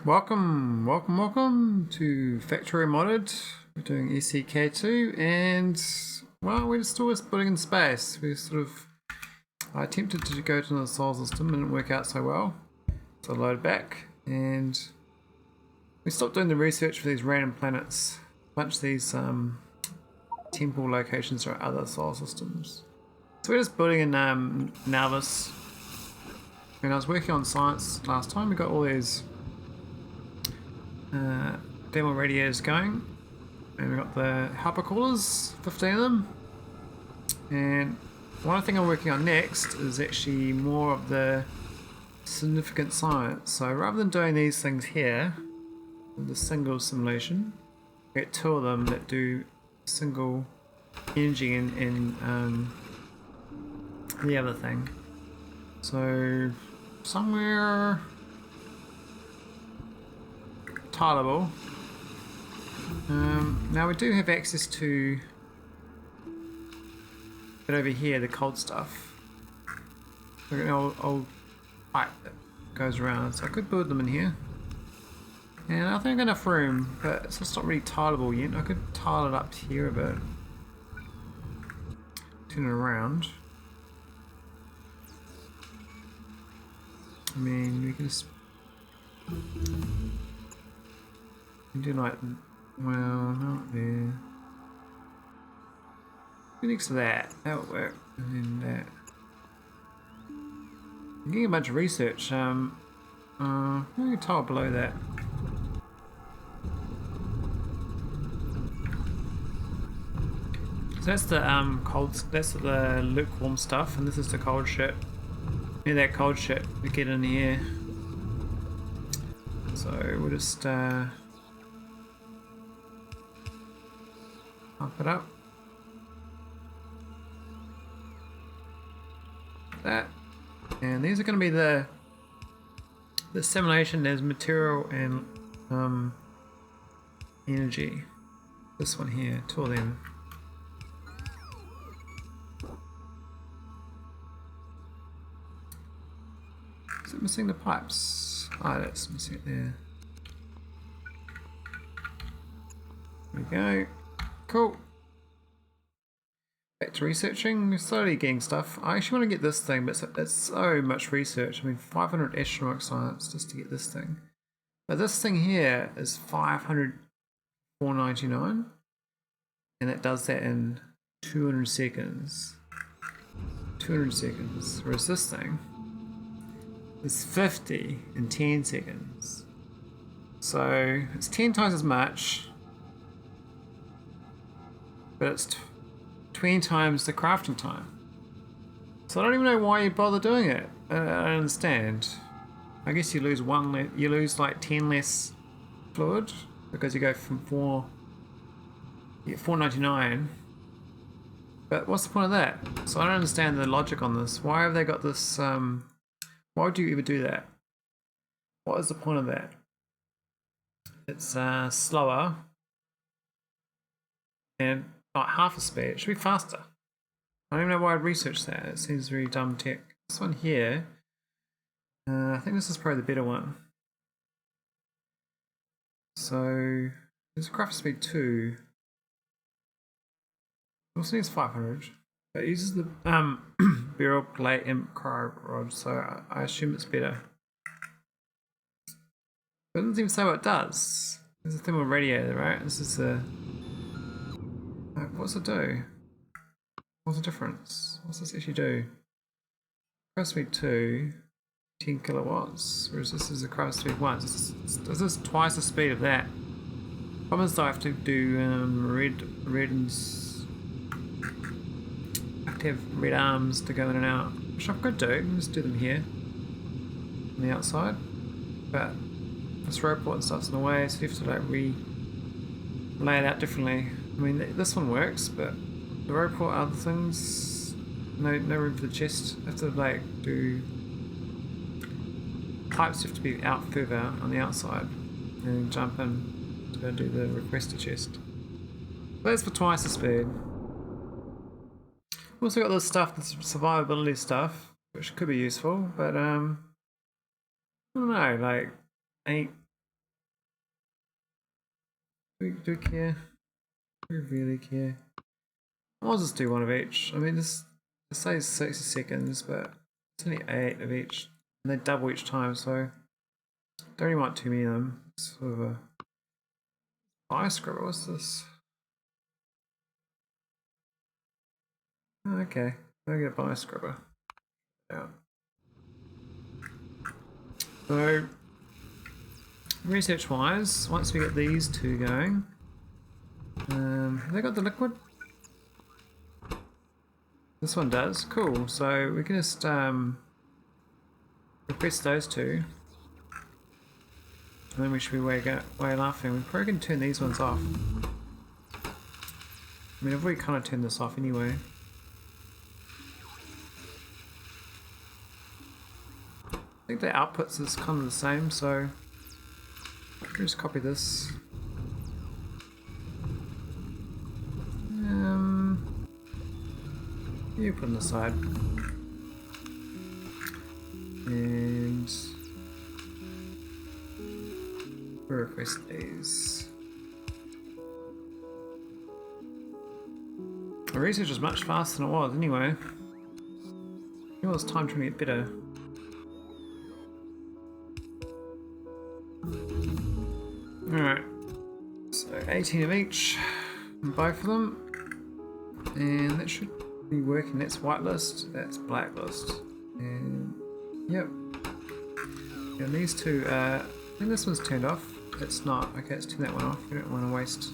Welcome to Factorio Modded. We're doing ECK2 and, well, we're still building in space. I attempted to go to the solar system, it didn't work out so well. So I loaded back and we stopped doing the research for these random planets. A bunch of these temple locations are other solar systems. So we're just building in Nauvis. And I was working on science last time. We got all these thermal radiators going, and we've got the hypercoolers, 15 of them. And one thing I'm working on next is actually more of the significant science. So rather than doing these things here, the single simulation, we get two of them that do single energy and the other thing. So somewhere tileable. Now we do have access to it over here, the cold stuff. Look at an old pipe that goes around, so I could build them in here. And I think I've got enough room, but it's just not really tileable yet. I could tile it up here a bit. Turn it around. I mean, we can just do like, well, not there. Next to that, that would work. And then that. I'm getting a bunch of research. We can tile below that. So that's the cold. That's the lukewarm stuff, and this is the cold shit. Near that cold shit, we get in here. So we'll just pump it up. That, and these are going to be the simulation. There's material and energy. This one here, two of them. Is it missing the pipes? Ah, oh, that's missing it there. There we go. Cool. Back to researching. We're slowly getting stuff. I actually want to get this thing, but it's so much research. I mean, 500 astronomic science just to get this thing. But this thing here is 499, and it does that in 200 seconds. 200 seconds. Whereas this thing is 50 in 10 seconds. So it's 10 times as much, but it's 20 times the crafting time. So I don't even know why you bother doing it. I don't understand. I guess you lose you lose like 10 less fluid because you go from 499. But what's the point of that? So I don't understand the logic on this. Why have they got this? Why would you ever do that? What is the point of that? It's slower and not half the speed. It should be faster. I don't even know why I'd research that. It seems very dumb tech. This one here, I think this is probably the better one. So there's a craft speed 2. It also needs 500. But it uses the barrel plate and cryo rod, so I assume it's better. But it doesn't even say what it does. There's a thermal radiator, right? This is a. What's it do? What's the difference? What's this actually do? Craft speed 2, 10 kilowatts, whereas this is a craft speed 1. This is twice the speed of that. Problem is, I have to do red and. I have to have red arms to go in and out, which I could do. I can just do them here on the outside, but this robot and stuff's in the way, so you have to like lay it out differently. I mean, this one works, but the robot, other things, no room for the chest. I have to like do pipes have to be out further on the outside, and then jump in to go do the requester chest. But that's for twice the speed. We've also got this stuff, this survivability stuff, which could be useful, but I don't know, like Do we care? Do we really care? I'll just do one of each. I mean, this says 60 seconds, but it's only 8 of each. And they double each time, so don't really want too many of them. It's sort of a bioscrubber. What's this? Okay, I'll get a bioscrubber. Yeah. So, research wise, once we get these two going, have they got the liquid? This one does. Cool. So we can just request those two, and then we should be way laughing. We probably can turn these ones off. I mean, I've already kind of turned this off anyway. I think the outputs is kind of the same, so I can just copy this. You put them aside. And we'll request these. The research is much faster than it was anyway. It was time to get better. Alright, so 18 of each, both of them, and that should be working. That's whitelist, that's blacklist, and yep. And these two, I think this one's turned off. It's not. Okay, let's turn that one off. We don't want to waste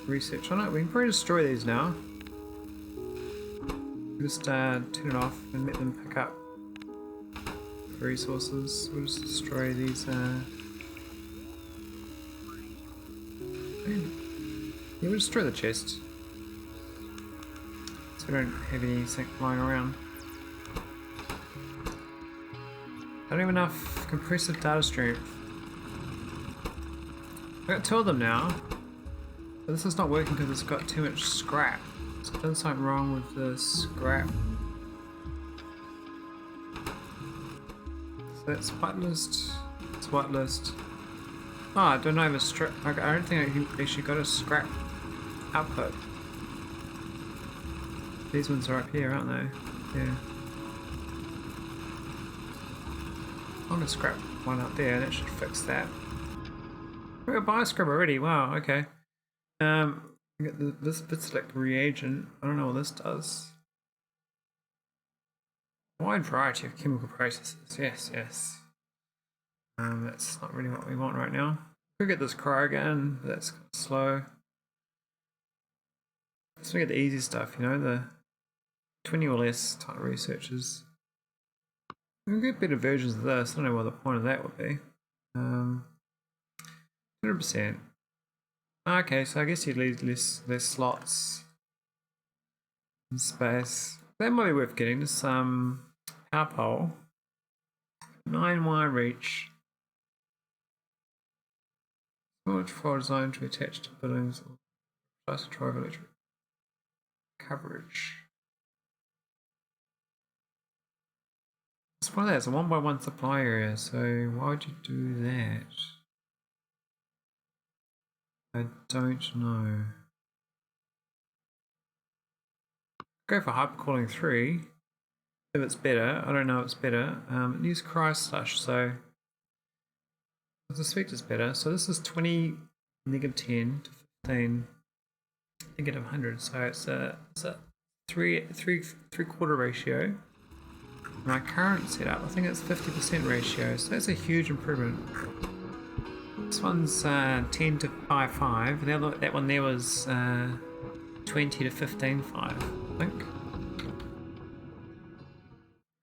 research on it. We can probably destroy these now. Just turn it off and let them pick up the resources. We'll just destroy these. Yeah, we'll destroy the chest, so we don't have anything lying around. I don't have enough compressive data strength. I've got 2 of them now, but this is not working because it's got too much scrap. So there's something wrong with the scrap. So that's whitelist. It's whitelist. Oh, I don't have a strip. I don't think I actually got a scrap output. These ones are up here, aren't they? Yeah. I'm gonna scrap one up there. That should fix that. We got a bioscrub already. Wow. Okay. Get this bit select reagent. I don't know what this does. Wide variety of chemical processes. Yes, yes. That's not really what we want right now. We'll get this cryo again. That's slow. Let's get the easy stuff, you know, the 20 or less type researches. We'll get better versions of this. I don't know what the point of that would be. 100%. Okay, so I guess you'd leave less slots in space. That might be worth getting. This power pole. 9-wire reach. Storage for designed to attach to buildings or plus control of electric coverage. It's one of that. It's a 1x1 supply area, so why would you do that? I don't know. Go for hypercooling 3 if it's better. I don't know if it's better. Use cryoslush, so the speed is better. So this is 20 -10 to 15 -100. So it's a 3/4 ratio. My current setup, I think it's 50% ratio, so that's a huge improvement. This one's 10 to 5.5. That one there was 20 to 15.5, I think.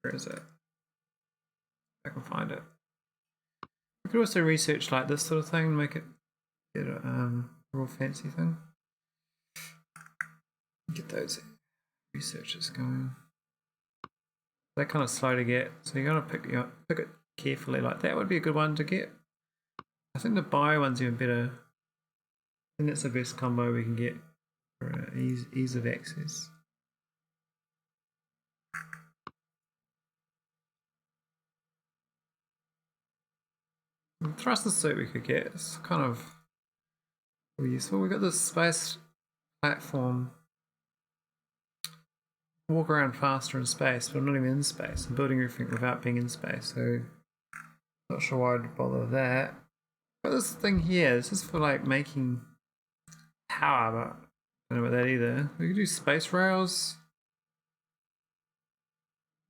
Where is it? I can find it. We could also research like this sort of thing and make it get a real fancy thing. Get those researchers going. They're kind of slow to get, so you're gonna pick it carefully. Like that would be a good one to get. I think the bio one's even better. I think that's the best combo we can get for ease of access. The thruster suit we could get. It's kind of Pretty useful. We got this space platform. Walk around faster in space, but I'm not even in space. I'm building everything without being in space, so not sure why I'd bother with that. But this thing here, this is for like making power, but I don't know about that either. We could do space rails.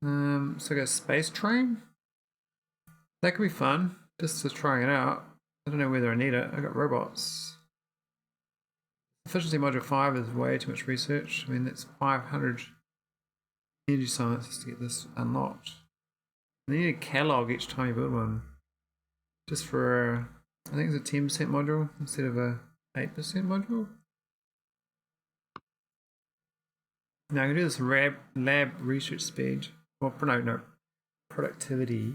So I got a space train. That could be fun, just to trying it out. I don't know whether I need it. I got robots. Efficiency module 5 is way too much research. I mean, that's 500 energy sciences to get this unlocked. And you need a catalog each time you build one. Just for, I think it's a 10% module instead of a 8% module. Now I can do this lab research speed. Well, no, productivity.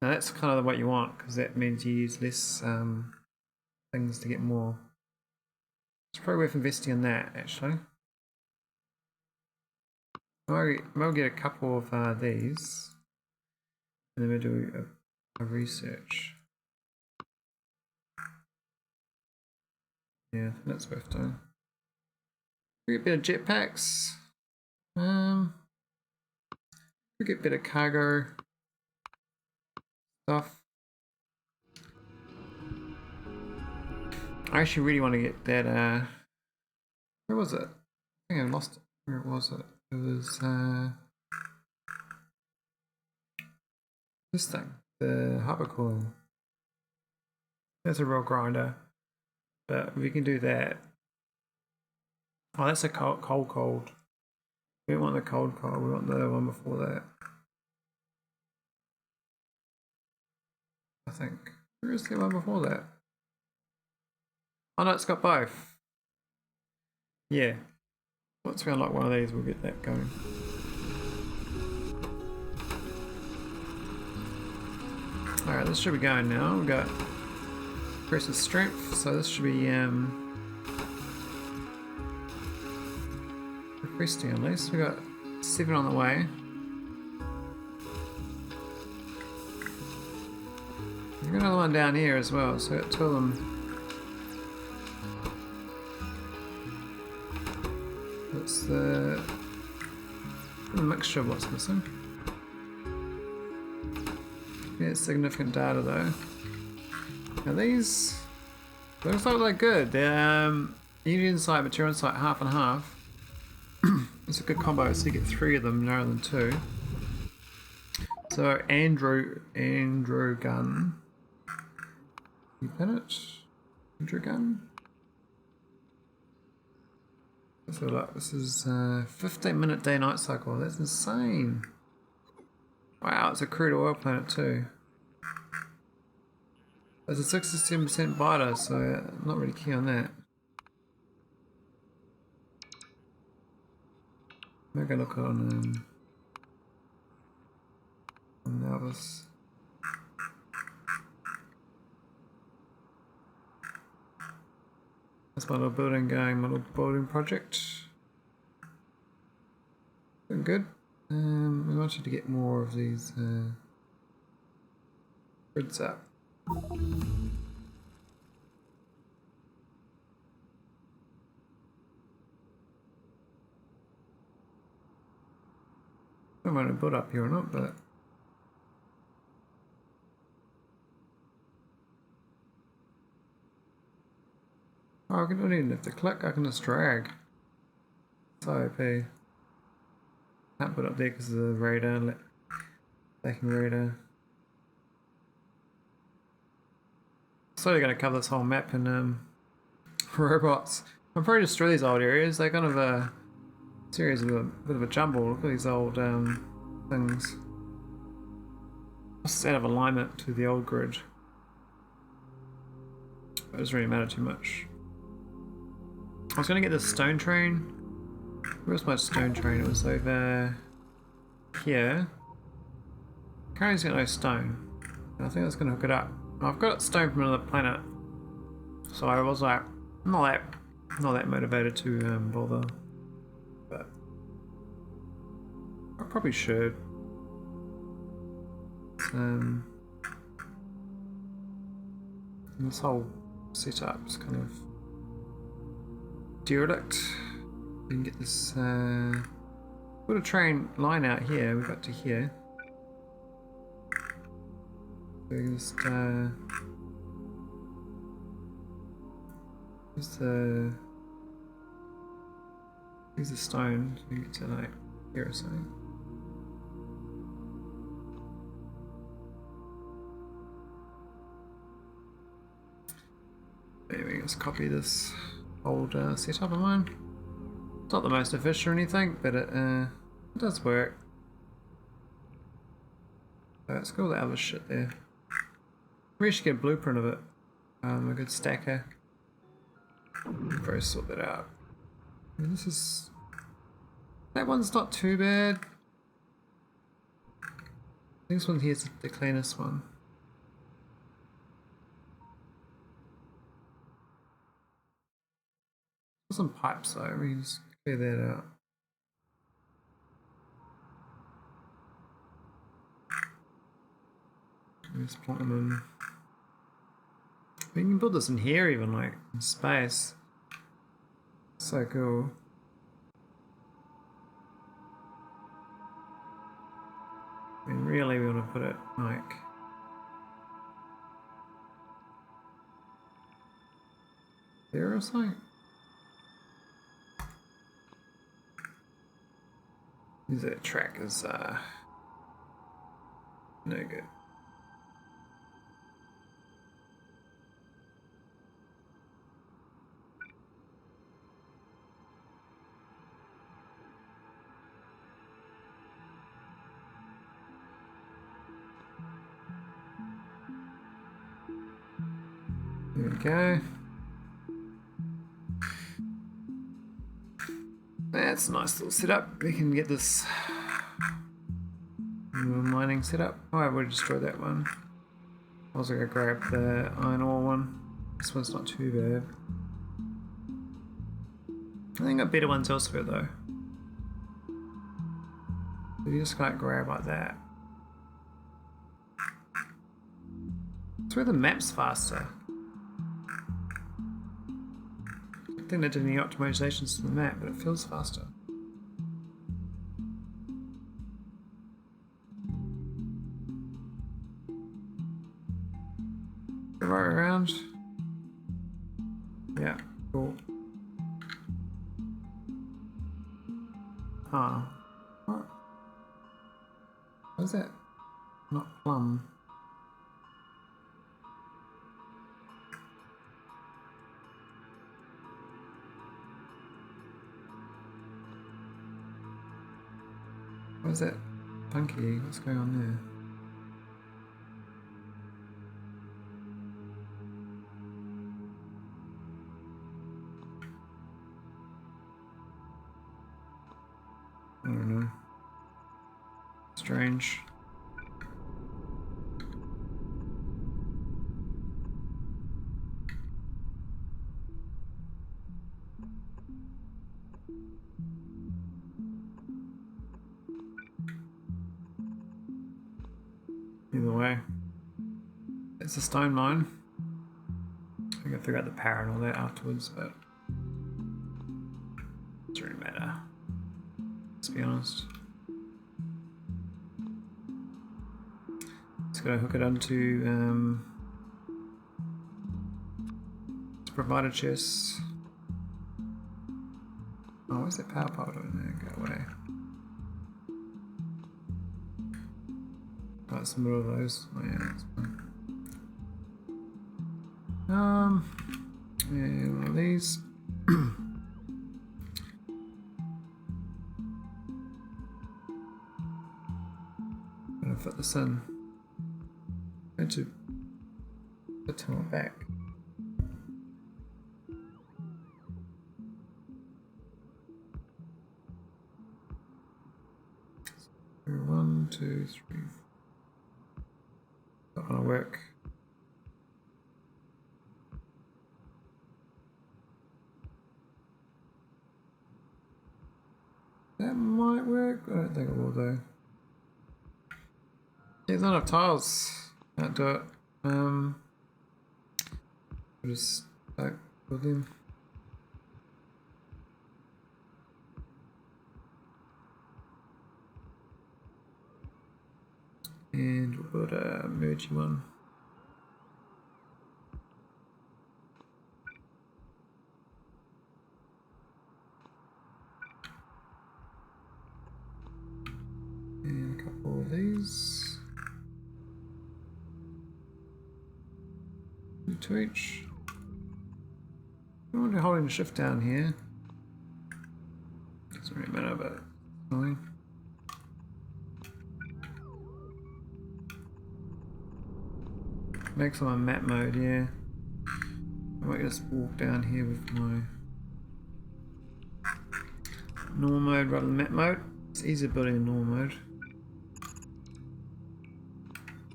Now that's kind of what you want, because that means you use less things to get more. It's probably worth investing in that, actually. I'll get a couple of these, and then we'll do a research. Yeah, that's worth doing. We get better jetpacks. We get better cargo stuff. I actually really want to get that. Where was it? I think I lost it. Where was it? It was this thing, the hypercooling. That's a real grinder, but we can do that. Oh, that's a cold. We don't want the cold. We want the one before that. I think. Where is the one before that? Oh no, it's got both. Yeah. Once we unlock one of these, we'll get that going. Alright, this should be going now. We've got increases strength, so this should be requesting at least. We've got 7 on the way. We've got another one down here as well, so we've got 2 of them. That's the mixture of what's missing. Yeah, it's significant data though. Now these, they looks like they're good. They're unit insight, material insight, half and half. It's a good combo, so you get 3 of them rather than 2. So Andrew gun. You pin it? Andrew gun. So look, this is 15-minute day-night cycle. That's insane. Wow, it's a crude oil planet too. It's a 67% biter, so I'm not really keen on that. I'm gonna look on Nauvis. That's my little building going, my little building project. Doing good. We want you to get more of these grids up. I don't want to build up here or not, but oh, I don't even have to click, I can just drag. So OP. Can't put it up there because of the radar, lacking radar. Slowly going to cover this whole map in robots. I'll probably destroy these old areas. They're kind of a series of a bit of a jumble. Look at these old things. Just out of alignment to the old grid. It doesn't really matter too much. I was going to get this stone train. Where's my stone train? It was over here. Currently it's got no stone. And I think that's going to hook it up. I've got stone from another planet. So I was like, not that motivated to bother. But I probably should. This whole set up. It's kind of derelict. We can get this. Put a train line out here. We got to here. So we can just use the stone so we can get to like here or something. Maybe just copy this old setup of mine. It's not the most efficient or anything, but it does work. So it's got all the other shit there. We should get a blueprint of it. A good stacker. Probably sort that out. And this is... that one's not too bad. This one here's the cleanest one. Some pipes though, we can just clear that out. Just plug them in. We can build this in here even, like in space. So cool. I mean, really we want to put it like there or something. Use that track as no good. There we go. That's a nice little setup. We can get this mining setup. Oh, I've already destroyed that one. I was gonna grab the iron ore one. This one's not too bad. I think I've better ones elsewhere though. So you just can't grab like that. It's where the map's faster. I think they did any optimizations to the map, but it feels faster. Right around. Yeah, cool. Ah, what? What is that? Not plum. What is that? Funky, what's going on there? I don't know. Strange. Either way, it's a stone mine. I can figure out the power and all that afterwards, but it doesn't really matter. Let's be honest. Just gotta hook it onto provider chest. Oh, where's that power pod in there? Go away. Oh, it's the middle of those. Oh yeah, that's fine. Yeah, one of these. Gonna fit this in. Going to put it back. So 1, 2, 3. Not gonna work. That might work. I don't think it will though. There's not enough tiles. Can't do it. We'll just So, build them. And we'll build a mergey one. And a couple of these. 2 to each. I wonder holding shift down here. Doesn't really matter, but it's fine. Makes on map mode, yeah. I might just walk down here with my normal mode rather than map mode. It's easier building in normal mode.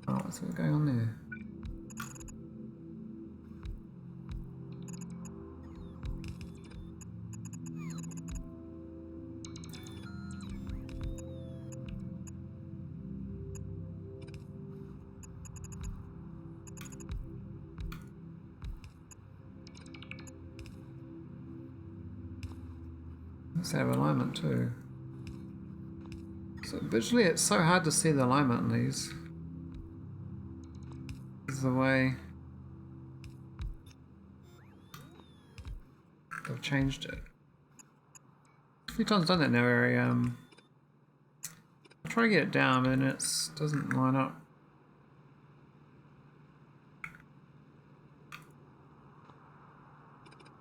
Oh, what's going on there? Let's have alignment too. So visually it's so hard to see the alignment in these. This is the way they've changed it. A few times done that in our area. I try to get it down and it doesn't line up.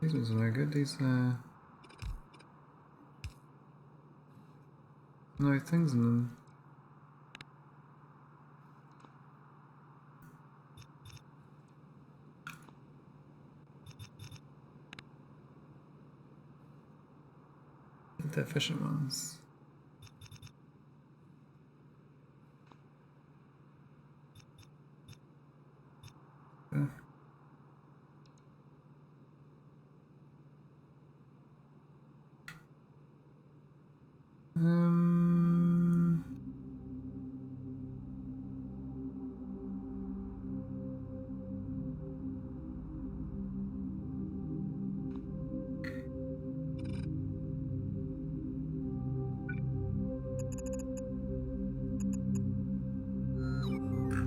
These ones are no good. These no things in them. The efficient ones. Yeah.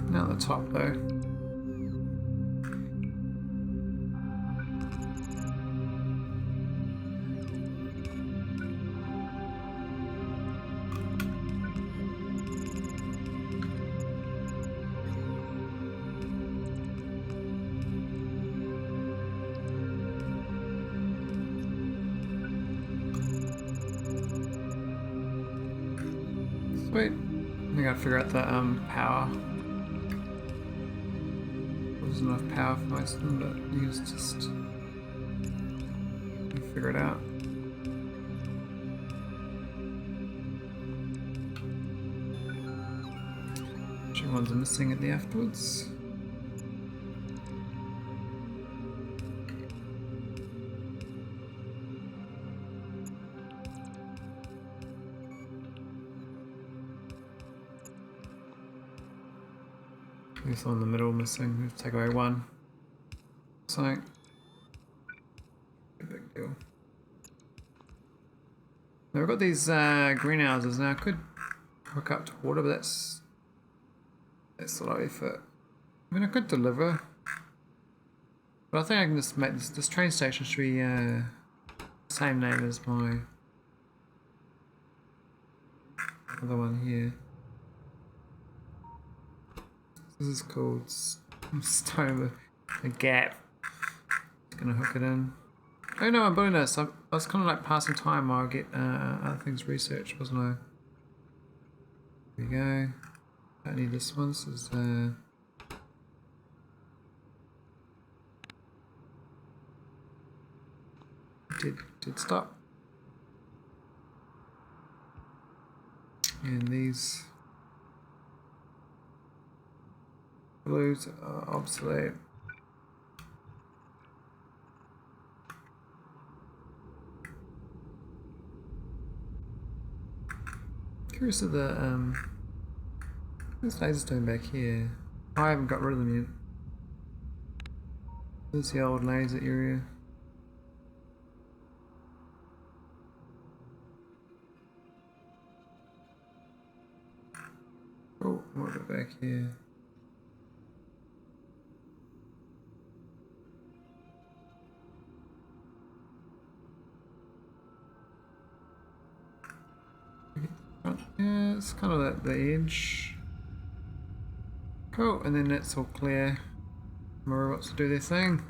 Not the top though. Sweet. I gotta figure out the power. There's enough power for most of them, but you just figure it out. Which ones are missing at the afterwards? This one in the middle missing. We have to take away one. So, a big deal. Now we've got these greenhouses. Now I could hook up to water, but that's a lot of effort. I mean, I could deliver, but I think I can just make this train station should be same name as my other one here. This is called Stone with a gap. Just gonna hook it in. Oh no, I'm building this. I was kind of like passing time while I get other things researched, wasn't I? There we go. Don't need this one. This is did stop. And these blues are obsolete. Curious of the what's laser doing back here? I haven't got rid of them yet. There's the old laser area. Oh, what about back here? Yeah, it's kind of at the edge. Cool, and then that's all clear. My robots to do their thing.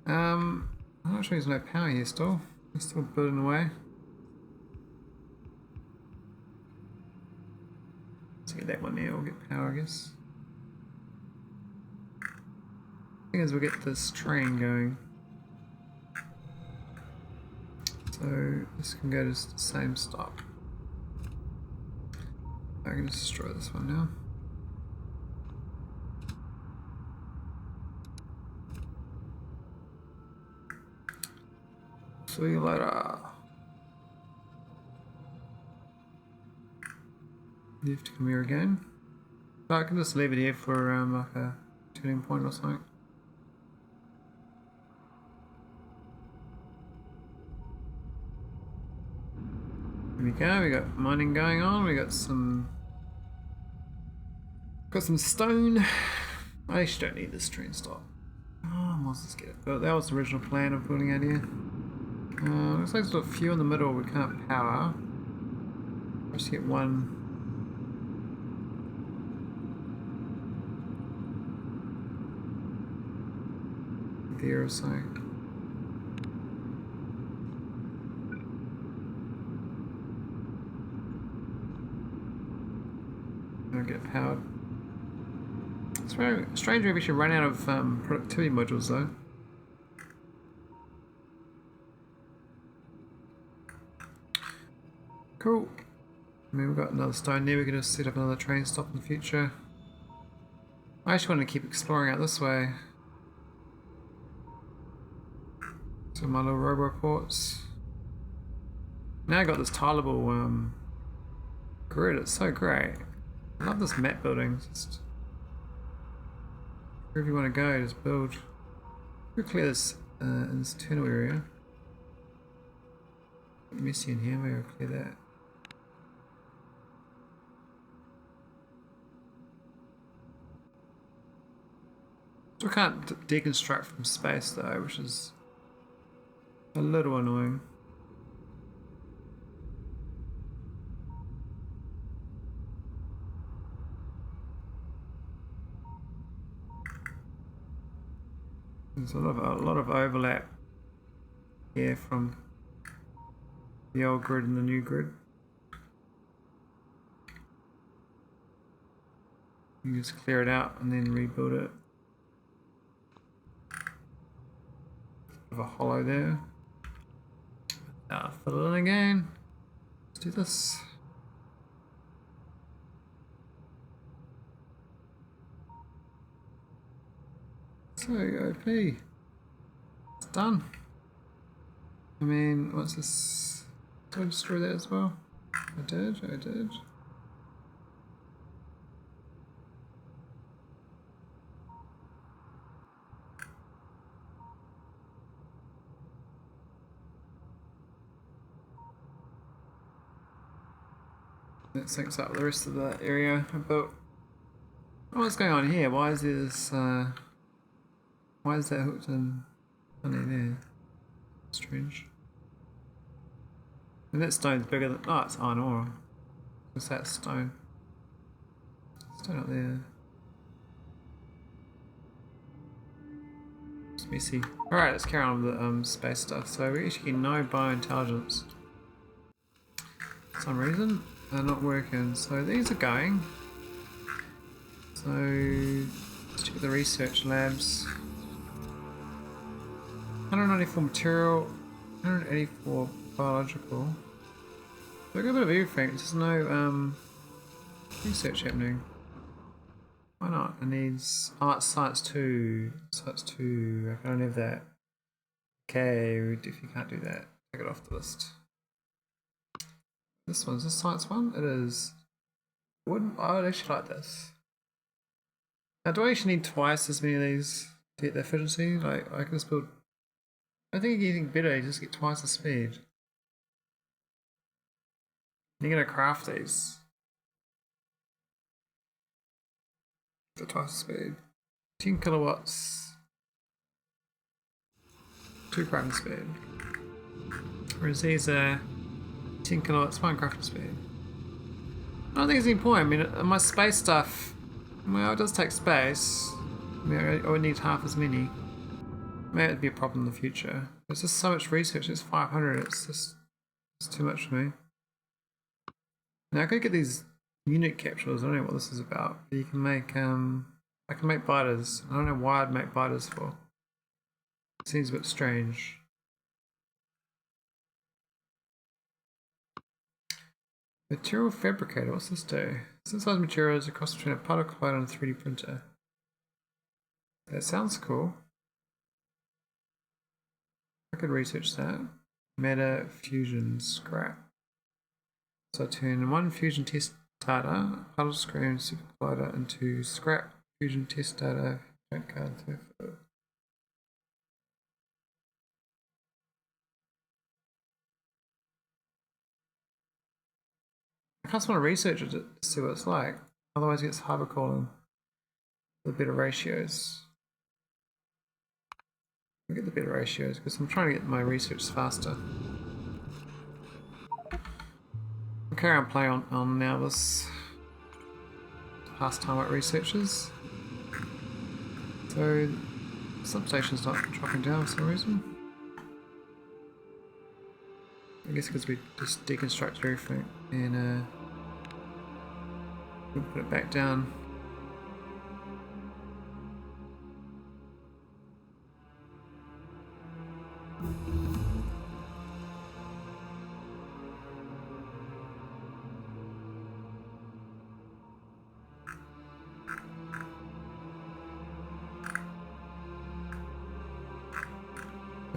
I'm not sure there's no power here still. It's still building away. Let's get that one there, we'll get power, I guess. Thing is, we'll get this train going. So this can go to the same stop. I can just destroy this one now. See you later. You have to come here again. But I can just leave it here for like a turning point or something. Here we go, we got mining going on, we got some stone. I actually don't need this train stop. Oh, let's just get it built. That was the original plan of building out here. Looks like there's a few in the middle we can't power. Let's get one. There or so. I'll get powered. It's very strange we should run out of productivity modules though. Cool. I mean, we've got another stone there, we can just set up another train stop in the future. I actually want to keep exploring out this way. So my little roboports. Now I got this tileable grid, it's so great. I love this map building. Just wherever you want to go, just build. We'll clear this in this tunnel area. Messy in here, maybe we'll clear that. Still can't deconstruct from space though, which is a little annoying. There's a lot of overlap here from the old grid and the new grid. You can just clear it out and then rebuild it. Have a hollow there. Fill it in again. Let's do this. So OP. It's done. I mean, what's this? Did I destroy that as well? I did. That syncs up with the rest of the area I built. Oh, what's going on here? Why is this, why is that hooked in honey there? Strange. And that stone's bigger than, oh, it's iron ore. What's that stone? Stone up there. It's messy. Alright, let's carry on with the space stuff. So we actually get no biointelligence. For some reason, they're not working. So these are going. So let's check the research labs. 194 material, 184 biological. So I got a bit of everything, there's no research happening. Why not? It needs, oh, it's science 2. Science 2, I don't have that. Okay, we definitely can't do that. Take it off the list. This one's this science 1? It is. I would actually like this. Now, do I actually need twice as many of these to get the efficiency? Like, I can just build. I think anything better, you just get twice the speed. You're gonna craft these. The twice the speed. 10 kilowatts. 2 crafting speed. Whereas these are 10 kilowatts, 1 crafting speed. I don't think there's any point. I mean, my space stuff, well, it does take space. I mean, I would need half as many. Maybe it'd be a problem in the future. There's just so much research. It's 500. It's too much for me. Now I could get these unit capsules. I don't know what this is about. But you can make I can make biters. I don't know why I'd make biters for. It seems a bit strange. Material fabricator. What's this do? Synthesize materials across between a particle collider and a 3D printer. That sounds cool. I could research that. Meta fusion scrap. So I turn one fusion test data, particle screen super collider into scrap fusion test data. I just want to research it to see what it's like. Otherwise it gets hypercooling with better ratios. I'll get the better ratios because I'm trying to get my research faster. I'll carry on playing on now this pastime at researchers. So substation's not dropping down for some reason. I guess because we just deconstructed everything and we'll put it back down.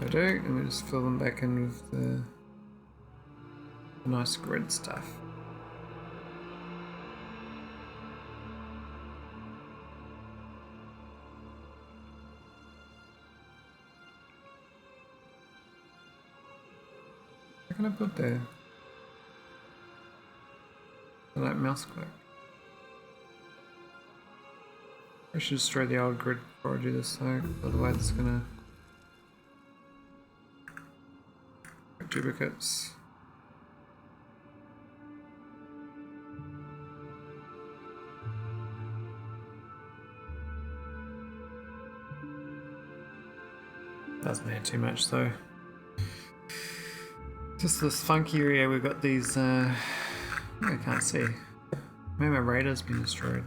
I do, and we just fill them back in with the nice grid stuff. How can I put there? I like mouse click. I should destroy the old grid before I do this though, otherwise it's gonna duplicates. Doesn't add too much though. Just this funky area, we've got these, I can't see. Maybe my radar's been destroyed.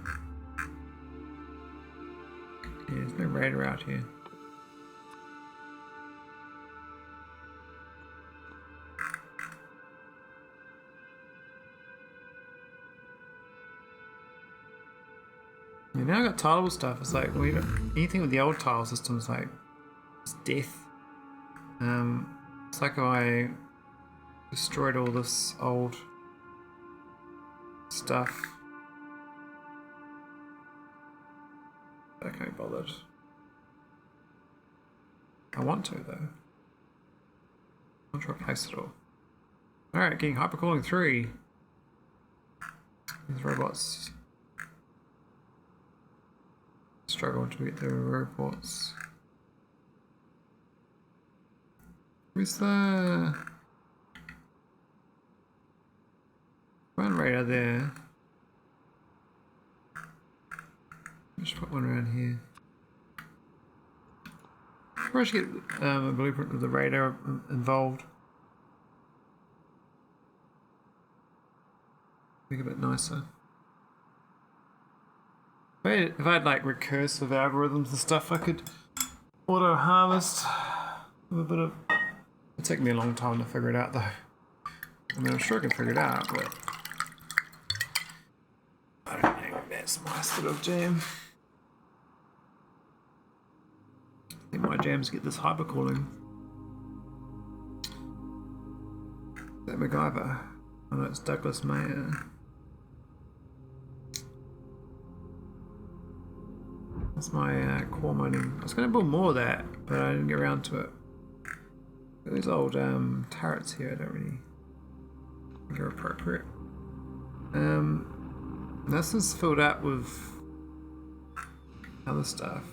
Yeah, there's no radar out here. Yeah, now I got tileable stuff. It's like, well, anything with the old tile system is like, it's death. It's like if I destroyed all this old stuff. I can't be bothered. I want to though. I want to replace it all. Alright, getting hypercooling 3. These robots struggle to get their reports. Where's the one radar there? Just put one around here. I should get a blueprint of the radar involved. Make it a bit nicer. If I had like recursive algorithms and stuff, I could auto harvest with a bit of. It'd take me a long time to figure it out though. I mean, I'm sure I can figure it out, but I don't think that's my sort of jam. I think my jams get this hypercooling. Is that MacGyver? Oh no, it's Douglas Mayer. That's my core mining. I was going to build more of that, but I didn't get around to it. These old turrets here, I don't really think are appropriate. This is filled up with other stuff.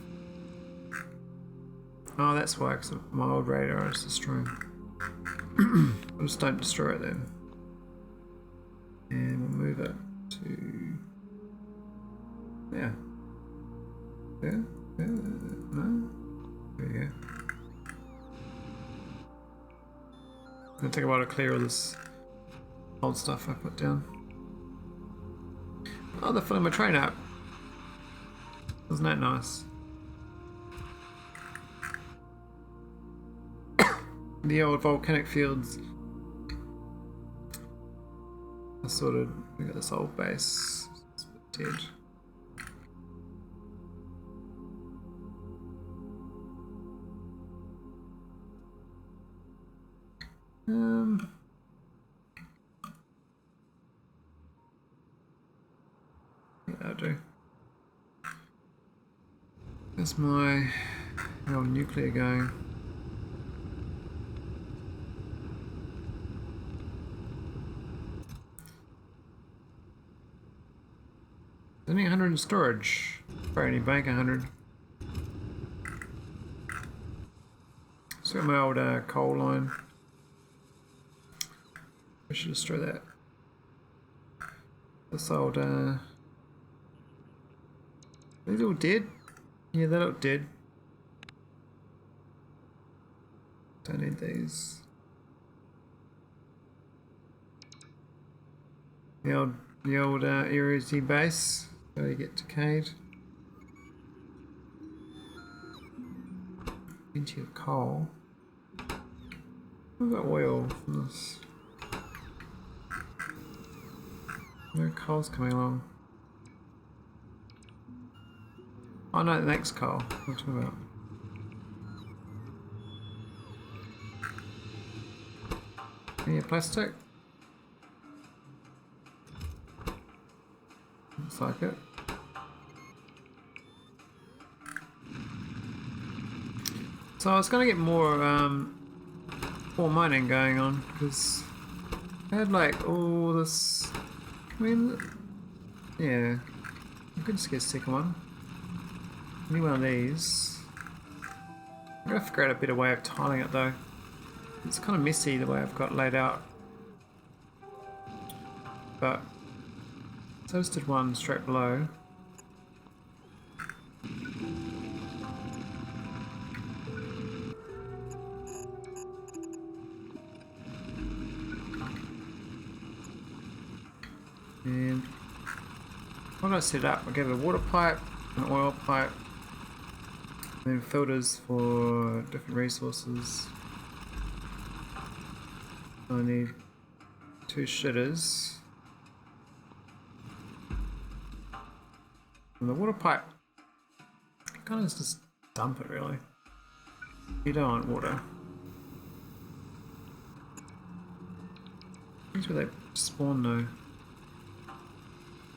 Oh, that's why, because my old radar is destroying. I'll just don't destroy it then. And we'll move it to... Yeah. Yeah? Yeah? No? There you go. It'll take a while to clear all this old stuff I put down. Oh, they're filling my train up. Isn't that nice? The old volcanic fields are sorted. We got this old base. It's a bit dead. Yeah, that'll do. There's my old nuclear going. Only 100 in storage. Probably only bank 100. So got my old coal line. I should destroy that. This old are these all dead? Yeah, they look dead. Don't need these. The old Iridite base. So you get decayed. Plenty of coal. We've got oil from this. No coal's coming along. Oh no, the next coal. What are you talking about? Any plastic? Looks like it. So I was going to get more mining going on because I had like all this. I mean, yeah, I could just get a second one. Any one of these. I'm going to figure out a better way of tiling it though. It's kind of messy the way I've got laid out. But so I just did one straight below. And when I set it up, I gave it a water pipe, an oil pipe, and then filters for different resources. I need 2 shitters. And the water pipe, you kind of just dump it really. You don't want water. Here's where they spawn though.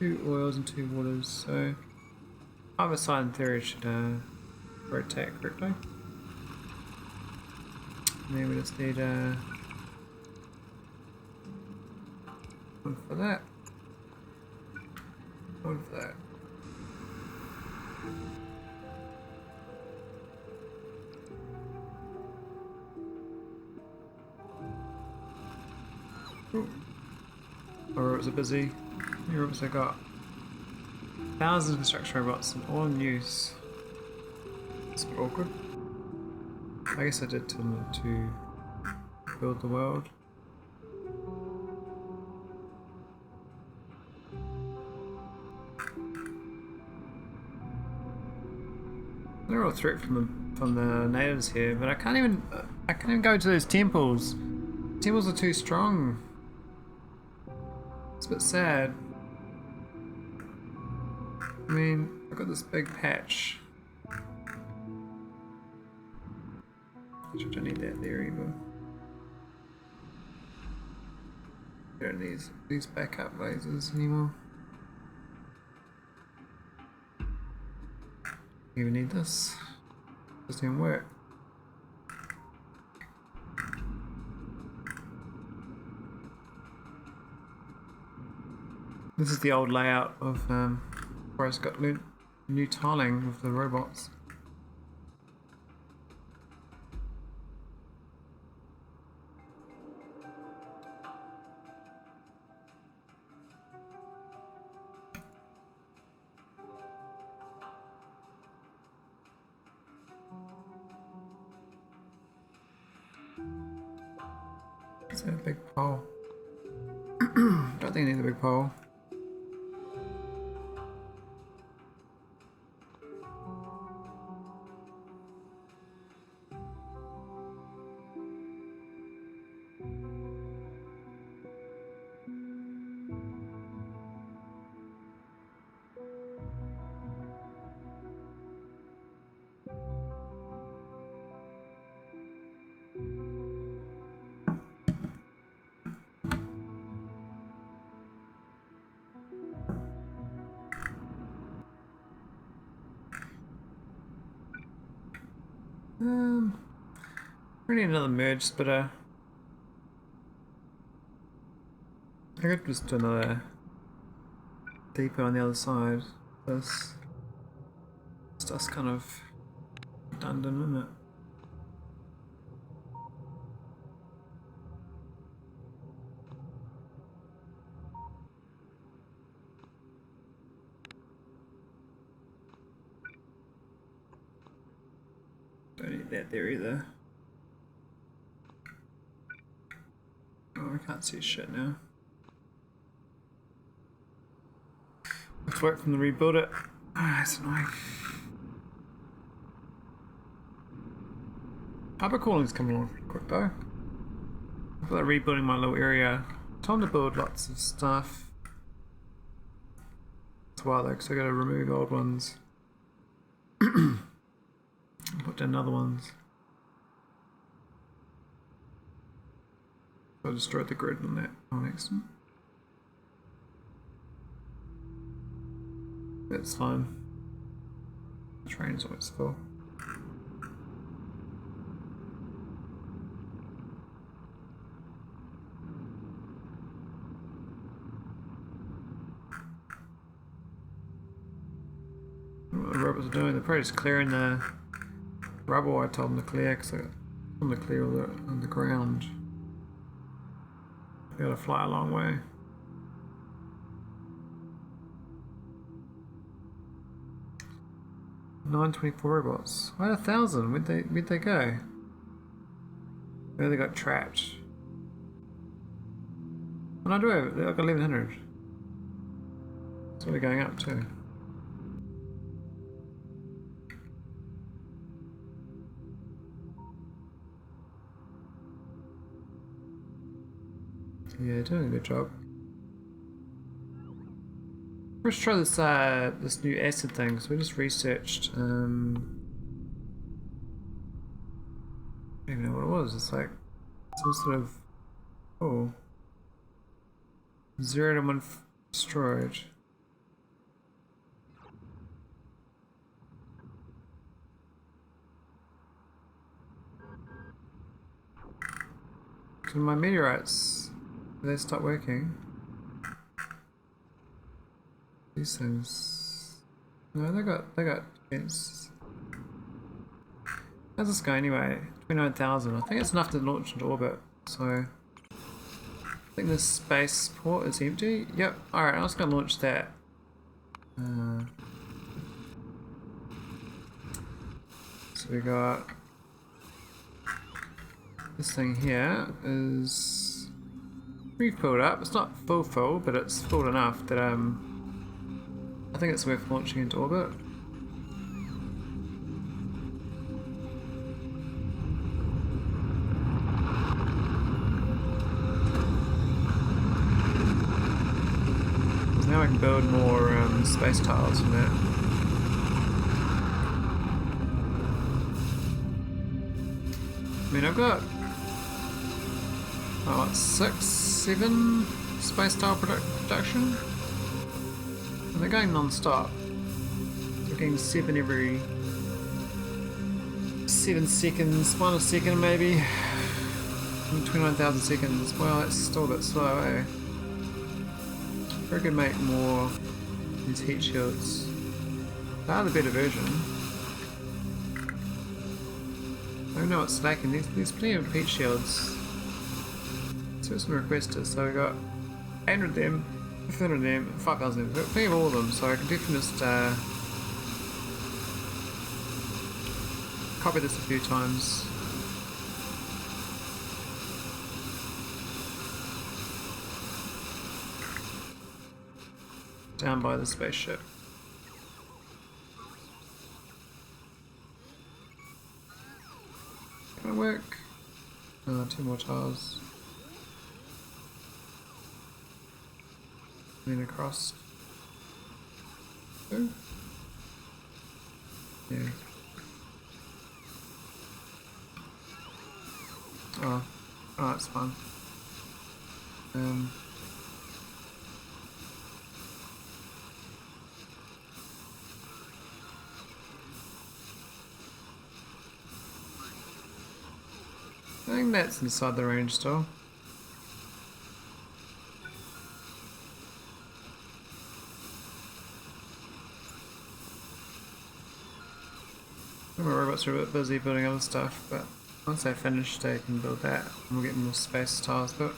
2 oils and 2 waters, so either side in theory should rotate correctly. And then we just need one for that, one for that. Ooh. Our robots are busy. How many robots I got? Thousands of construction robots and all in use. It's a bit awkward. I guess I did tell them to build the world. They're all threat from the natives here, but I can't even go to those temples. Temples are too strong. It's a bit sad. I mean, I've got this big patch. Which I don't need that there either. I don't need these backup lasers anymore. Even need this. Doesn't even work. This is the old layout of where it's got new tiling with the robots. Is that a big pole? Don't think I need a big pole. We need another merge, but I could just do another depot on the other side. This stuff's kind of redundant, isn't it? Don't need that there either. Oh, I can't see shit now. Let's wait for them to rebuild it. Ah, that's annoying. Hypercooling's coming along pretty quick though. I feel like rebuilding my little area. Time to build lots of stuff. It's a while though, because I gotta remove old ones. Put down other ones. I destroyed the grid on that on accident. That's fine. The train's always full. What the robots are doing, they're probably just clearing the rubble I told them to clear, because I told them to clear all the underground. They gotta fly a long way. $924 robots. I had 1,000. Where'd they go? Maybe they got trapped. Oh, no, I do have. They've got 1,100. That's what they're going up to. Yeah, doing a good job. Let's try this this new acid thing. So we just researched. I don't even know what it was. It's like some sort of 0 to 1 asteroid. Can my meteorites? Do they stop working? These things. No, they got it's. How's this go anyway? 29,000. I think it's enough to launch into orbit. So I think this spaceport is empty. Yep. Alright, I was gonna launch that. So we got this thing here is refilled up. It's not full, but it's full enough that I think it's worth launching into orbit. Now I can build more space tiles from that. I mean, I've got 6, 7 space tile production. And they're going non-stop. They're getting 7 every 7 seconds, minus a second maybe. 29,000 seconds. Well, that's still a bit slow, eh? I could make more these heat shields. They are the better version. I don't know what's lacking. There's plenty of heat shields. Let's do some requesters. So we got 800 of them, 1500 of them, 5000 of them. We've got plenty of all of them, so I can definitely just copy this a few times. Down by the spaceship. Gonna work. 2 more tiles. Then across. Oh. Yeah. Oh, that's fine. I think that's inside the range still. My robots are a bit busy building other stuff, but once they finish they can build that and we'll get more space tiles built.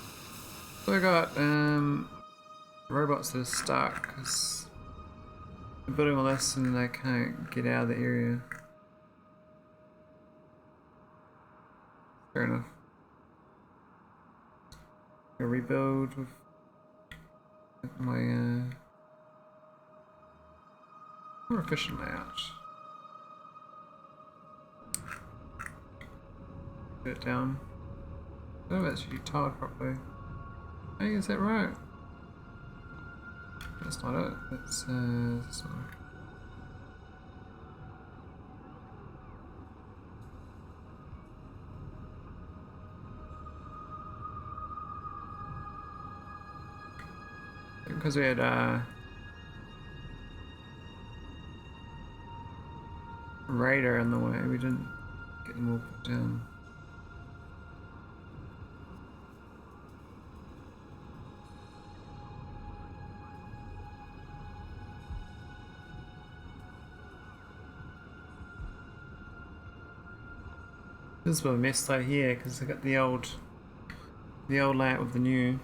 So we got robots that are stuck because they're building all this and they can't get out of the area. Fair enough. I'll rebuild with my more efficient layout. Put it down. Oh, that's actually tiled properly. Hey, is that right? That's not it. That's this one. Because we had radar in the way, we didn't get them all put down. This is a bit of a mess though here because I got the old layout with the new.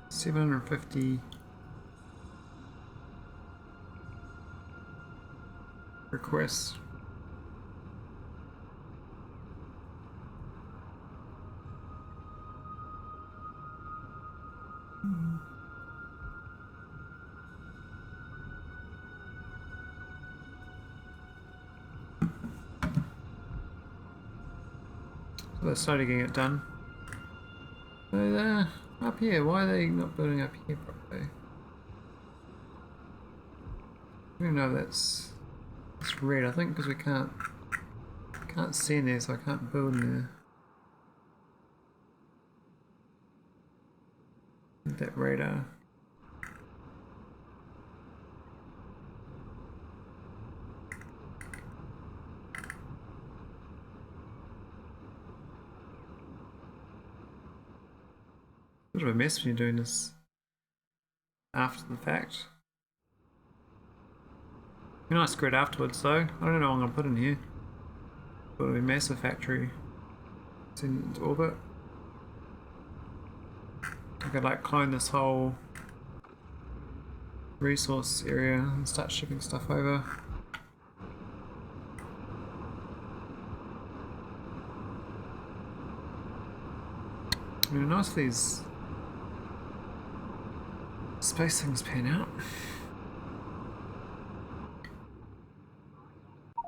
750 requests. So they're slowly getting it done. So up here, why are they not building up here properly? I don't know if it's red, I think because we can't see in there, so I can't build in there. That radar. Bit of a mess when you're doing this after the fact. Be nice grid afterwards though. I don't know what I'm gonna put in here. But it'll be a massive factory. It's in orbit. I could like clone this whole resource area and start shipping stuff over. I mean, nice these space things pan out.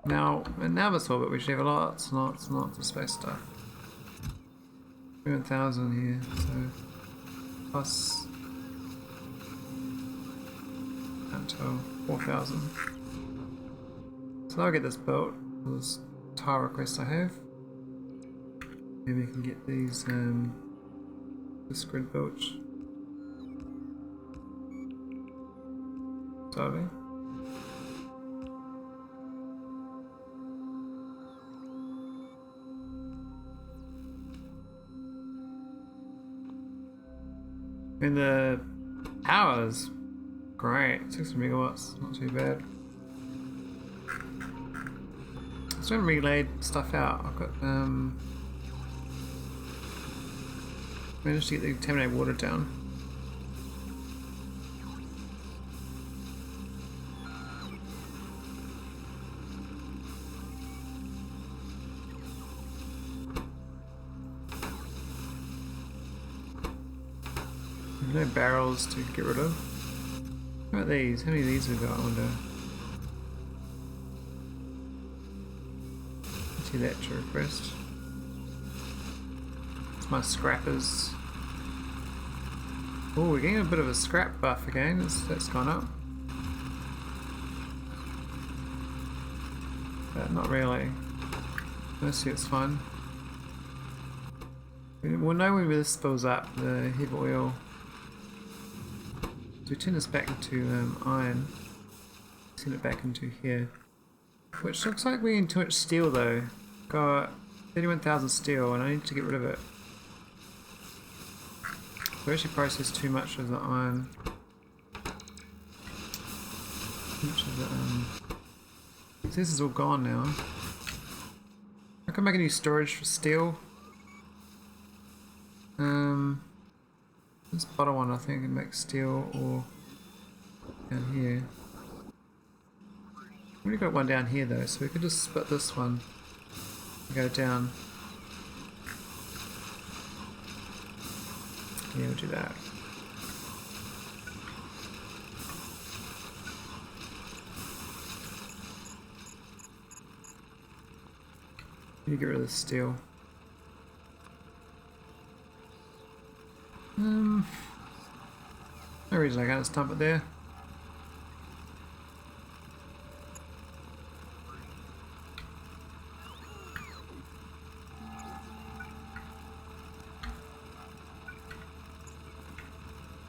Now, in Nauvis Orbit we should have lots and lots and lots of space stuff. 1,000 here, so plus until 4,000. So I'll get this built for this tile request I have. Maybe we can get these this grid built. Totally. And the power is great, 600 megawatts, not too bad. Just gonna relay stuff out. I've got managed to get the contaminated water down. No barrels to get rid of. How about these? How many of these have we got? I wonder. See that to request. It's my scrappers. Oh, we're getting a bit of a scrap buff again. That's gone up. But not really. Mostly it's fine. We'll know when this spills up, the heavy oil. So we turn this back into iron, send it back into here. Which looks like we're getting too much steel though. Got 31,000 steel and I need to get rid of it. We actually processed too much of the iron. Too much of the, so this is all gone now. I can make a new storage for steel. This bottom one I think can make steel or down here. We've already got one down here though, so we could just split this one and go down. Yeah, we'll do that. You get rid of the steel. No reason I can't just dump it there.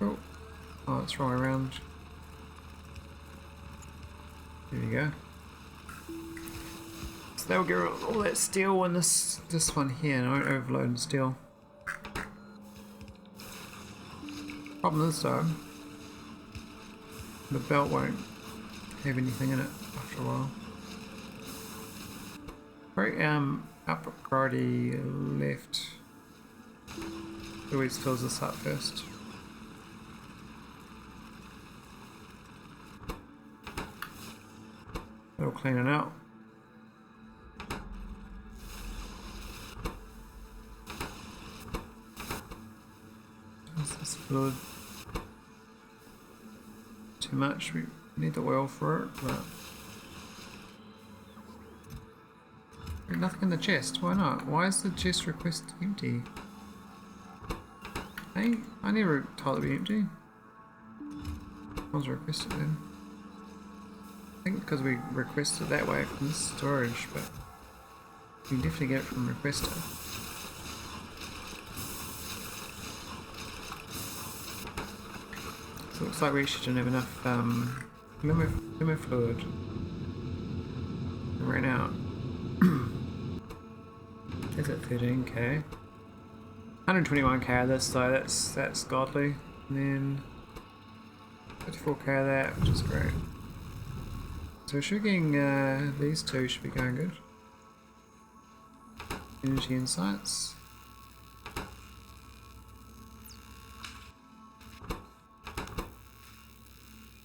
Oh, it's wrong around. There you go. So that will get rid of all that steel and this one here, and I won't overload the steel. Problem is though, the belt won't have anything in it after a while. Right, up priority left. Always fills this up first. That'll clean it out. What's this fluid? Too much. We need the oil for it, but there's nothing in the chest. Why not? Why is the chest request empty? Hey, I never told it to be empty. I was requested then. I think because we requested that way from this storage, but you can definitely get it from requester. So it looks like we actually didn't have enough thermofluid. It ran out. Is it 13k? 121k of this though, that's godly. And then 54k of that, which is great. So we should be getting, these two should be going good. Energy insights.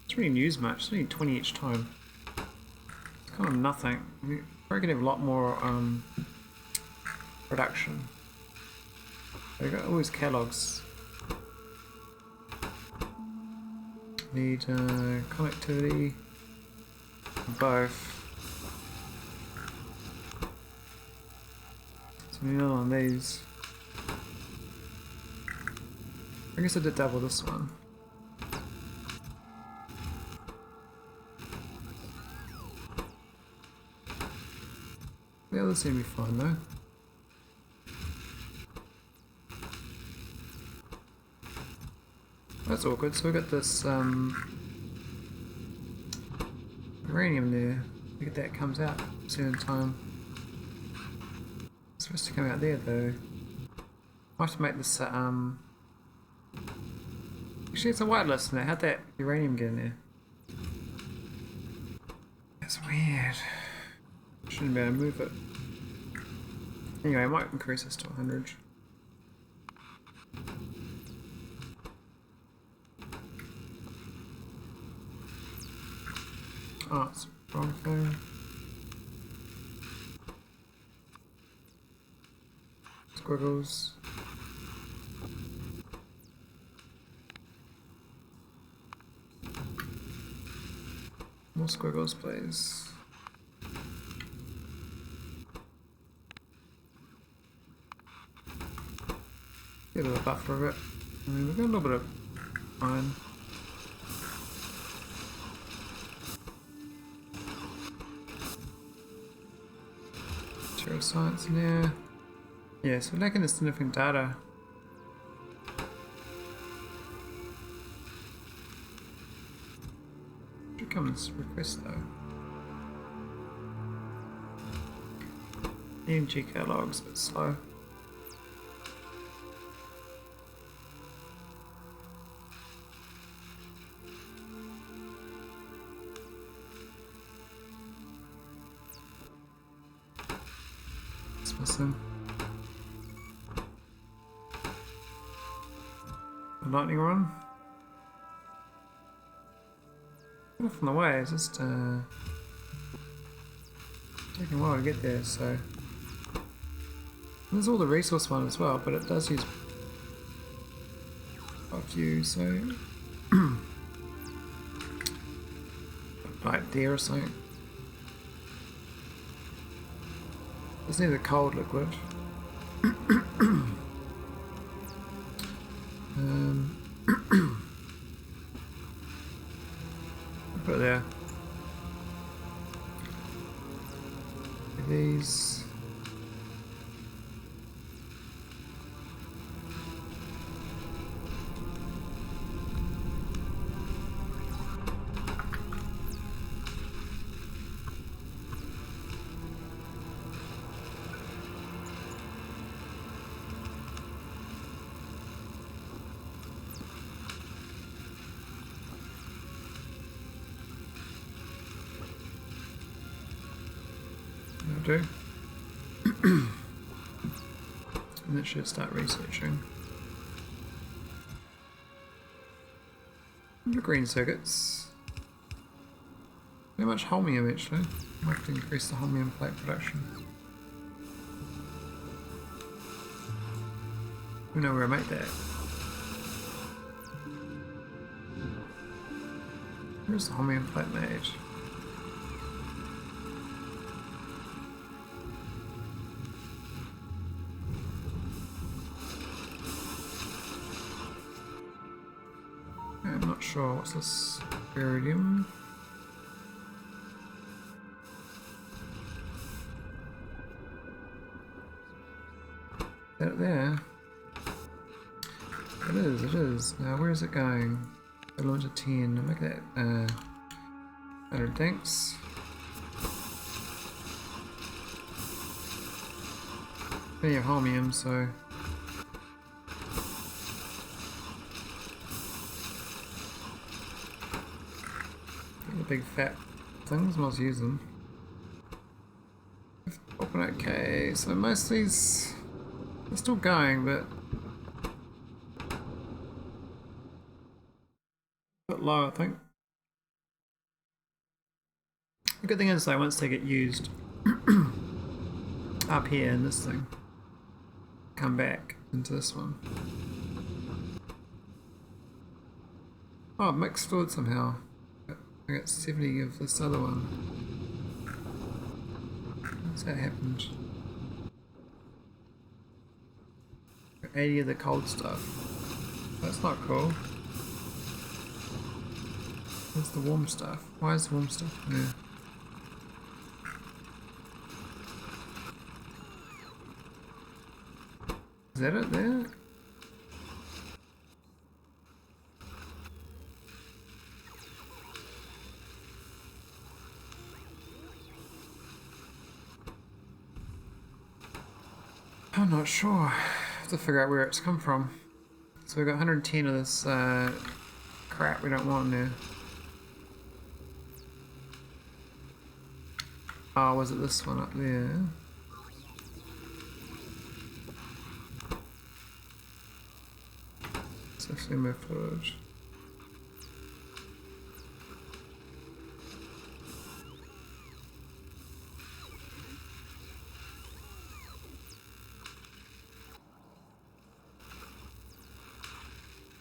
It's really used much, it's only 20 each time. It's kind of nothing. We're probably gonna have a lot more production. We've got all these catalogs. Need connectivity. Both. So we need another one of these. I guess I did double this one. The others seem to be fine though. That's awkward. So we got this uranium there. Look at that comes out at a certain time. It's supposed to come out there though. I have to make this actually it's a whitelist now. How'd that uranium get in there? That's weird. Shouldn't be able to move it. Anyway, I might increase this to 100. Oh, it's the wrong thing. Squiggles. More squiggles, please. Get a little buffer of it. I mean, we've got a little bit of iron. Material science in there. Yeah, so we're lacking the significant data. Should come and request though. EMG catalog's a bit slow. It's missing. The lightning run. Off on the way, it's just taking a while to get there, so there's all the resource one as well, but it does use a few, so like there or something. It's near the cold liquid. Put it there. These. Do. And it should start researching. The green circuits. How much holmium actually? Might have to increase the holmium plate production. We know where I make that. Where's the holmium plate made? I'm not sure. What's this? Iridium. Is that it there? It is, it is. Now where is it going? I launch a 10. I'll make that 100 thanks. Plenty of holmium, so the big fat things, must use them. Okay, so most of these are still going, but a bit low, I think. The good thing is though, once they get used up here in this thing, come back into this one. Oh, mixed fluid somehow. I got 70 of this other one. How's that happened? 80 of the cold stuff. That's not cool. Where's the warm stuff? Why is the warm stuff there? Is that it there? I'm not sure. Have to figure out where it's come from. So we've got 110 of this crap we don't want in there. Oh, was it this one up there? So thermofluid.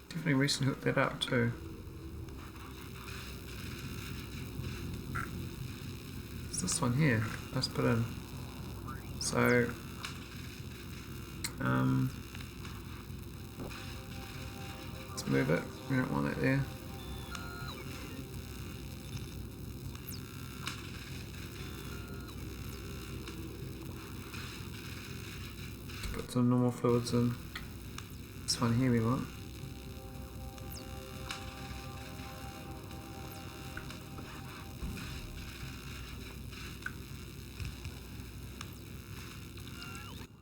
Definitely recently hooked that up too. It's this one here. Let's put in. So let's move it. We don't want that there. Put some normal fluids in. This one here we want.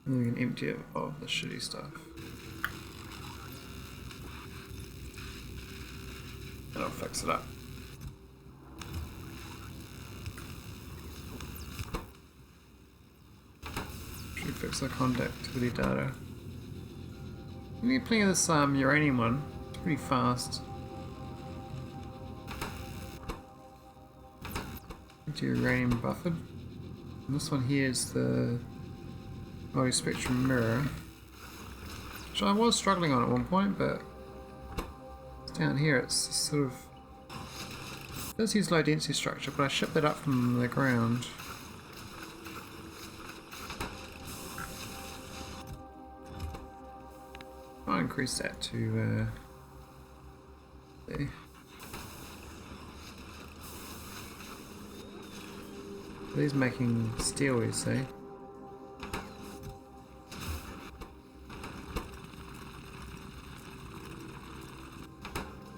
And we can empty it of the shitty stuff. And I'll fix it up. Should fix the conductivity data. We need plenty of this uranium one. It's pretty fast. Into uranium buffered. And this one here is the multi-spectrum mirror, which I was struggling on at one point, but it's down here. It's sort of, it does use low density structure, but I shipped it up from the ground. I'll increase that to there. These making steel, you see.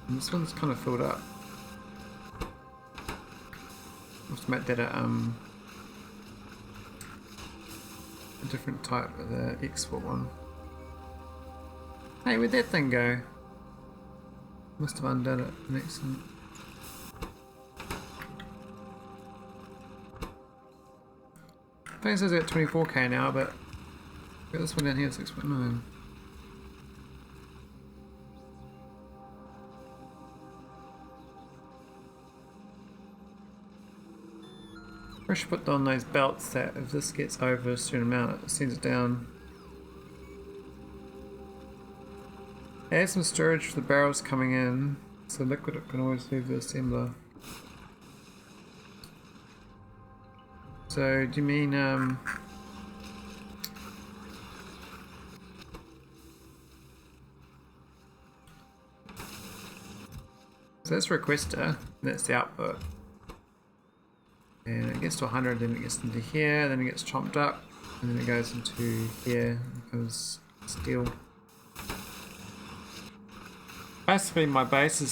And this one's kind of filled up. I'll have to make that a different type of the export one. Hey, where'd that thing go? Must have undone it. Excellent. I think it says at 24k now, but got this one down here at 6.9. I should put on those belts that if this gets over a certain amount, it sends it down. Add some storage for the barrels coming in, so liquid can always leave the assembler. So, do you mean so that's requester, that's the output. And it gets to 100, then it gets into here, then it gets chopped up, and then it goes into here, because steel. Basically my base is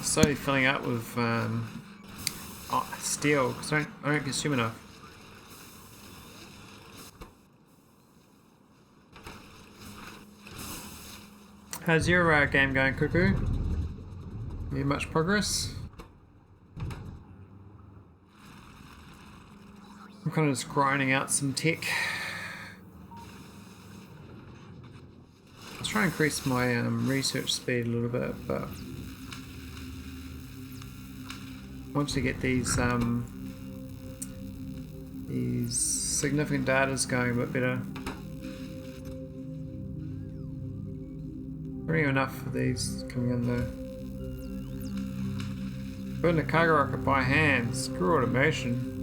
slowly filling up with steel, because I don't consume enough. How's your game going, Cuckoo? Need much progress? I'm kind of just grinding out some tech. Let's try and increase my research speed a little bit, but once you get these significant datas going a bit better. Already enough for these coming in though. Building a cargo rocket by hand, screw automation.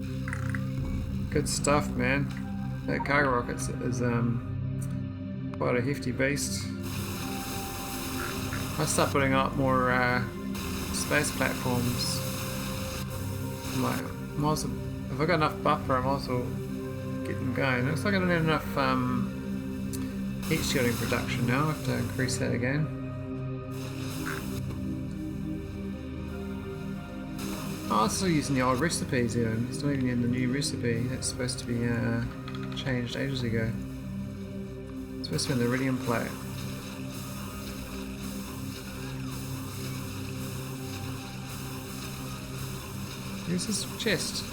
Good stuff, man. That cargo rocket is quite a hefty beast. I start putting up more space platforms. I'm like, if I got enough buffer, I might as well get them going. Looks like I don't have enough heat shielding production now. I have to increase that again. Oh, I'm still using the old recipes here. It's not even in the new recipe. That's supposed to be changed ages ago. Especially on the iridium plate. Use this chest.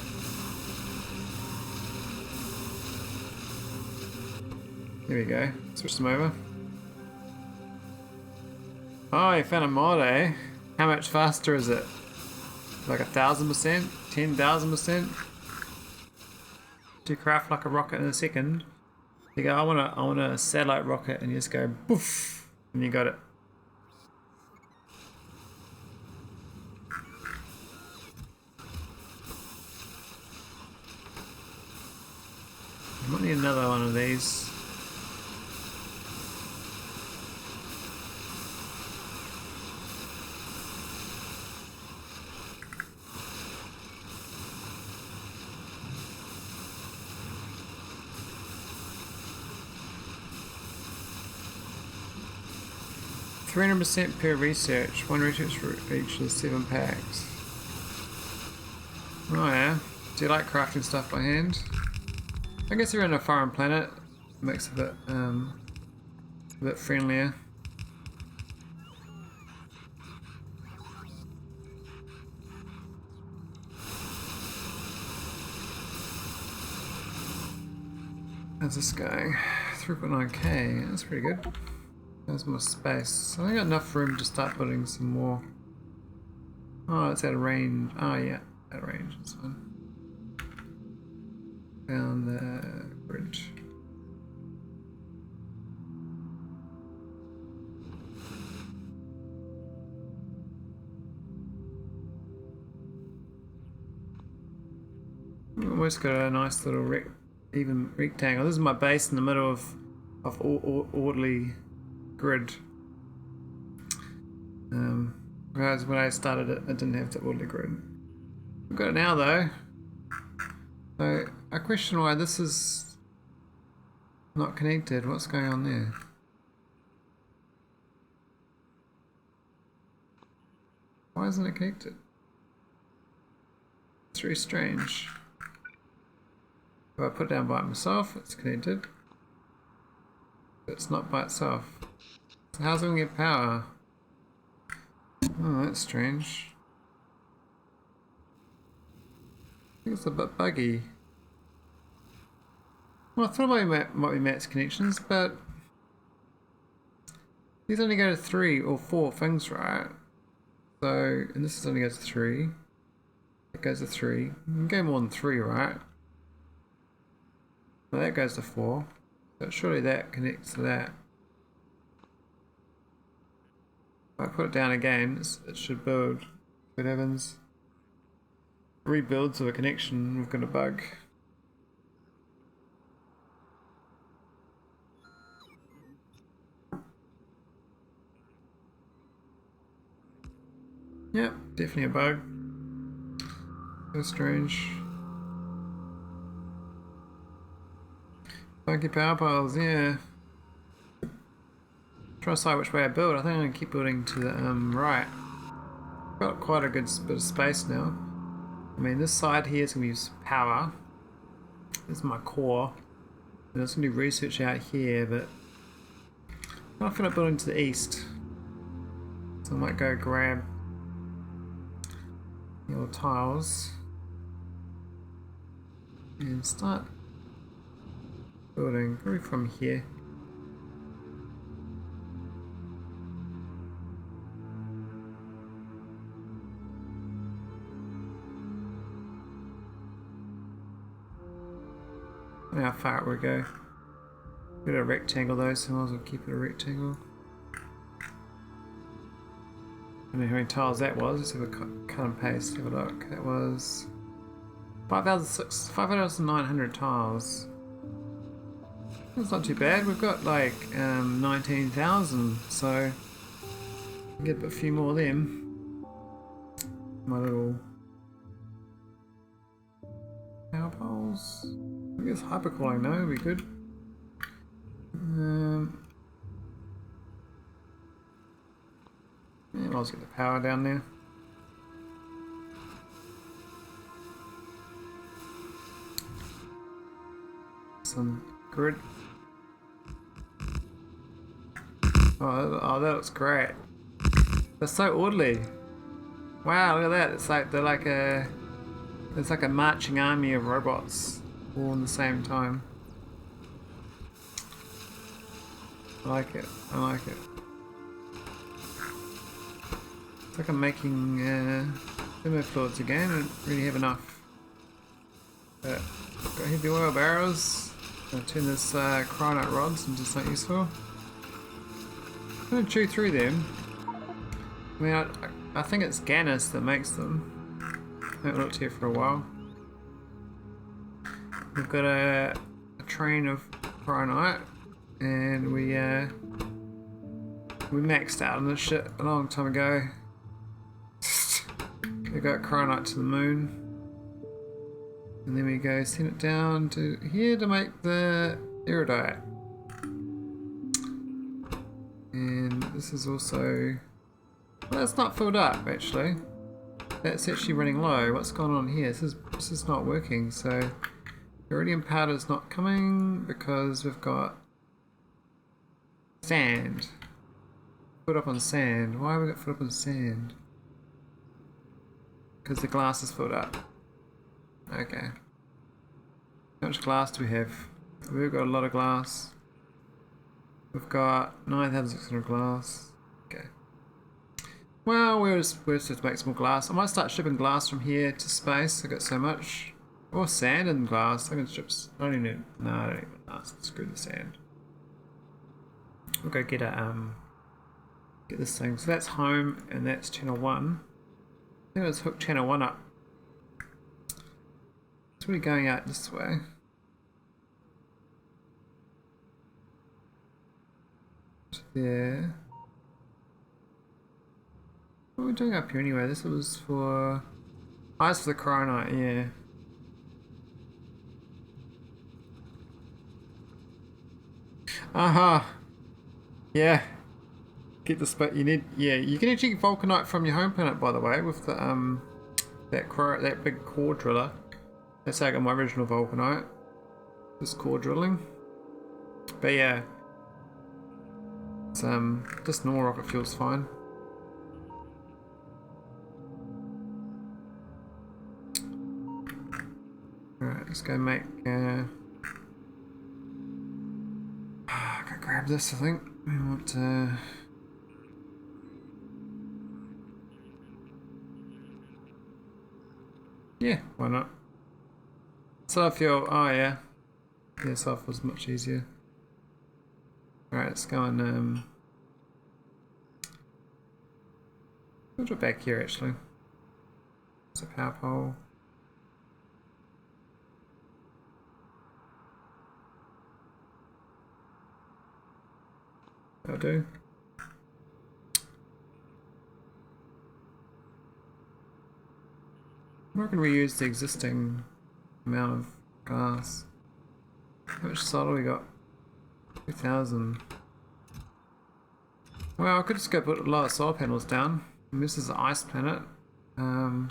There we go. Switch them over. Oh, you found a mod, eh? How much faster is it? Like 1,000%? 10,000%? Do you craft like a rocket in a second? You go, I want a satellite rocket, and you just go poof, and you got it. I might need another one of these. %300 per research. One research for each of the 7 packs. Oh yeah. Do you like crafting stuff by hand? I guess you're in a foreign planet. Makes it a bit friendlier. How's this going? 3.9k. That's pretty good. There's more space. I think I got enough room to start putting some more. Oh, it's out of range. Oh yeah, out of range. That's fine. Found the bridge. Almost got a nice little even rectangle. This is my base in the middle of orderly grid. Whereas when I started it, I didn't have the orderly grid. We've got it now though. So I question why this is not connected. What's going on there? Why isn't it connected? It's very strange. If I put it down by myself, it's connected. But it's not by itself. So how's it going to get power? Oh, that's strange. I think it's a bit buggy. Well, I thought it might be max connections, but these only go to 3 or 4 things, right? So, and this only goes to 3. It goes to 3. You can go more than 3, right? Well, that goes to 4. So surely that connects to that. If I put it down again, it should build. Good heavens. Rebuilds of a connection, we've got a bug. Yep, definitely a bug. So strange. Buggy power piles, yeah. Trying to decide which way I build. I think I'm going to keep building to the right. Got quite a good bit of space now. I mean, this side here is going to use power. This is my core. And it's going to do research out here, but I feel like building to the east. So I might go grab the little tiles and start building probably from here. I don't know how far it would go. Got a rectangle though, so I might as well keep it a rectangle. I don't know how many tiles that was. Let's have a cut and paste. Have a look. That was 5,900 tiles. That's not too bad. We've got like 19,000, so I'll get a few more of them. My little power poles. I guess hypercooling now would be good. Yeah, I'll just get the power down there. Some grid. Oh, that looks great. They're so orderly. Wow, look at that. It's like it's like a marching army of robots all in the same time. I like it. I like it. It's like I'm making thermofluids again. I don't really have enough. But got heavy oil barrels. Gonna turn this cryonite rods into something useful. I'm gonna chew through them. I mean, I think it's Ganus that makes them. I haven't looked here for a while. We've got a train of cryonite, and we maxed out on this shit a long time ago. We got cryonite to the moon. And then we go send it down to here to make the iridite. And this is also... Well, that's not filled up actually. That's actually running low. What's going on here? This is not working. So iridium powder is not coming because we've got sand. Put up on sand. Why have we got put up on sand? Because the glass is filled up. Okay. How much glass do we have? We've got a lot of glass. We've got 9,600 glass. Okay. Well, we're just to make some more glass. I might start shipping glass from here to space. I got so much. Or sand and glass. I can ship. I don't even need. No, I don't even. No, screw the sand. We'll go get a get this thing. So that's home, and that's channel 1. I think let's hook channel 1 up. It's really going out this way. There. What are we doing up here anyway? This was for... Oh, it's for the cryonite, yeah. Aha! Yeah. Get the spot you need. Yeah, you can actually get vulcanite from your home planet, by the way, with the that big core driller. That's how I got my original vulcanite. This core drilling. But yeah, it's just normal rocket fuel's fine. Alright, let's go make. I can grab this. I think we want. Yeah, why not? Solar fuel, oh yeah. Yeah, sulfur was much easier. Alright, let's go and we'll do it back here actually. It's a power pole. That'll do. We're going to reuse the existing amount of glass. How much solder we got? 2,000. Well, I could just go put a lot of solar panels down. And this is an ice planet. Go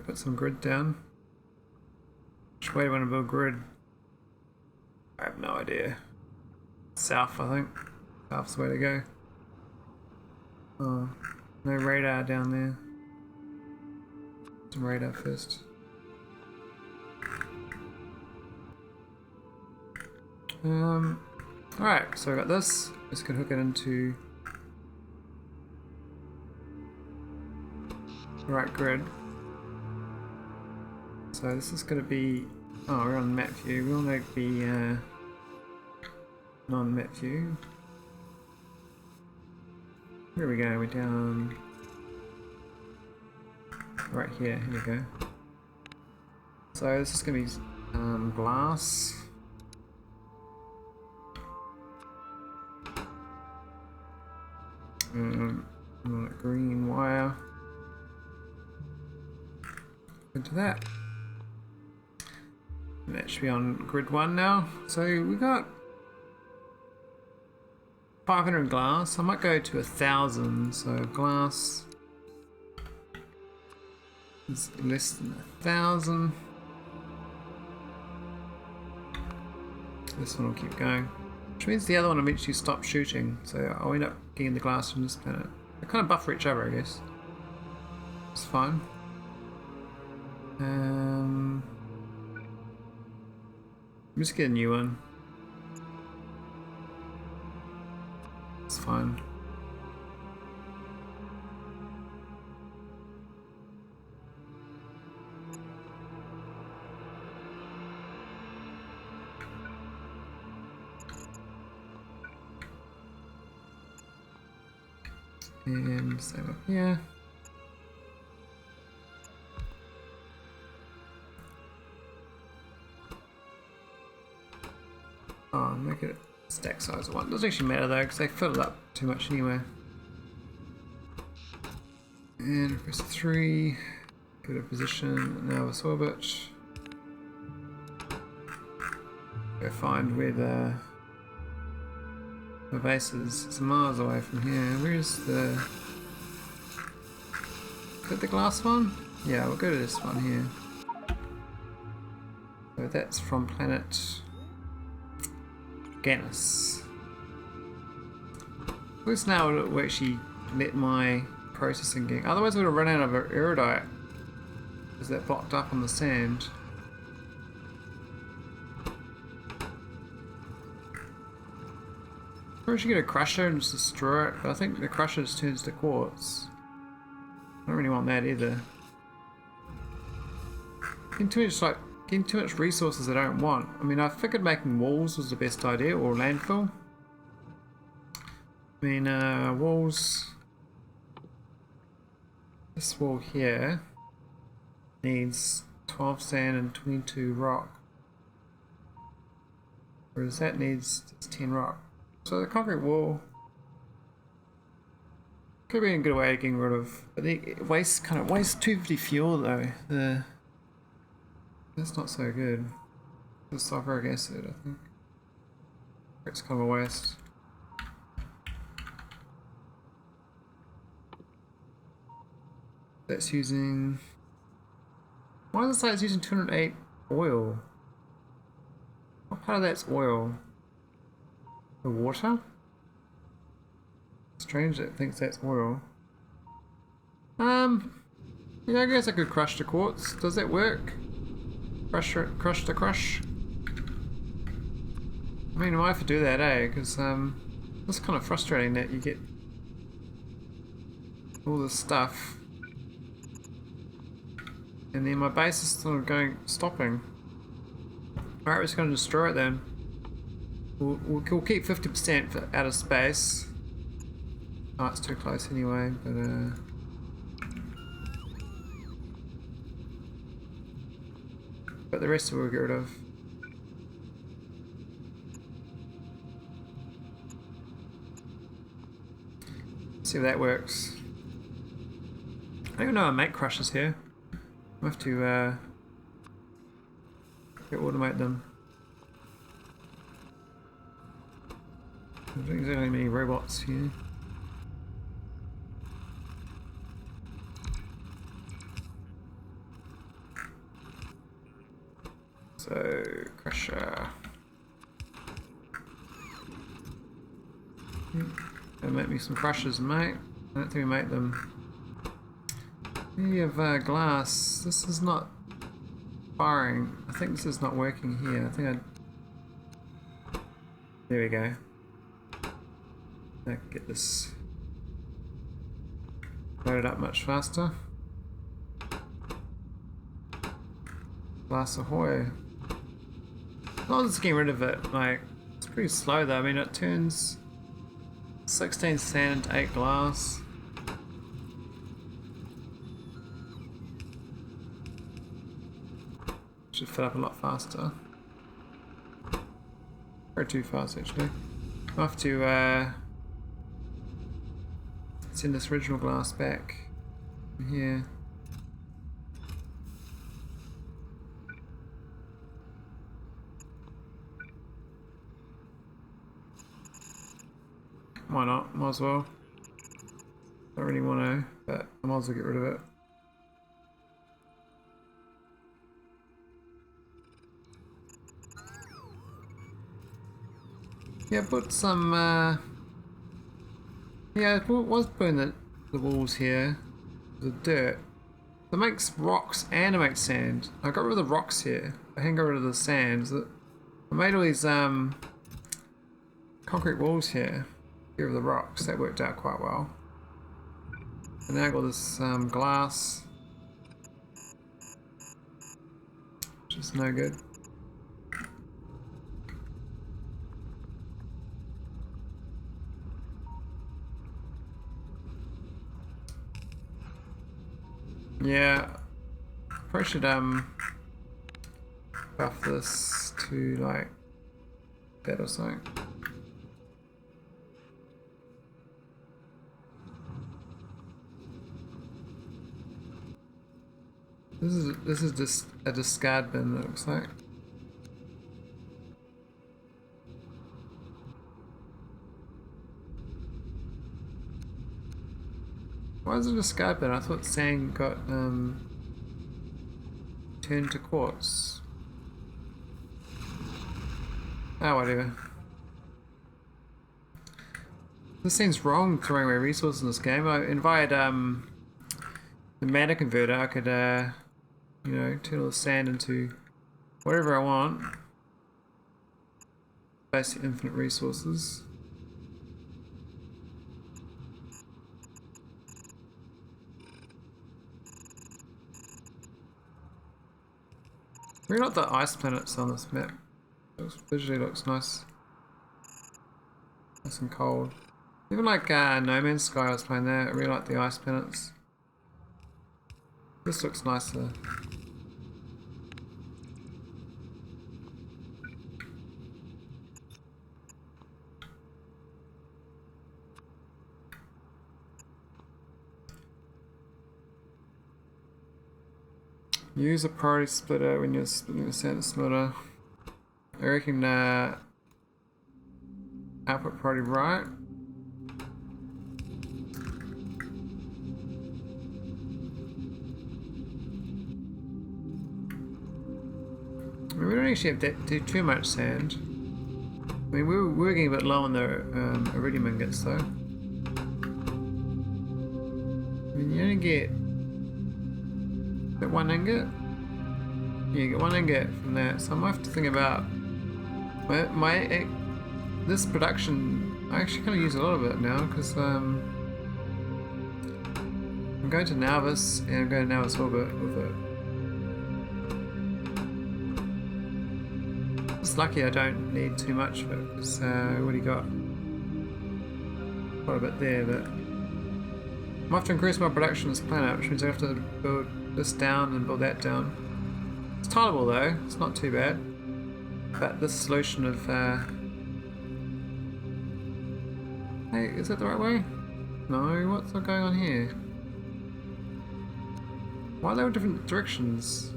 put some grid down. Which way do you want to build grid? I have no idea. South, I think. South's the way to go. Oh, no radar down there. Some radar first. Alright, so I got this. Just gonna hook it into the right grid. So this is gonna be. Oh, we're on map view. We want to be non-map view. Where are we going? We're down right here. Here we go. So this is going to be glass. Green wire. Into that. And that should be on grid 1 now. So we got 500 glass. I might go to 1,000. So glass is less than 1,000. So this one will keep going. Which means the other one eventually stops shooting, so I'll end up getting the glass from this planet. They kind of buffer each other, I guess. It's fine. Just get a new one. It's fine. And same up here. Oh, make it stack size of 1. Doesn't actually matter though, because they fill it up too much anyway. And press 3. Go to position, Nauvis orbit. Go find where the base is. It's miles away from here. Where's the... Is that the glass one? Yeah, we'll go to this one here. So that's from planet Ganus. At least now it will actually let my processing get... Otherwise we would have run out of iridite. Because that blocked up on the sand. Or should get a crusher and just destroy it, but I think the crusher just turns to quartz. I don't really want that either. Getting too much resources I don't want. I mean, I figured making walls was the best idea, or landfill. I mean, walls. This wall here needs 12 sand and 22 rock, whereas that needs just 10 rock. So the concrete wall could be a good way of getting rid of, but it wastes 250 fuel though. That's not so good. The sulfuric acid, I think. It's kind of a waste. That's using... Why does it say it's using 208 oil? What part of that's oil? The water? Strange that it thinks that's oil. Yeah, I guess I could crush the quartz. Does that work? Crush the crush? I mean, I might have to do that, eh? Because, it's kind of frustrating that you get all this stuff and then my base is sort of stopping. Alright, we're just going to destroy it then. We'll keep 50% for outer space. Oh, it's too close anyway, but the rest we'll get rid of. See if that works. I don't even know how to make crushes here. I have to automate them. I don't think there's any many robots here. So, crusher. Gonna make me some crushers, mate. I don't think we make them. We have glass. This is not firing. I think this is not working here. I think there we go. I can get this loaded up much faster. Glass ahoy. As long as it's getting rid of it, like, it's pretty slow though. I mean, it turns 16 sand into 8 glass. Should fill up a lot faster. Or too fast actually. I'll have to send this original glass back from here. Why not? Might as well. Don't really want to, but I might as well get rid of it. Yeah, put some, yeah, I was putting the walls here, the dirt. It makes rocks and it makes sand. I got rid of the rocks here. I can get rid of the sand. I made all these concrete walls here. Get rid of the rocks. That worked out quite well. And now I got this glass, which is no good. Yeah, probably should buff this to like that or something. This is just a discard bin, it looks like. Why is it a discard bin? I thought sand got turned to quartz. Oh, whatever. This seems wrong throwing away resources in this game. If I had the mana converter, I could you know, turn all the sand into whatever I want. Basically infinite resources. Really like the ice planets on this map. Visually looks nice. Nice and cold. Even like No Man's Sky, I was playing there. I really like the ice planets. This looks nicer. Use a priority splitter when you're splitting the sand splitter. I reckon output priority right. I mean, we don't actually have that too much sand. I mean, we're getting a bit low on the iridium ingots though. I mean, you only get one ingot? Yeah, you get one ingot from that, so I might have to think about this production. I actually kind of use a lot of it now because I'm going to Nauvis and I'm going to Nauvis Orbit with it. It's lucky I don't need too much of it because I already got quite a bit there, but I have to increase my production on this planet, which means I have to build this down and build that down. It's tileable though, it's not too bad. But this solution of hey, is that the right way? No, what's going on here? Why are they all different directions?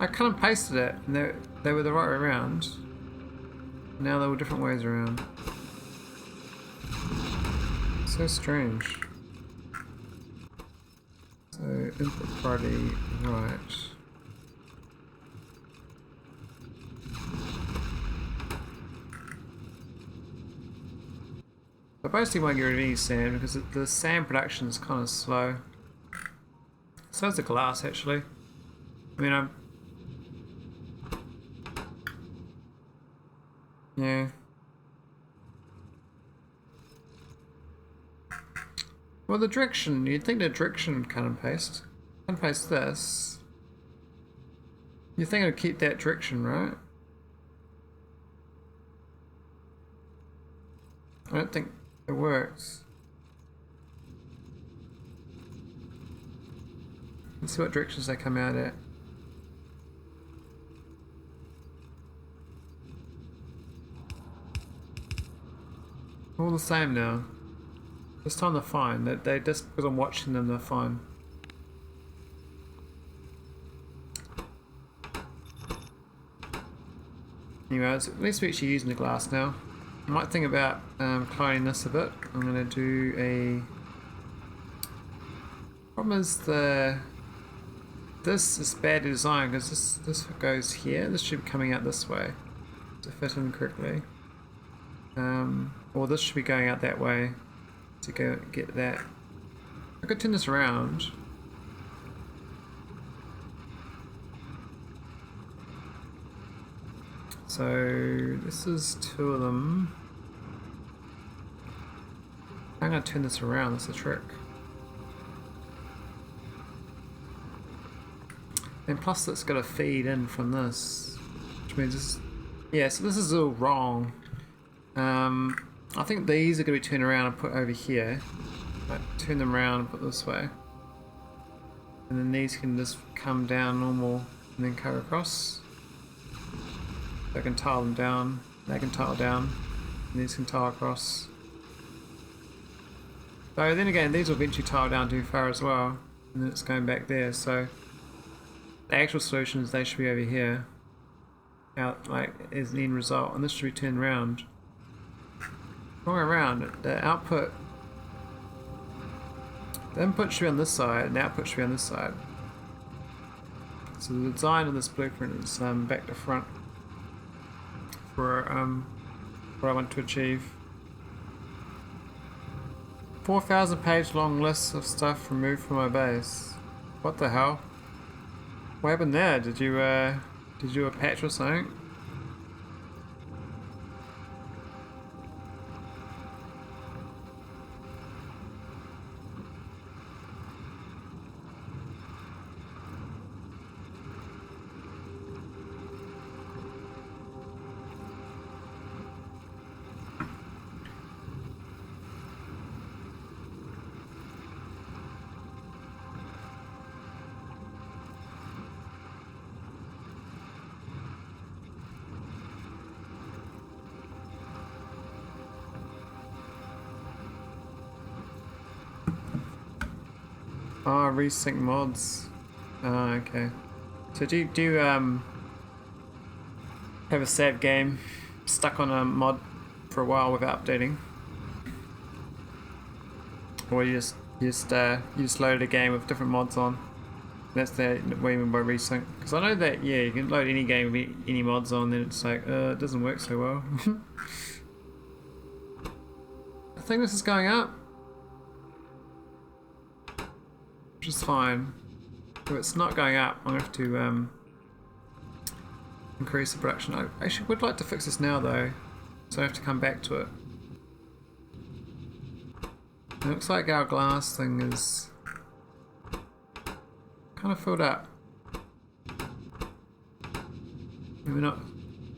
I cut and pasted it and they were the right way around. Now they're all different ways around. So strange. So input priority right. I basically won't get rid of any sand because the sand production is kind of slow. So is the glass actually. I mean, yeah. Well, the direction, you'd think the direction would cut and paste. Cut and paste this. You'd think it would keep that direction, right? I don't think it works. Let's see what directions they come out at. All the same now. This time they're fine. They just because I'm watching them, they're fine. Anyways, at least we're actually using the glass now. I might think about cloning this a bit. I'm gonna do a. Problem is this is bad design because this goes here. This should be coming out this way. to fit in correctly. Or this should be going out that way to go get that. I could turn this around. So this is 2 of them. I'm going to turn this around, that's the trick. And plus it's got to feed in from this. Which means this, yeah, so this is all wrong. I think these are going to be turned around and put over here. Like, turn them around and put this way. And then these can just come down normal and then cut across. I can tile them down, they can tile down, and these can tile across. So then again, these will eventually tile down too far as well, and then it's going back there, so the actual solution is they should be over here, out like as the end result, and this should be turned around. Going around, the output, the input should be on this side, and the output should be on this side. So the design of this blueprint is back to front. For what I want to achieve. 4,000 page long list of stuff removed from my base. What the hell? What happened there? Did you do a patch or something? Oh, resync mods. Oh, okay. So do you have a save game stuck on a mod for a while without updating? Or you just loaded a game with different mods on? That's what you mean by resync. Because I know that, yeah, you can load any game with any mods on, then it's like, it doesn't work so well. I think this is going up. Which is fine. If it's not going up, I'm going to have to increase the production. I actually would like to fix this now though, so I have to come back to it. It looks like our glass thing is kind of filled up. And we're not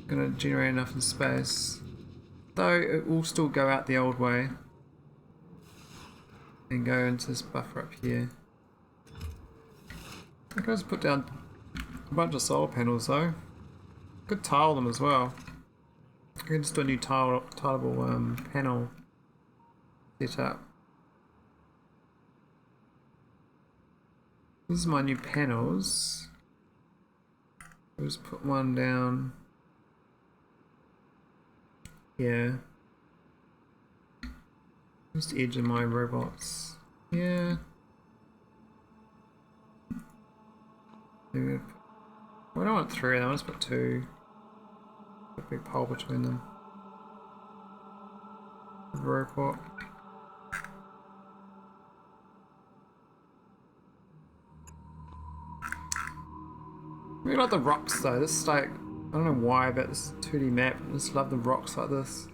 going to generate enough in space. Though it will still go out the old way and go into this buffer up here. I can just put down a bunch of solar panels though. Could tile them as well. I can just do a new tileable panel setup. This is my new panels. I'll just put one down here. Just the edge of my robots. Yeah. Well, I don't want 3 of them, I'll just put 2. Put a big pole between them. Robot. I really like the rocks though, this is like, I don't know why, but this 2D map, I just love the rocks like this.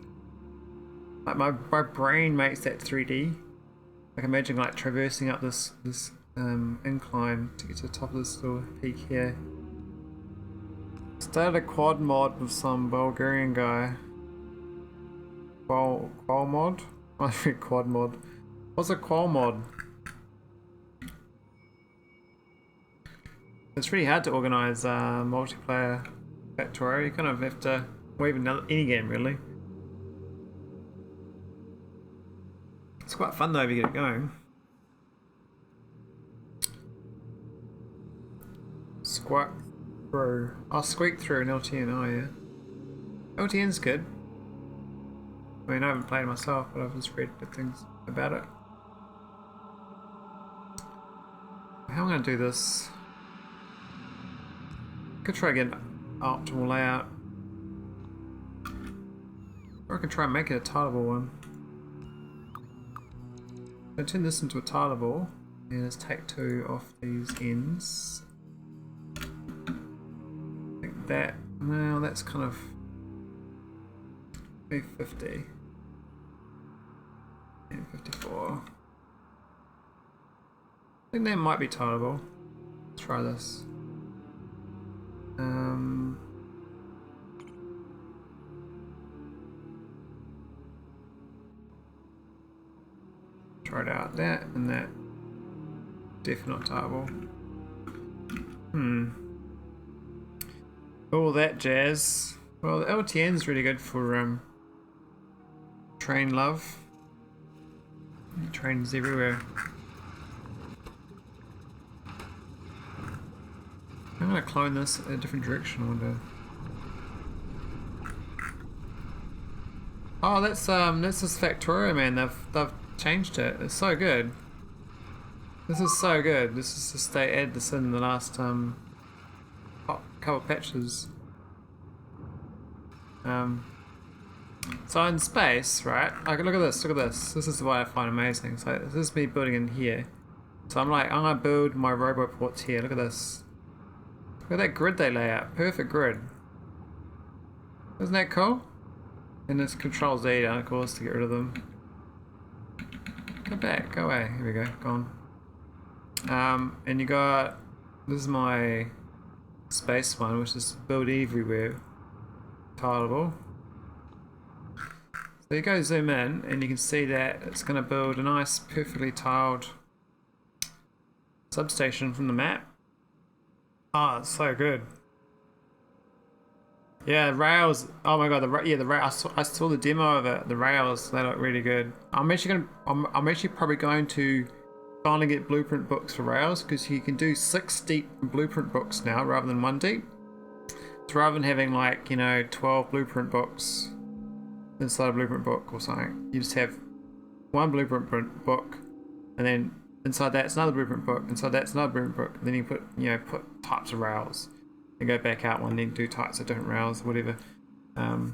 Like my brain makes that 3D. Like imagine like traversing up this incline to get to the top of this little peak here. Started a quad mod with some Bulgarian guy. Qual mod? I think quad mod. What's a qual mod? It's really hard to organise multiplayer Factorio. You kind of have to, or even any game really. It's quite fun though if you get it going. Squawk through. I'll squeak through an LTN, oh yeah. LTN's good. I mean, I haven't played it myself, but I've just read good things about it. How am I going to do this? Could try to get an optimal layout. Or I can try and make it a tileable one. So turn this into a tileable, and let's take 2 off these ends. I think that, well, that's kind of 350 and 54. I think that might be tileable. Let's try this. Try it out. That and that. Definitely not tileable. All that jazz. Well, the LTN's really good for train love. Trains everywhere. I'm gonna clone this in a different direction, I wonder. Oh, that's this Factorio, man. They've changed it. It's so good. This is so good. This is just they add this in the last couple patches. So in space, right? Like, look at this. Look at this. This is what I find amazing. So this is me building in here. So I'm like, I'm gonna build my robot ports here. Look at this. Look at that grid they lay out. Perfect grid. Isn't that cool? And it's Control Z down, of course, to get rid of them. Go back. Go away. Here we go. Gone. And you got, this is my space one, which is build everywhere. Tileable. So you go zoom in and you can see that it's going to build a nice perfectly tiled substation from the map. Oh, it's so good. Yeah, rails. Oh my god, the rail. I saw the demo of it. The rails, they look really good. I'm actually probably going to finally get blueprint books for rails, because you can do 6 deep blueprint books now rather than 1 deep. So rather than having, like, you know, 12 blueprint books inside a blueprint book or something, you just have 1 blueprint book, and then inside that's another blueprint book, inside that's another blueprint book, and then you put, you know, put types of rails and go back out one, then do types of different rails, whatever. But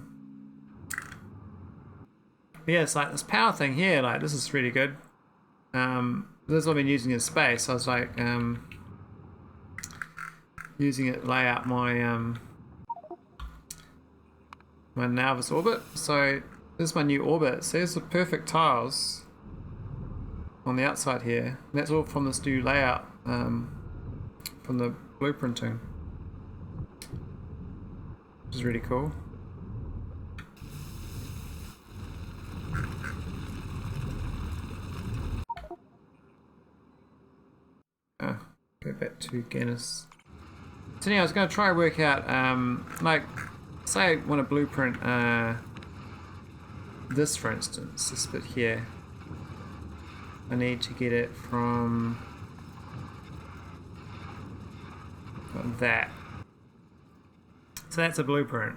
yeah, it's like this power thing here, like, this is really good. This is what I've been using in space. I was like using it to lay out my my Nauvis orbit. So this is my new orbit. So there's the perfect tiles on the outside here. And that's all from this new layout from the blueprinting, which is really cool. Go back to Ganus. So anyway, I was going to try and work out, like, say I want to blueprint this, for instance, this bit here. I need to get it from that. So that's a blueprint.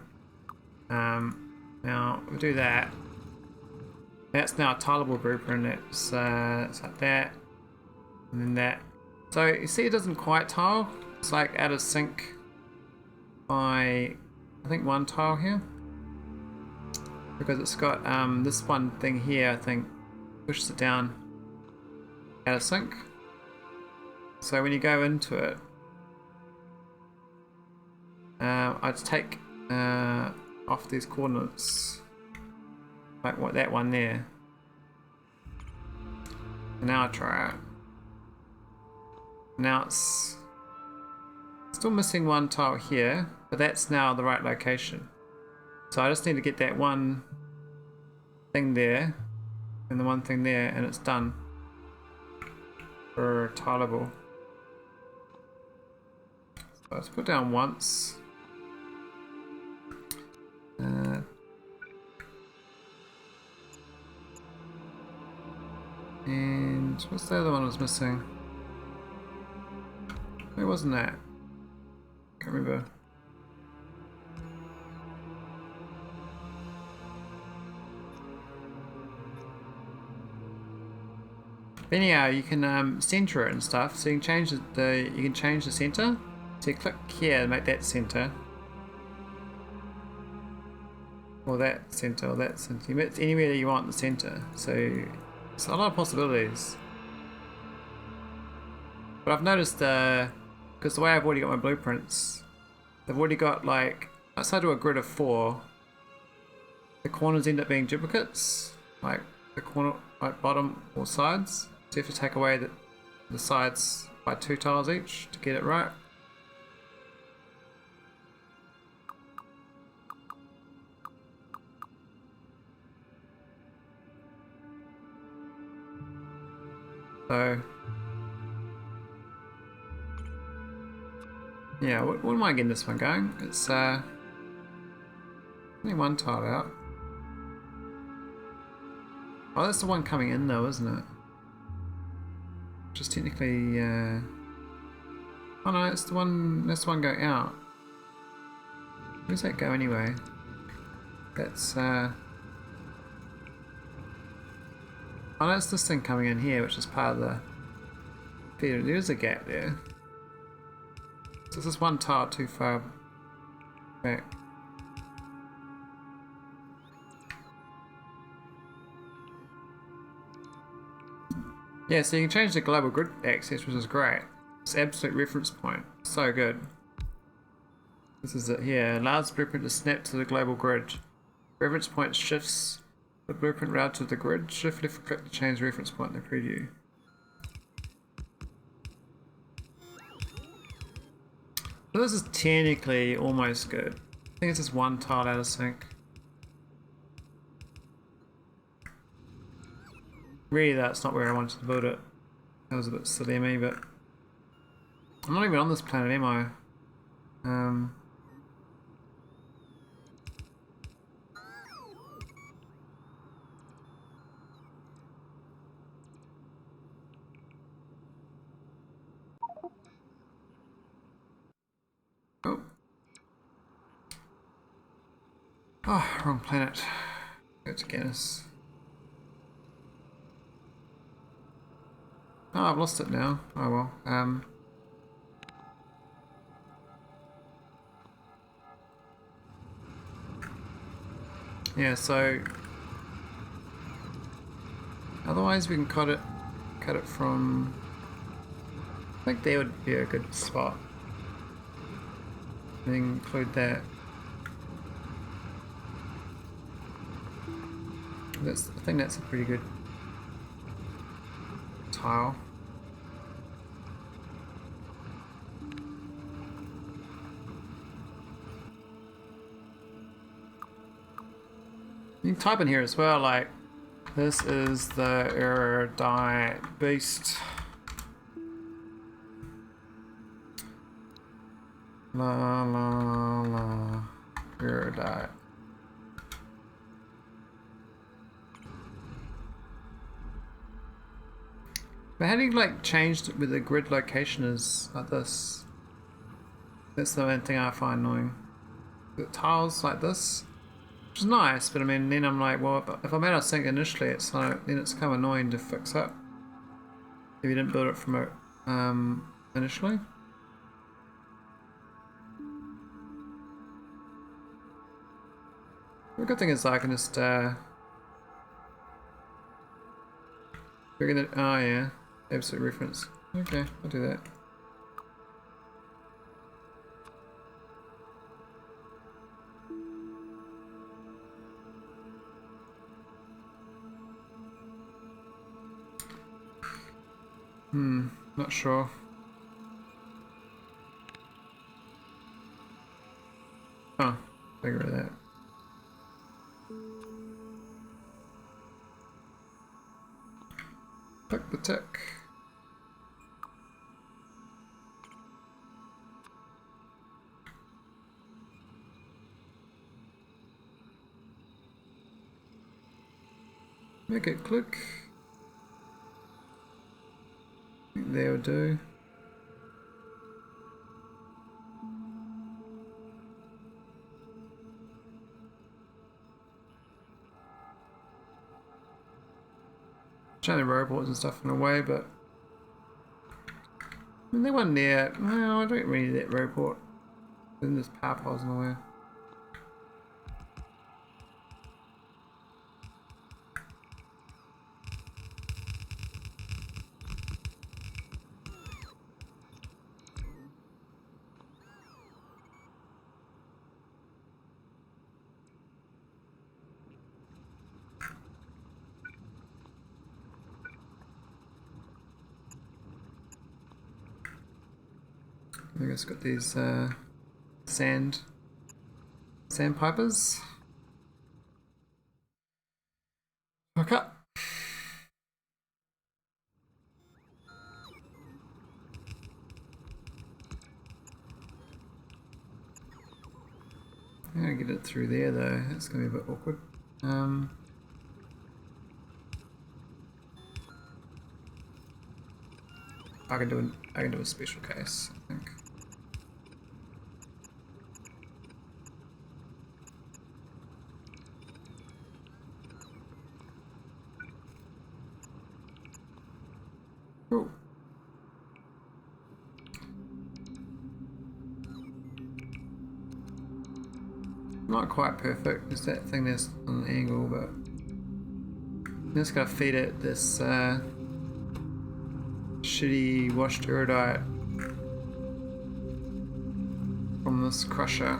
Now we'll do that. That's now a tileable blueprint. It's like that, and then that. So you see, it doesn't quite tile. It's like out of sync by, I think, 1 tile here, because it's got this one thing here, I think, pushes it down out of sync. So when you go into it, I'd take off these coordinates, like what, that one there, and now I try it. Now it's still missing 1 tile here, but that's now the right location. So I just need to get that one thing there and the one thing there, and it's done for tileable. So let's put down once. And what's the other one I was missing? Where wasn't that? Can't remember. But anyhow, you can center it and stuff. So you can change the center. So you click here and make that center. or that center, or that center. It's anywhere that you want in the center. So it's a lot of possibilities. But I've noticed, because the way I've already got my blueprints, they've already got like, outside of a grid of 4, the corners end up being duplicates, like the corner, like bottom or sides. So you have to take away the sides by 2 tiles each to get it right. So yeah, wouldn't mind getting this one going. It's only 1 tile out. Oh, that's the one coming in though, isn't it? Just technically, oh no, it's the one. That's the one going out. Where's that go anyway? That's oh no, it's this thing coming in here, which is part of the feeder. There's a gap there. So this is 1 tile too far back. Yeah, so you can change the global grid access, which is great. It's absolute reference point. So good. This is it here. Allows the blueprint to snap to the global grid. Reference point shifts the blueprint route to the grid. Shift left click to change the reference point in the preview. So this is technically almost good. I think it's just 1 tile out of sync. Really, that's not where I wanted to build it. That was a bit silly of me, but I'm not even on this planet, am I? Oh. Oh, wrong planet. Go to Ganus. Oh, I've lost it now. Oh well. Yeah, so otherwise we can cut it from, I think there would be a good spot. And include that. I think that's a pretty good tile. You can type in here as well, like, this is the iridite beast. La la la. Iridite. But how do you like change with the grid location is like this? That's the main thing I find annoying. The tiles like this. Which is nice, but I mean, then I'm like, well, if I'm out of sync initially, it's like, then it's kind of annoying to fix up if you didn't build it from initially. The good thing is I can just figure that. Oh yeah, absolute reference. Okay, I'll do that. Not sure. Oh, figure that. Pick the tick. Make it click. I think that would do. Trying the robots and stuff in a way, but I mean, they weren't there. No, I don't really need that robot. Then there's power poles in the way. I guess got these sandpipers. Okay. I'm gonna get it through there though. That's gonna be a bit awkward. I can do a special case, I think. Cool. Not quite perfect. There's that thing that's on an angle, but I'm just gonna feed it this shitty washed iridite from this crusher.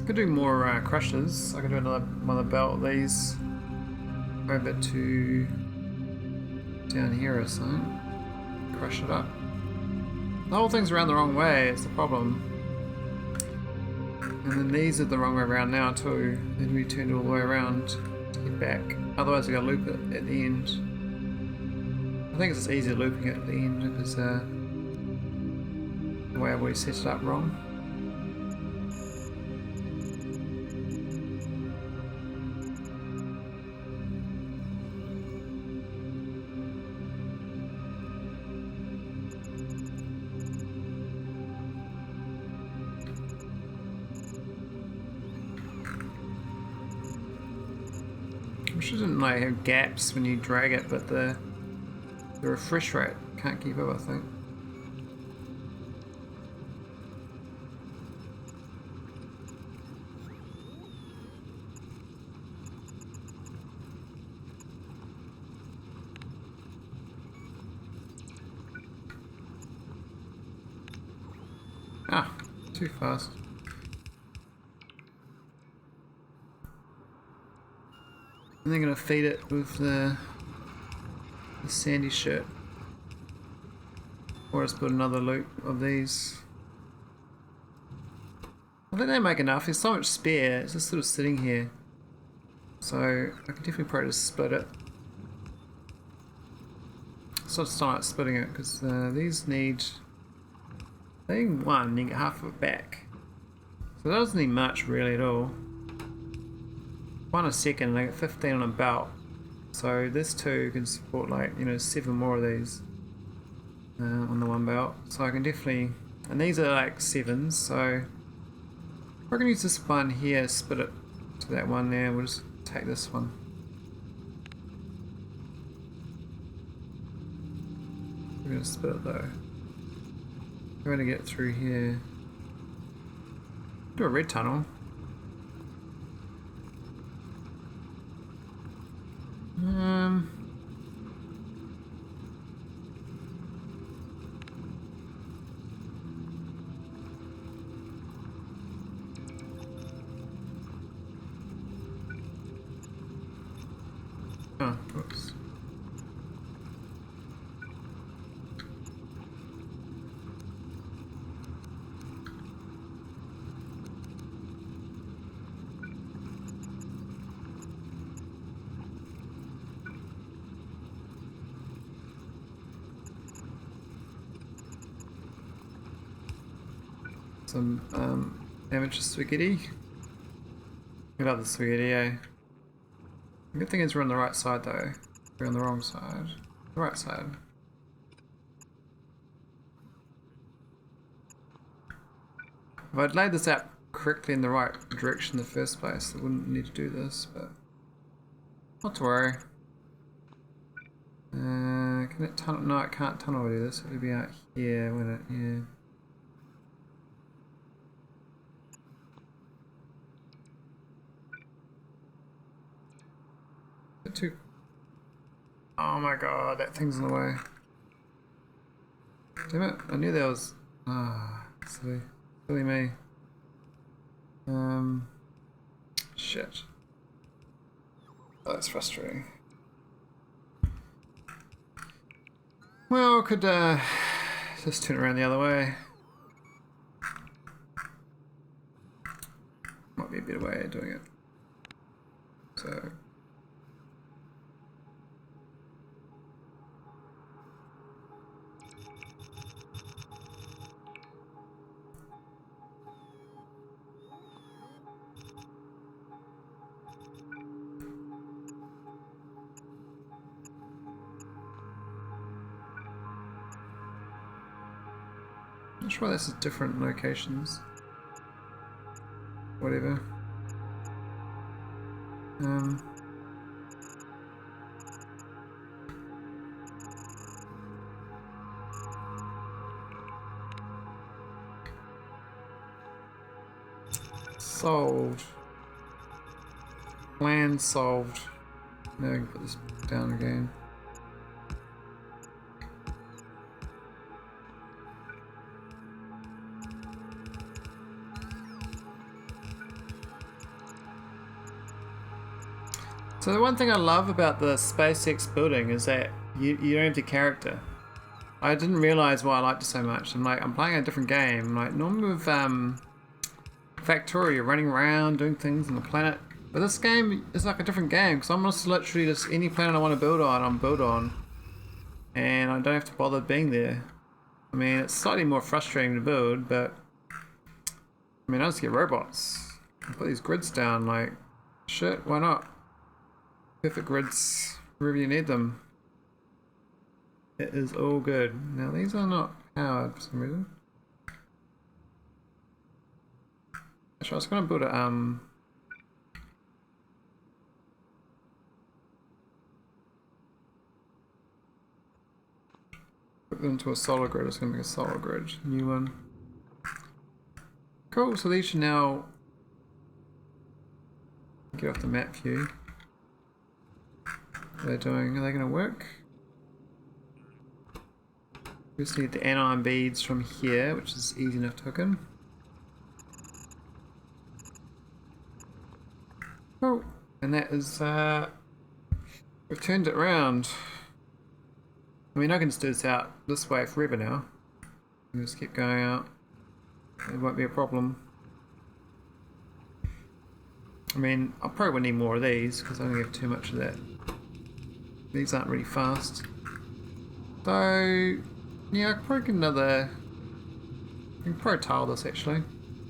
I could do more crushers. I could do another belt of these over to down here or something. Crush it up. The whole thing's around the wrong way, it's the problem. And then these are the wrong way around now too. They need to be turned all the way around to get back. Otherwise I gotta loop it at the end. I think it's just easier looping it at the end because the way I've already set it up wrong. I shouldn't like have gaps when you drag it, but the refresh rate can't keep up, I think. Ah, too fast. And they're gonna feed it with the sandy shit. Or just put another loop of these. I think they make enough. There's so much spare. It's just sort of sitting here. So I can definitely probably just split it. So I'll start splitting it because these need. They need one, you get half of it back. So that doesn't need much really at all. One a second, and I get 15 on a belt. So this two can support like, you know, 7 more of these on the one belt. So I can definitely, and these are like 7s, so I can use this one here, split it to that one there, we'll just take this one. We're going to split it though. We're going to get through here. Do a red tunnel. Oh, whoops. Some amateur spaghetti. Get out the spaghetti, eh? The good thing is we're on the right side though. We're on the wrong side. The right side. If I'd laid this out correctly in the right direction in the first place, I wouldn't need to do this, but not to worry. Can it tunnel? No, it can't tunnel do this. It would be out here, wouldn't it? Yeah. Too. Oh my god, that thing's in the way. Damn it, I knew there was. Ah, silly. Silly me. Shit. Oh, that's frustrating. Well, I could Just turn around the other way. Might be a better way of doing it. So. I'm sure this is different locations. Whatever. Solved. Plan solved. Now we can put this down again. So the one thing I love about the SpaceX building is that you don't have the character. I didn't realize why I liked it so much. I'm playing a different game. Like normally with Factorio, you're running around doing things on the planet. But this game is like a different game because I'm just literally just any planet I want to build on, I'm build on. And I don't have to bother being there. I mean, it's slightly more frustrating to build, but I mean, I just get robots. I put these grids down, like, shit, why not? Perfect grids wherever you need them. It is all good. Now these are not powered for some reason. Actually, I was going to build a put them into a solar grid. It's going to make a solar grid, new one. Cool. So these should now get off the map view. What are they doing? Are they going to work? We just need the anion beads from here, which is easy enough to hook in. Oh, and that is, we've turned it around. I mean, I can just do this out this way forever now. And just keep going out. It won't be a problem. I mean, I probably won't need more of these because I don't have too much of that. These aren't really fast. So, yeah, I could probably get another. I can probably tile this actually.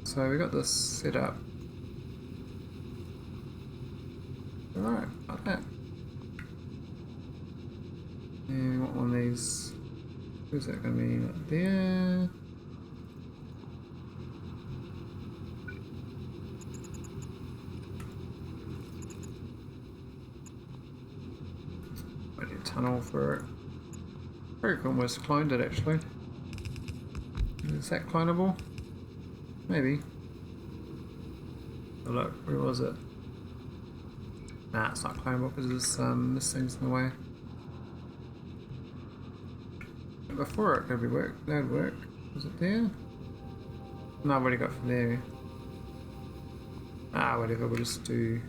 So we got this set up. Alright, like that. And we want one of these. Where's that going to be? Like there. I need a tunnel for it. Very cool, almost cloned it actually. Is that clonable? Maybe. Oh look, where was it? Nah, it's not clonable because this thing's in the way. But before it could be work. That'd work. Was it there? No, I've already got from there. Ah, whatever. We'll just do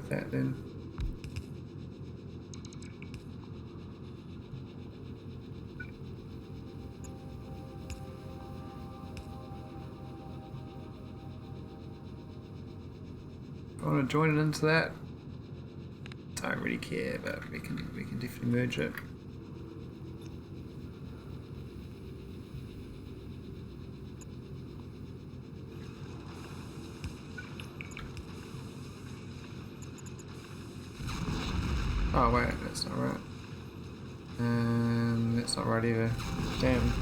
that then. I want to join it into that. Don't really care, but we can definitely merge it. Oh wait, that's not right. And that's not right either. Damn.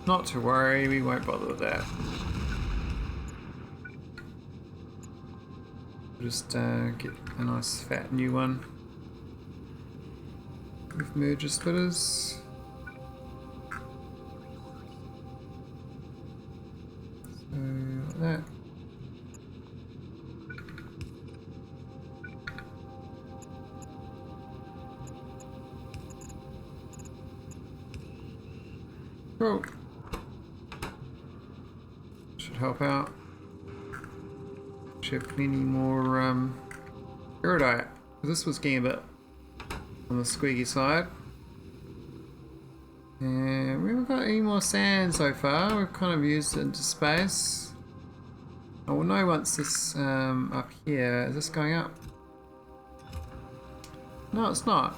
Not to worry, we won't bother with that. Just get a nice fat new one with merger splitters. So like that. Cool. Should help out. Should have plenty more iridite. This was getting a bit on the squeaky side. And we haven't got any more sand so far. We've kind of used it into space. I will know once this up here. Is this going up? No, it's not.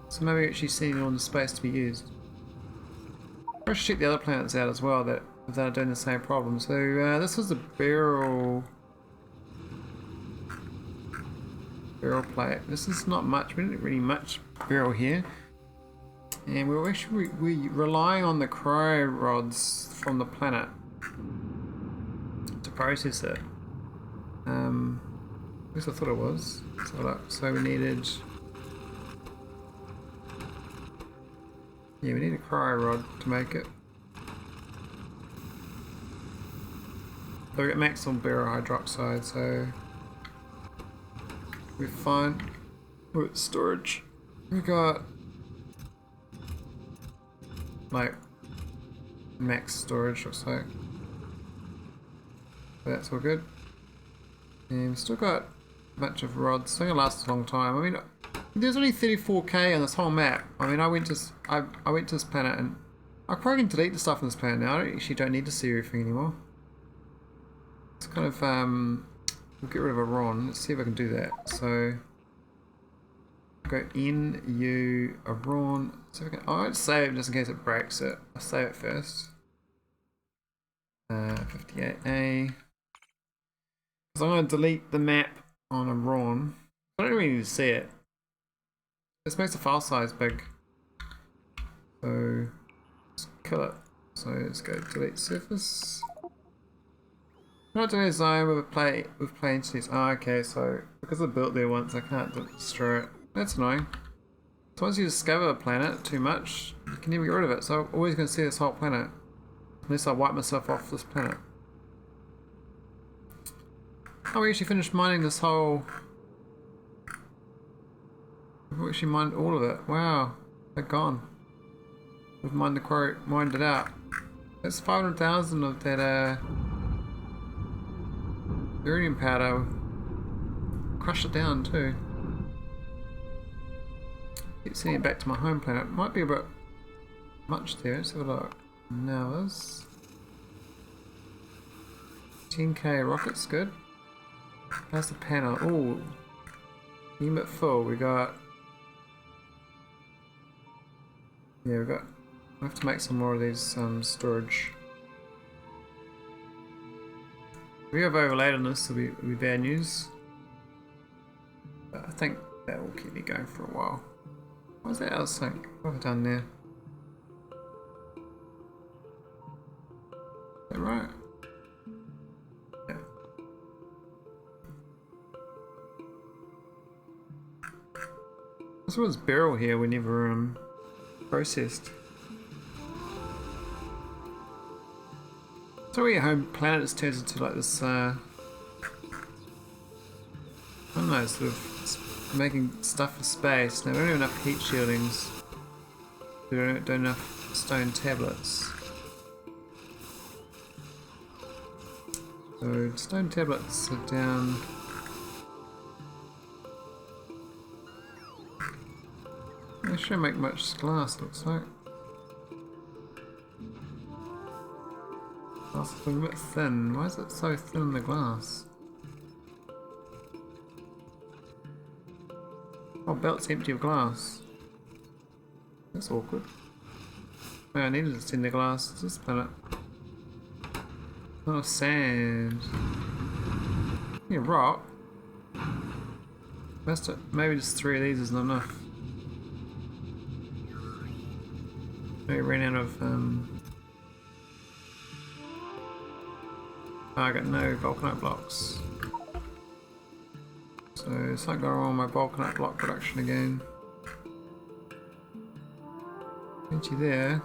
So maybe actually sending all the space to be used. I should check the other planets out as well that are doing the same problem. So this was the barrel plate. This is not much. We didn't really much barrel here, and we're actually relying on the cryo rods from the planet to process it. At least I thought it was. So we needed. Yeah, we need a cryo rod to make it. So we got maximum barrel hydroxide, so we're fine with storage. We got like max storage, looks like. So that's all good. And we've still got a bunch of rods. It's going to last a long time. I mean, there's only 34k on this whole map. I mean, I went to this planet, and I probably can delete the stuff on this planet now. I actually don't need to see everything anymore. It's kind of we'll get rid of a Ron. Let's see if I can do that. So go in U a Ron. So I won't save just in case it breaks it. I'll save it first. 58A. Because I'm going to delete the map on a Ron. I don't really need to see it. This makes the file size big. So let's kill it. So let's go delete surface. Not doing a zone with plane entities. Oh, okay, so because I built there once, I can't destroy it. That's annoying. So once you discover a planet too much, you can never get rid of it. So I'm always going to see this whole planet. Unless I wipe myself off this planet. Oh, we actually finished mining this whole... We've actually mined all of it. Wow, they're gone. We've mined it out. That's 500,000 of that iridium powder. Crush it down too. Keep sending it back to my home planet. Might be a bit much there. Let's have a look. Now this 10k rockets, good. How's the panel? Oh, unit full. We got. Yeah, we have to make some more of these storage. If we have overlaid on this, it'll be bad news. But I think that will keep me going for a while. Why is that out of sync? What have I done there? Is that right? Yeah. This was barrel here we never processed. So your home planet just turns into like this I don't know, sort of making stuff for space. Now we don't have enough heat shieldings. We don't have enough stone tablets. So stone tablets are down. They shouldn't make much glass, looks like. Glass is a bit thin. Why is it so thin in the glass? Oh, belt's empty of glass. That's awkward. Oh, I needed to send the glass to this planet. Oh, sand. Yeah, rock. Maybe just 3 of these isn't enough. Maybe ran out of I got no vulcanite blocks. So something going wrong with my vulcanite block production again. Plenty there.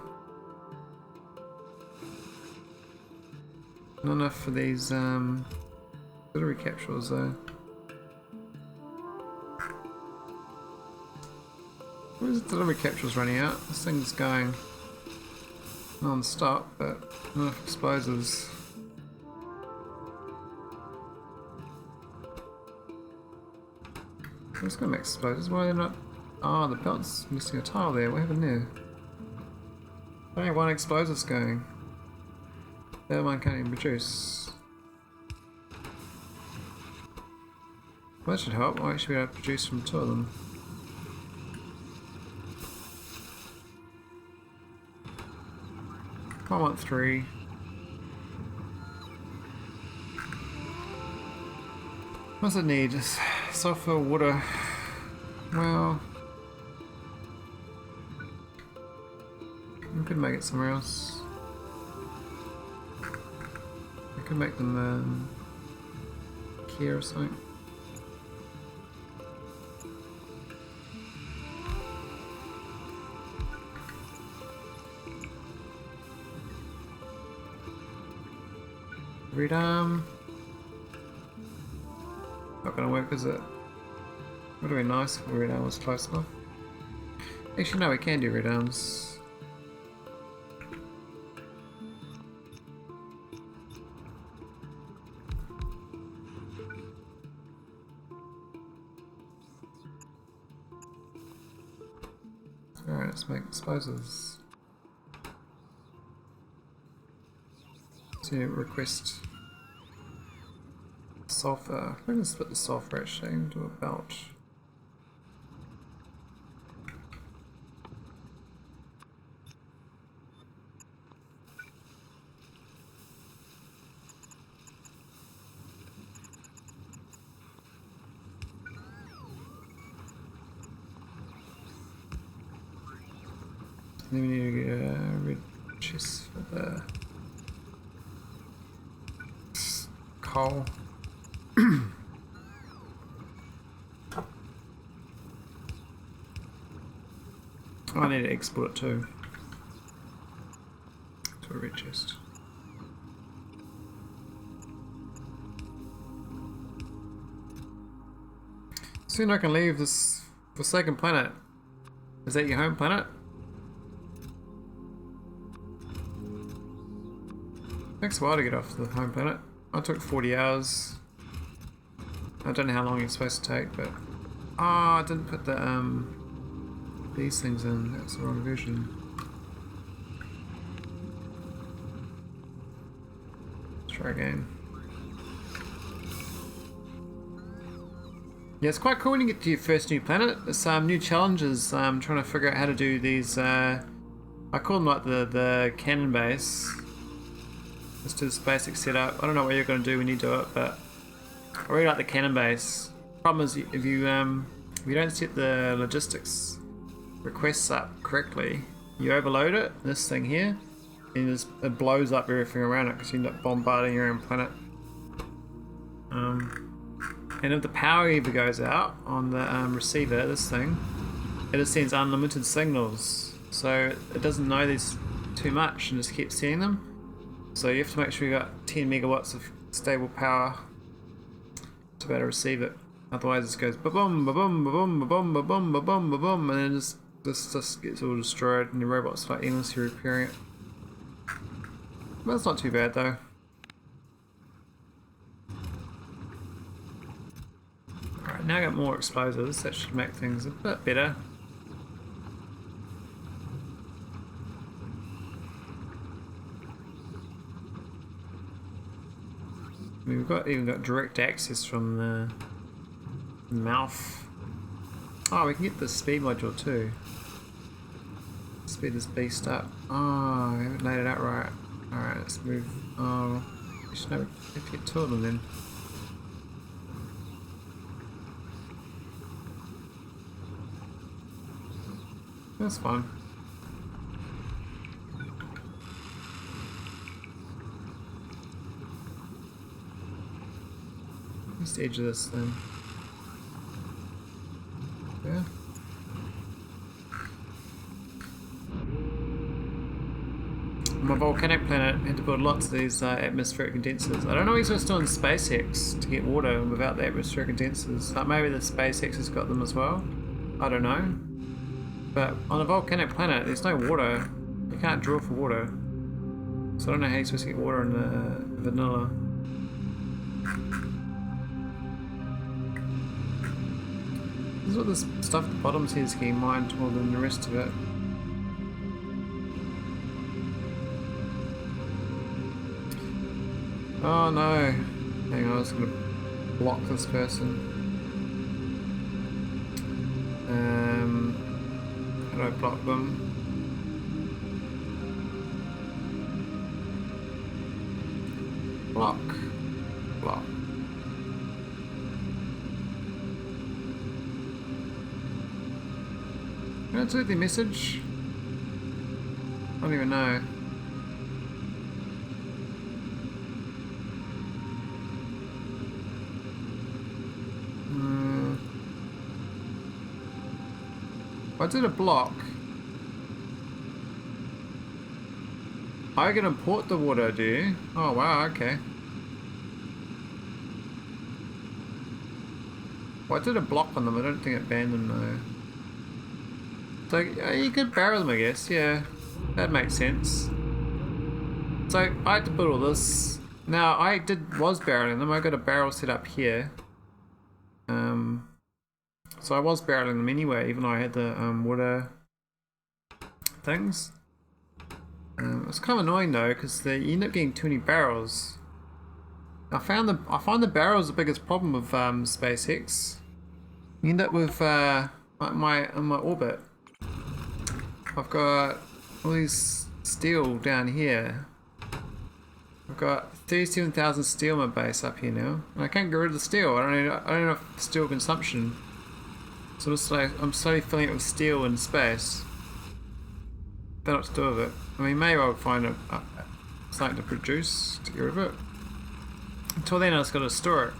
Not enough for these delivery capsules though. Where is the delivery capsules running out? This thing's going non-stop, but not enough explosives. I'm just gonna make explosives. Why are they not Oh, the belt's missing a tile there. What happened there? Only one explosive's going. The other one can't even produce. Well, that should help. I'll actually be able to produce from two of them. I want 3. What does it need? Sulfur, water. Well, we could make it somewhere else. I could make them Kia or something. Red arm. Not gonna work, is it? Would have been nice if red arm was close enough. Actually, no, we can do red arms. Alright, let's make explosives. So request sulfur. I'm going to split the sulfur actually into a belt. And then we need to get a red chest for the coal. I need to export it too. To a red chest. Soon I can leave this forsaken planet. Is that your home planet? Takes a while to get off the home planet. I took 40 hours. I don't know how long it's supposed to take, but I didn't put the these things in. That's the wrong version. Let's try again. Yeah, it's quite cool when you get to your first new planet. There's some new challenges. Trying to figure out how to do these. I call them like the cannon base. Let's do this basic setup. I don't know what you're going to do when you do it, but I really like the cannon base. Problem is, if you don't set the logistics requests up correctly, you overload it. This thing here, and it blows up everything around it because you end up bombarding your own planet. And if the power ever goes out on the receiver, this thing, it just sends unlimited signals. So it doesn't know these too much and just keeps sending them. So you have to make sure you got 10 megawatts of stable power to be able to receive it. Otherwise it just goes ba-boom, ba-boom, ba-boom, ba-boom, ba-boom, ba-boom, ba-boom, and then just gets all destroyed and your robot's like endlessly repairing it. But that's not too bad though. Alright, now I got more explosives. That should make things a bit better. We've even got direct access from the mouth. Oh, we can get the speed module too. Speed this beast up. Oh, we haven't laid it out right. Alright, let's move. Oh, we should have to get 2 of them then. That's fine. Where's the edge of this thing? Yeah. On my volcanic planet, I had to build lots of these atmospheric condensers. I don't know what you're supposed to do on SpaceX to get water without the atmospheric condensers. Like maybe the SpaceX has got them as well. I don't know. But on a volcanic planet, there's no water. You can't drill for water. So I don't know how you're supposed to get water in the vanilla. This is what this stuff at the bottom here is getting mined more than the rest of it. Oh no. Hang on, I was gonna block this person. How do I block them? Block. Block. Can I delete the message? I don't even know. I did a block. I can import the water, do you? Oh wow, okay. Well, I did a block on them, I don't think it banned them though. So you could barrel them, I guess, yeah. That makes sense. So I had to put all this. Now I was barreling them, I got a barrel set up here. So I was barreling them anyway, even though I had the water things. It's kind of annoying though, because you end up getting too many barrels. I find the barrels the biggest problem with SpaceX. You end up with in my orbit. I've got all these steel down here. I've got 37,000 steel on my base up here now, and I can't get rid of the steel. I don't know enough steel consumption. So I'm slowly filling it with steel in space. Don't know what to do with it. I mean, maybe I'll find something to produce to get rid of it. Until then, I just got to store it.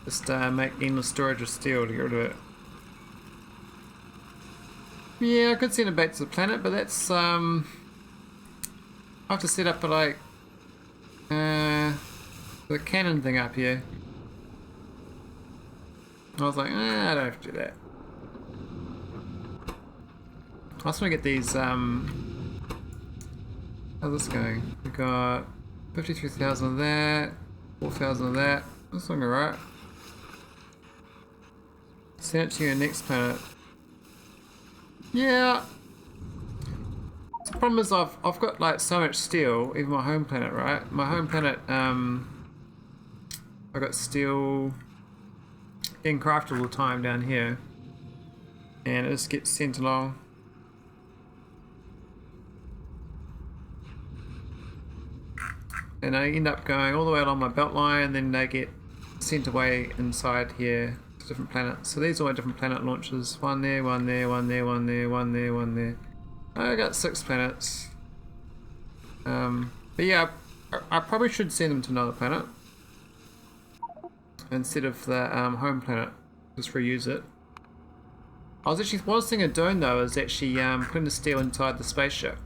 Just make endless storage of steel to get rid of it. Yeah, I could send it back to the planet, but that's I have to set up like the cannon thing up here. I was like, I don't have to do that. I just want to get these, how's this going? We got 53,000 of that, 4,000 of that. That's looking alright. Send it to your next planet. Yeah. The problem is I've got like so much steel, even my home planet, right? My home planet, I got steel getting crafted all the time down here, and it just gets sent along. And I end up going all the way along my belt line, and then they get sent away inside here to different planets. So these are my different planet launches. One there, one there, one there, one there, one there, one there. I got 6 planets. But yeah, I probably should send them to another planet instead of the home planet. Just reuse it. What I was thinking of doing though is actually putting the steel inside the spaceship,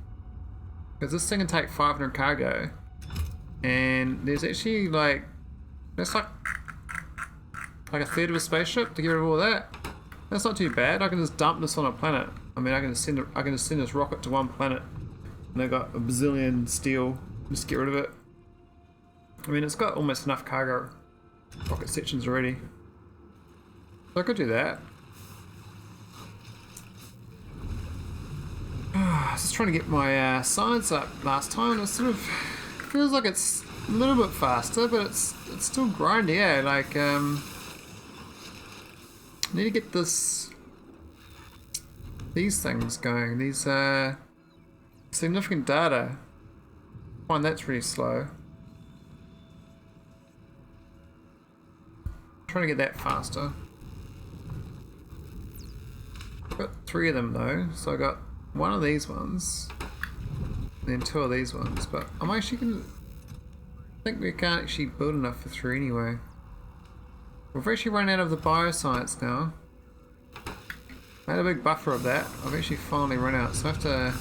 because this thing can take 500 cargo, and there's actually that's like a third of a spaceship to get rid of all that. That's not too bad. I can just dump this on a planet. I mean, I can just send this rocket to one planet, and I got a bazillion steel. Just get rid of it. I mean, it's got almost enough cargo rocket sections already, so I could do that. I was just trying to get my science up last time. It sort of feels like it's a little bit faster, but it's still grindy, yeah. Like I need to get these things going. These significant data. I find that's really slow. Trying to get that faster. Got 3 of them though, so I got 1 of these ones, and then 2 of these ones. But I'm actually gonna. I think we can't actually build enough for 3 anyway. We've actually run out of the bioscience now. I had a big buffer of that. I've actually finally run out, so I have to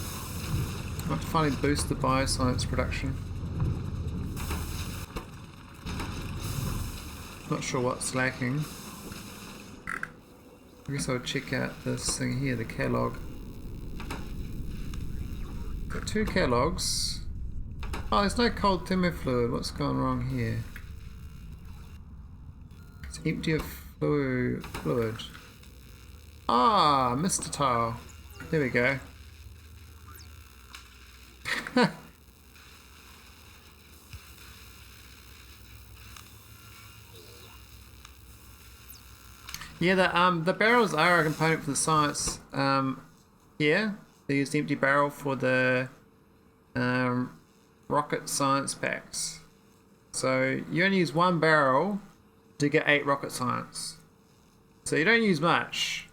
finally boost the bioscience production. Not sure what's lacking. I guess I'll check out this thing here, the catalog. Got 2 catalogs. Oh, there's no cold thermofluid. What's gone wrong here? It's empty of fluid. Ah, Mr. Tile. There we go. Yeah, the barrels are a component for the science. Here, they used empty barrel for the rocket science packs. So you only use one barrel to get 8 rocket science. So you don't use much.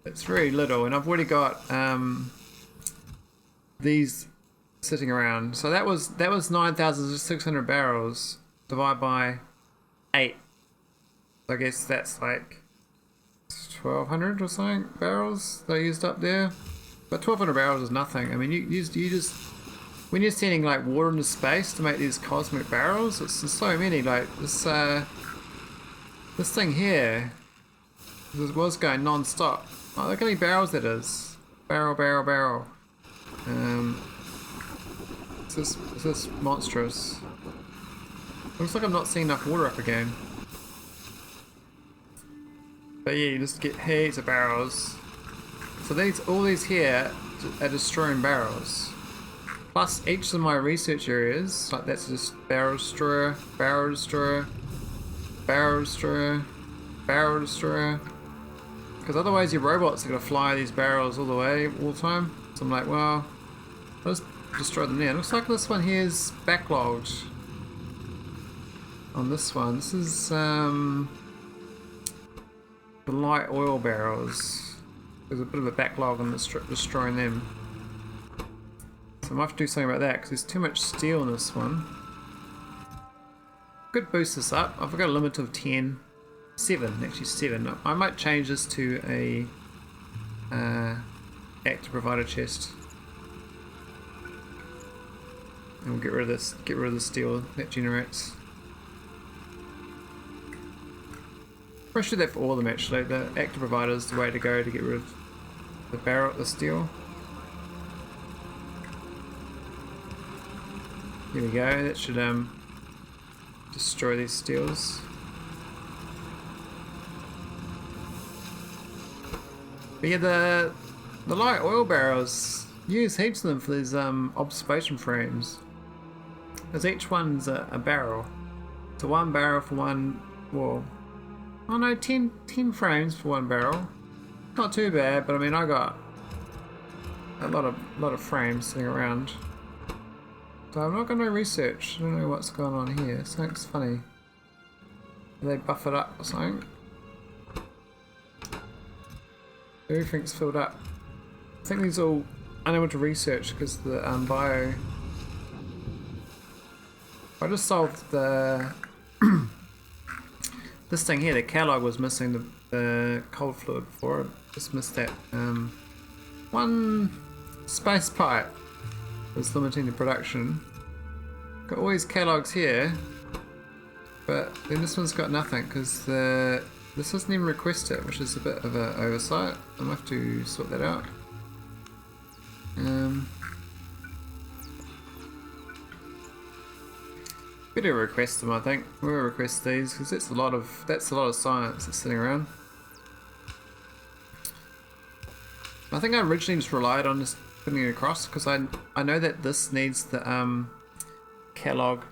It's very little, and I've already got these sitting around. So that was 9,600 barrels divided by 8. So I guess that's like 1,200 or something barrels that I used up there. But 1,200 barrels is nothing. I mean, you just when you're sending like water into space to make these cosmic barrels, it's so many. Like this thing here was going non-stop. Oh, look how many barrels that is. Barrel, barrel, barrel. It's just monstrous. Looks like I'm not seeing enough water up again. But yeah, you just get heaps of barrels. So all these here are destroying barrels. Plus each of my research areas, like that's just barrel destroyer, barrel destroyer, barrel destroyer, barrel destroyer. Because otherwise your robots are going to fly these barrels all the way, all the time. So I'm like, well, I'll just destroy them there. Looks like this one here is backlogged. On this one, this is the light oil barrels. There's a bit of a backlog on destroying them. So I might have to do something about that because there's too much steel in this one. Could boost this up. I've got a limit of 10. 7, actually 7. I might change this to a active provider chest. And we'll get rid of this, get rid of the steel that generates. I should do that for all of them actually. The active provider is the way to go to get rid of the steel. Here we go, that should destroy these steels. But yeah, the light oil barrels, use heaps of them for these observation frames. Because each one's a barrel. So one barrel for one, well, oh no, 10 frames for one barrel. Not too bad, but I mean I got a lot of frames sitting around. So I'm not going to research. I don't know what's going on here. Something's funny. Are they buffered up or something? Everything's filled up. I think these are all unable to research because the bio. I just solved the this thing here. The catalog was missing the cold fluid before. I just missed that. One space pipe was limiting the production. Got all these catalogs here, but then this one's got nothing because this doesn't even request it, which is a bit of an oversight. I'm gonna have to sort that out. Better request them, I think. We'll request these because that's a lot of science that's sitting around. I think I originally just relied on just putting it across because I know that this needs the catalog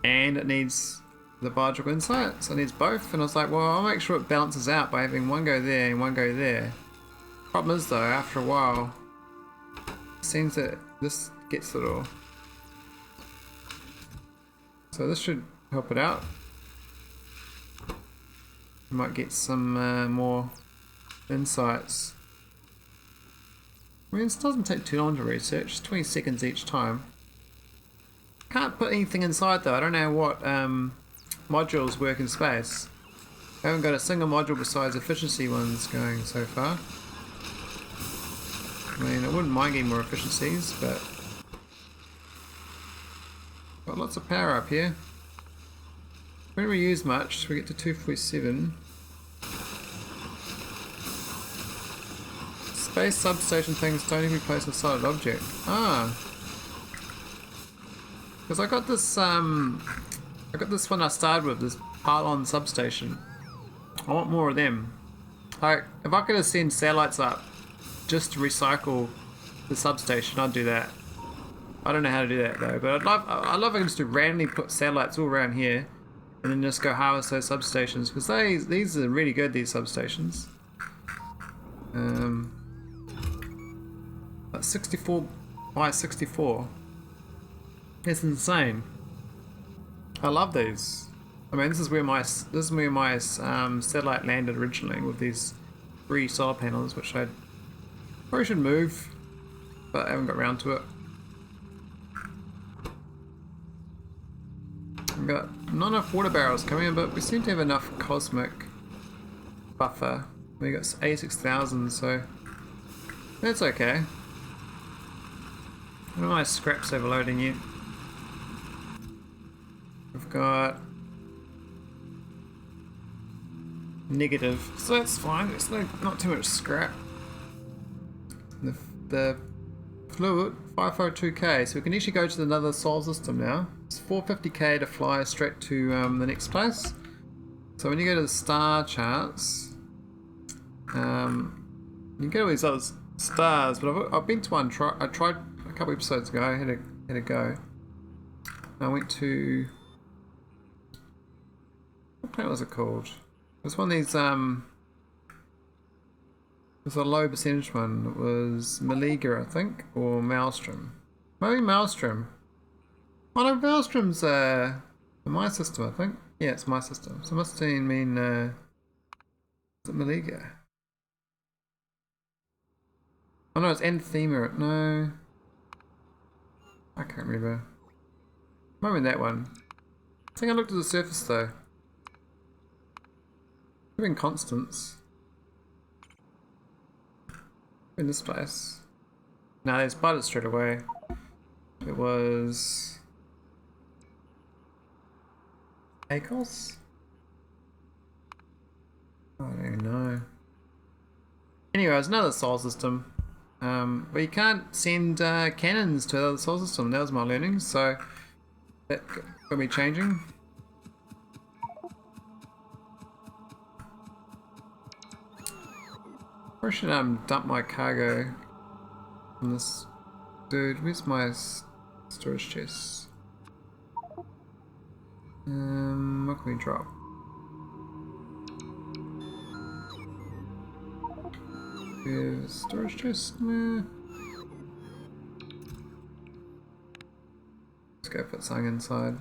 and it needs the biological insights. It needs both, and I was like, well, I'll make sure it balances out by having one go there and one go there. Problem is though, after a while, it seems that this gets it all. So this should help it out. We might get some more insights. I mean, this doesn't take too long to research. It's 20 seconds each time. Can't put anything inside though. I don't know what modules work in space. I haven't got a single module besides efficiency ones going so far. I mean, I wouldn't mind getting more efficiencies, but got lots of power up here. We don't really use much. We get to 247. Space substation things don't even place a solid object. Ah, because I got this one I started with, this pylon substation. I want more of them. Like, if I could have sent satellites up just to recycle the substation, I'd do that. I don't know how to do that though, but I love if I can just randomly put satellites all around here and then just go harvest those substations, because these are really good, these substations. That's 64 by 64. It's insane. I love these. I mean, this is where my satellite landed originally, with these 3 solar panels, which I probably should move, but I haven't got around to it. We've got not enough water barrels coming in, but we seem to have enough cosmic buffer. We got 86,000, so that's okay. I don't know why scrap's overloading yet. We've got negative, so that's fine. It's not too much scrap. The fluid 502k, so we can actually go to another solar system now. It's 450k to fly straight to the next place. So when you go to the star charts, you can go to these other stars, but I've been to one. I tried a couple episodes ago. I had a go. I went to, what planet was it called? It was one of these. It was a low percentage one. It was Maliga, I think, or Maelstrom. Maybe Maelstrom. Oh no, Maelstrom's in my system, I think. Yeah, it's my system. So it must mean is it Maliga? Oh no, it's Anthema. No, I can't remember. Might be that one. I think I looked at the surface though. Even constants. In this place. No, they spotted it straight away. It was Akos? I don't even know. Anyway, it's another solar system. But you can't send cannons to the other solar system. That was my learning, so that got me changing. I should dump my cargo on this dude. Where's my storage chest? What can we drop? Here's storage chest. Nah. Let's go put something inside.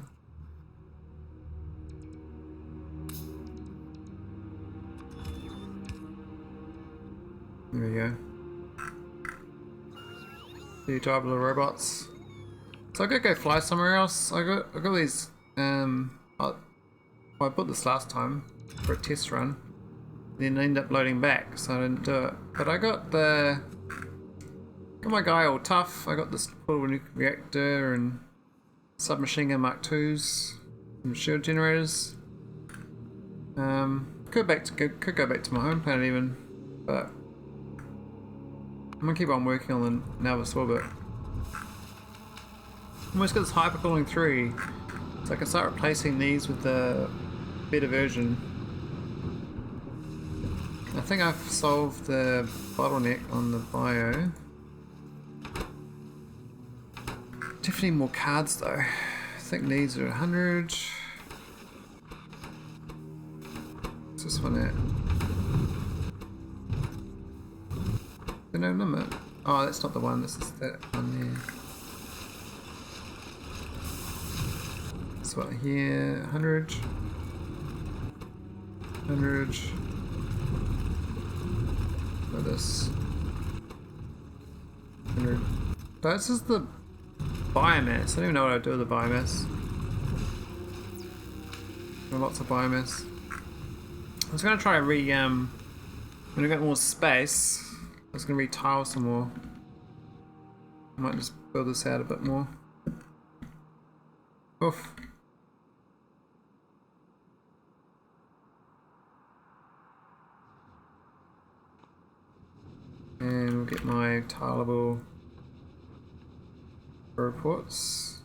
There we go. The type of robots. So I gotta go fly somewhere else. I got these. I bought this last time for a test run. Then I ended up loading back, so I didn't do it. But I got my guy all tough. I got this portable nuclear reactor and submachine gun Mark IIs, some shield generators. Could go back to my home planet even, but I'm gonna keep on working on the Nauvis Orbit. Almost got this hypercooling 3, so I can start replacing these with the better version. I think I've solved the bottleneck on the bio. Definitely more cards though. I think these are 100. What's this one at? No limit. Oh, that's not the one. This is that one there. This one here. 100. 100. For this. 100. But this is the biomass. I don't even know what I do with the biomass. Lots of biomass. I was going to try when I get more space. I was going to retile some more. I might just build this out a bit more. Oof. And we'll get my tileable reports.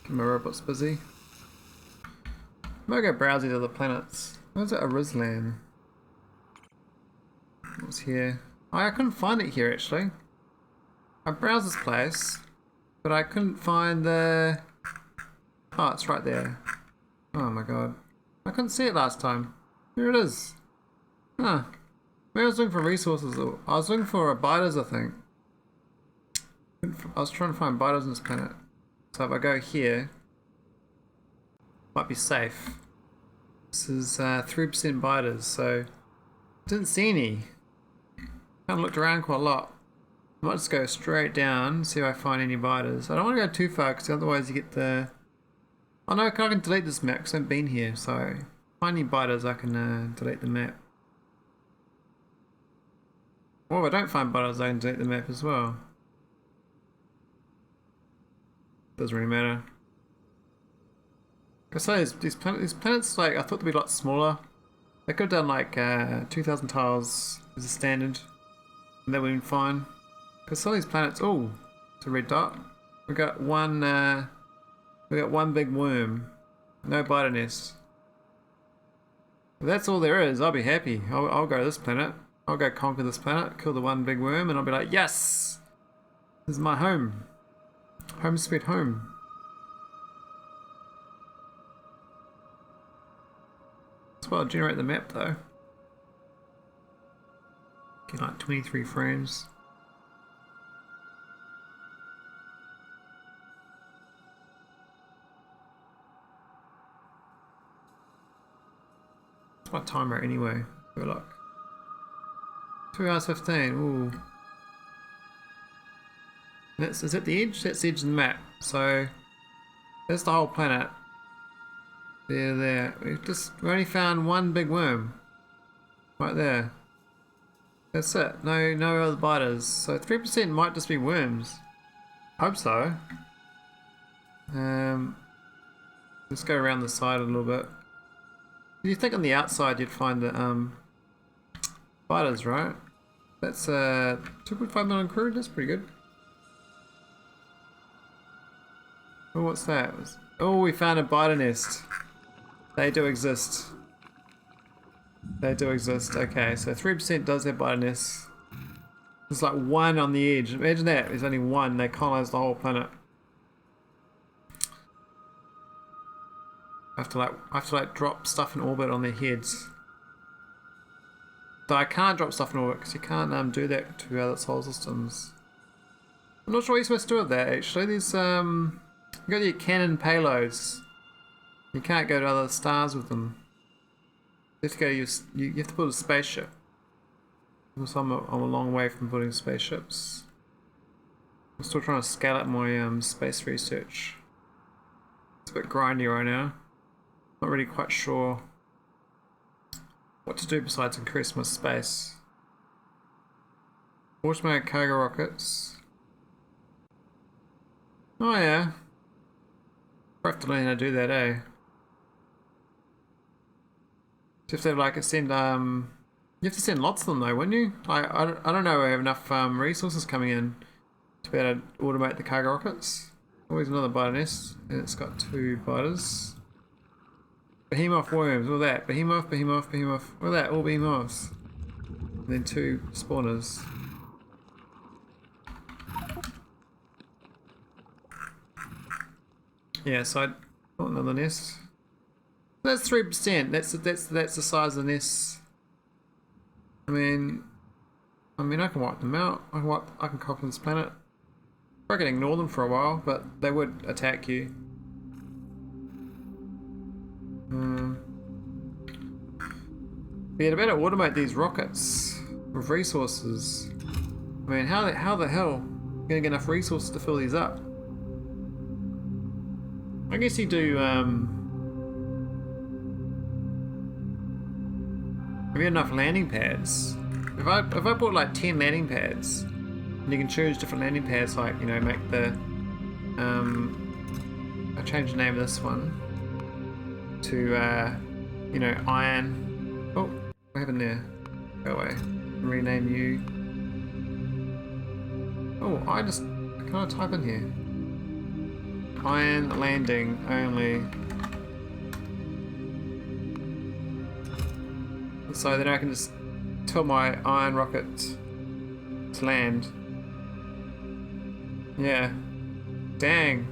My robot's busy. I'm gonna go browse these other planets. Where's it? Arislan. What's here? Oh, I couldn't find it here actually. I browsed this place, but I couldn't find the... Oh, it's right there. Oh my god. I couldn't see it last time. Here it is. Huh. Maybe I was looking for resources. I was looking for biters, I think. I was trying to find biters on this planet. So if I go here, might be safe. This is 3% biters, so didn't see any. Kind of looked around quite a lot. I might just go straight down, see if I find any biters. I don't want to go too far because otherwise you get the... Oh no, I can delete this map because I haven't been here, so if I find any biters I can delete the map. Or if I don't find biters I can delete the map as well. Doesn't really matter. I say these planets, like I thought they'd be a lot smaller. They could have done like 2,000 tiles as a standard, and that would have been fine. Because some of these planets, oh, it's a red dot. We got one big worm, no biter nest. If that's all there is, I'll be happy. I'll go to this planet. I'll go conquer this planet, kill the one big worm, and I'll be like, yes, this is my home. Home sweet home. That's why I'll generate the map though. Get like 23 frames. What's my timer anyway? Good luck. 2 hours 15. Ooh. Is that the edge? That's the edge of the map. So that's the whole planet. There. We only found one big worm. Right there. That's it. No other biters. So 3% might just be worms. Hope so. Let's go around the side a little bit. You think on the outside you'd find the biters, right? That's 2.5 million crew. That's pretty good. Oh, what's that? Oh, we found a biter nest. They do exist. They do exist. Okay, so 3% does have biter nests. There's like one on the edge. Imagine that. There's only one. They colonize the whole planet. I have to like drop stuff in orbit on their heads. But I can't drop stuff in orbit because you can't do that to other solar systems. I'm not sure what you're supposed to do with that actually. There's you got your cannon payloads. You can't go to other stars with them. You have to go to you have to build a spaceship. Also, I'm a long way from building spaceships. I'm still trying to scale up my space research. It's a bit grindy right now. Not really quite sure what to do besides increase my space. Automated cargo rockets. Oh yeah. I have to learn how to do that, eh? You have to like send you have to send lots of them though, wouldn't you? I don't know if I have enough resources coming in to be able to automate the cargo rockets. Always another biter nest, and it's got 2 biters. Behemoth worms, all that. Behemoth. All that, all behemoths. And then 2 spawners. Yeah, so I want another nest. That's 3%. That's the size of the nests. I mean I can wipe them out. I can copy this planet. I can ignore them for a while, but they would attack you. Yeah, to better automate these rockets with resources. I mean, how the hell are you gonna get enough resources to fill these up? I guess you do, have you enough landing pads? If I bought like 10 landing pads, and you can choose different landing pads, like, you know, make the, I changed the name of this one to, you know, iron. Oh, what happened there? Go away. Rename you. Oh, can I type in here? Iron landing only. So then I can just tell my iron rocket to land. Yeah. Dang.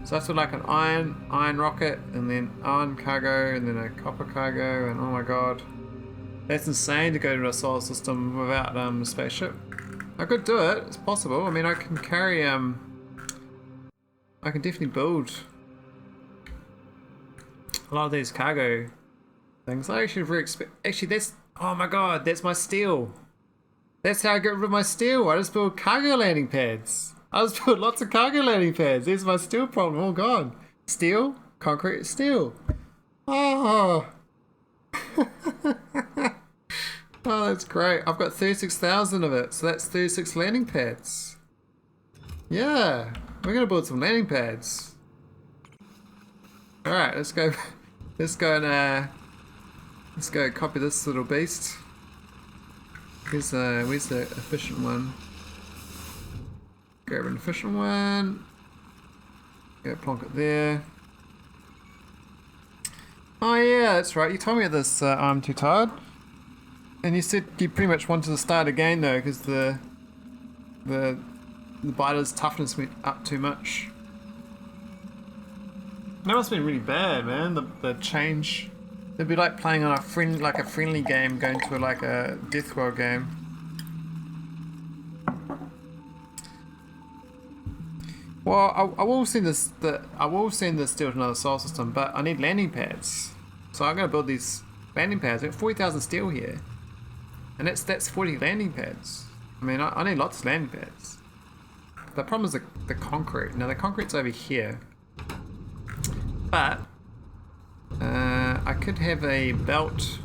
So that's like an iron rocket, and then iron cargo, and then a copper cargo, and oh my god. That's insane to go to a solar system without a spaceship. I could do it, it's possible. I mean, I can carry, I can definitely build a lot of these cargo things. I actually actually that's, oh my god, that's my steel. That's how I get rid of my steel. I just build cargo landing pads. I just build lots of cargo landing pads. There's my steel problem, oh god. Steel, concrete, steel. Oh. Oh, that's great. I've got 36,000 of it, so that's 36 landing pads. Yeah, we're gonna build some landing pads. Alright, let's go and let's go copy this little beast. Where's the efficient one? Grab an efficient one. Go plonk it there. Oh yeah, that's right. You told me this, I'm too tired. And you said you pretty much wanted to start again though, because the biter's toughness went up too much. That must have been really bad, man. The change. It'd be like playing on a friendly game, going to like a death world game. Well, I will send this. I will send this steel to another solar system, but I need landing pads. So I'm going to build these landing pads. I got 40,000 steel here. And that's 40 landing pads. I mean, I need lots of landing pads. The problem is the concrete. Now the concrete's over here. But I could have a belt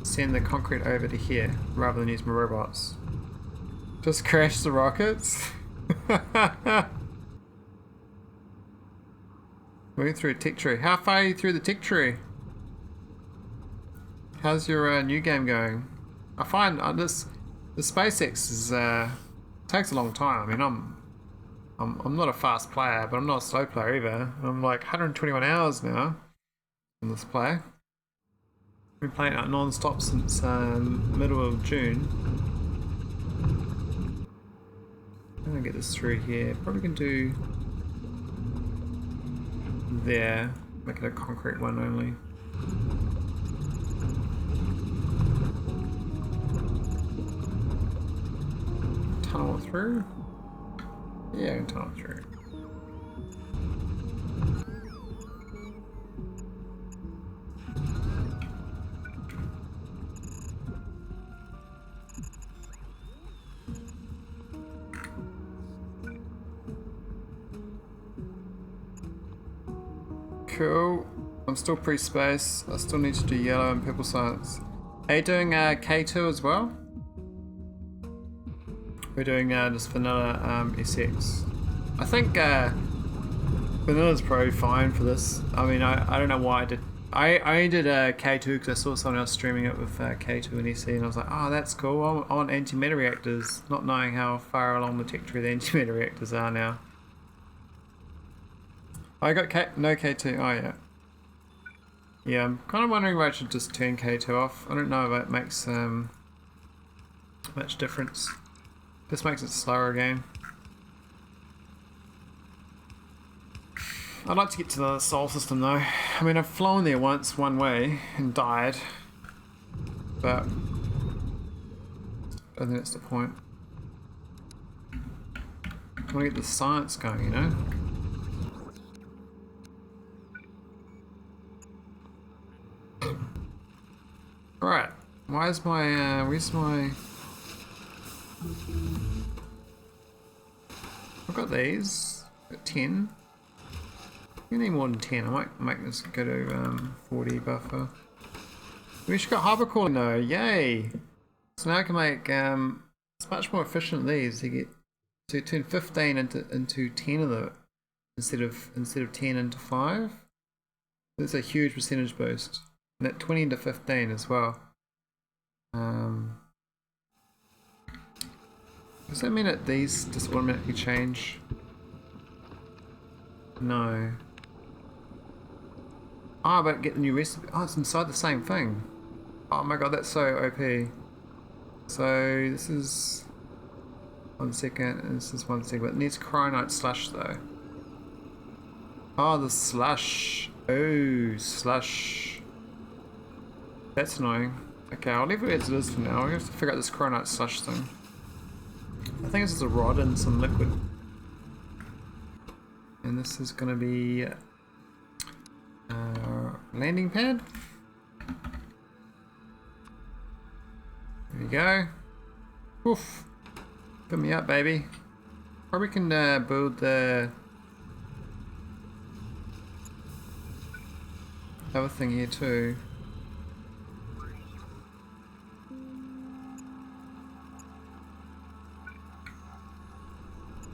send the concrete over to here rather than use my robots. Just crash the rockets. Moving through a tick tree. How far are you through the tick tree? How's your new game going? I find the SpaceX is takes a long time. I mean, I'm not a fast player, but I'm not a slow player either. I'm like 121 hours now in this play. I've been playing it non-stop since middle of June. I'm gonna get this through here. Probably can do there. Make it a concrete one only. Tunnel it through? Yeah, I can tunnel it through. Cool. I'm still pre-space. I still need to do yellow and purple science. Are you doing K2 as well? We're doing just vanilla SX. I think vanilla's probably fine for this. I mean, I don't know why I did. I only did K2 because I saw someone else streaming it with K2 and SC, and I was like, oh, that's cool. I want antimatter reactors, not knowing how far along the tech tree the antimatter reactors are now. I got no K2. Oh yeah. Yeah, I'm kind of wondering if I should just turn K2 off. I don't know if it makes much difference. This makes it slower again. I'd like to get to the solar system though. I mean, I've flown there once one way and died, but I think that's the point. I want to get the science going, you know? Alright, where's my... I've got these. I've got 10. You need more than 10. I might make this go to 40 buffer. We should got hypercooling though. Yay! So now I can make it's much more efficient these to get to turn 15 into 10 of it instead of 10 into 5. That's a huge percentage boost. And that 20 into 15 as well. Does that mean that these just automatically change? No. Oh, but get the new recipe. Oh, it's inside the same thing. Oh my god, that's so OP. So this is 1 second, and this is 1 second. It needs cryonite slush though. Oh, the slush. Oh, slush. That's annoying. Okay, I'll leave it as it is for now. I have to figure out this cryonite slush thing. I think it's just a rod and some liquid. And this is gonna be landing pad. There you go. Oof. Put me up, baby. Probably can build the other thing here too.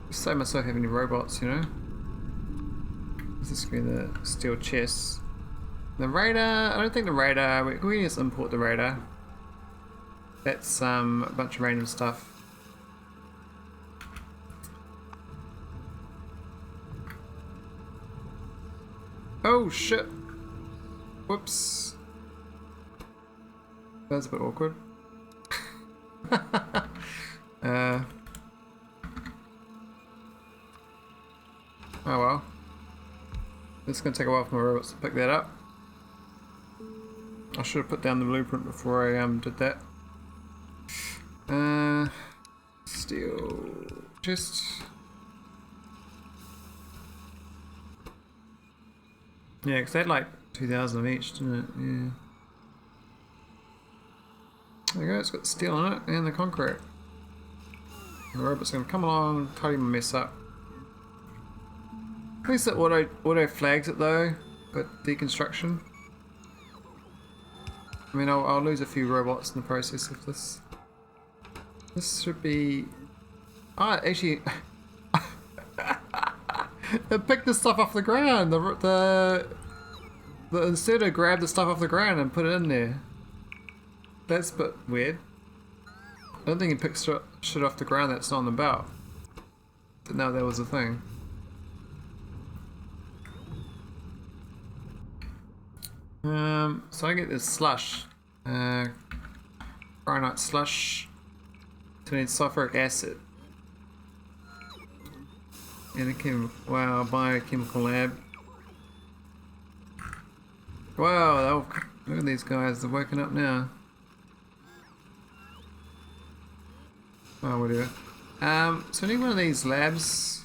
Save myself having any robots, you know. This is going to be the steel chest. The radar, I don't think the radar, we can just import the radar. That's a bunch of random stuff. Oh shit! Whoops. That was a bit awkward. Oh well. It's going to take a while for my robots to pick that up. I should have put down the blueprint before I did that. Steel chest. Yeah, because they had like 2,000 of each, didn't it? Yeah. There you go, it's got the steel on it and the concrete. The robot's going to come along and tidy my mess up. At least that auto flags it though, but deconstruction. I mean, I'll lose a few robots in the process of this. This should be... Ah, actually... it picked the stuff off the ground! The inserter grabbed the stuff off the ground and put it in there. That's a bit weird. I don't think he picked shit off the ground that's not on the belt. Didn't know that was a thing. So I get this slush, cryonite slush, so I need sulfuric acid, and a biochemical lab. Wow, look at these guys, they're waking up now. Oh, whatever. So I need one of these labs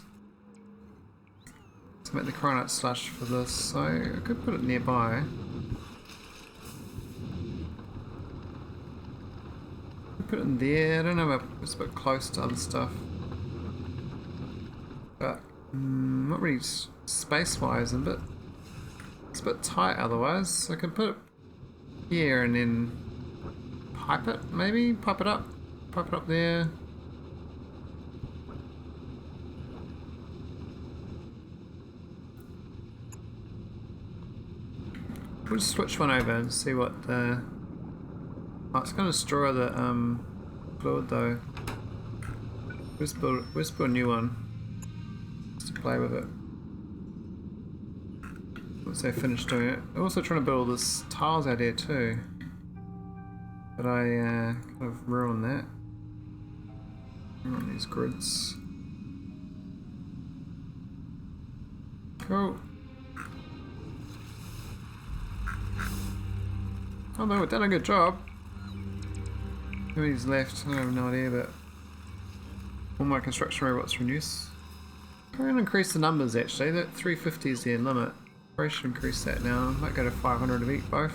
to make the cryonite slush for this, so I could put it nearby. Put it in there. I don't know if it's a bit close to other stuff, but not really space-wise, but it's a bit tight otherwise. So I can put it here and then pipe it, maybe pipe it up there. We'll just switch one over and see what the... Oh, it's going to destroy the fluid though. Let's build a new one just to play with it once they finish doing it. I'm also trying to build all this tiles out here too, but I kind of ruined that. Ruined these grids. Cool. Oh no, we've done a good job. How many's left? I have no idea, but all my construction robots are in use. I'm going to increase the numbers actually. That 350 is the limit. Probably should increase that now. I might go to 500 of each both.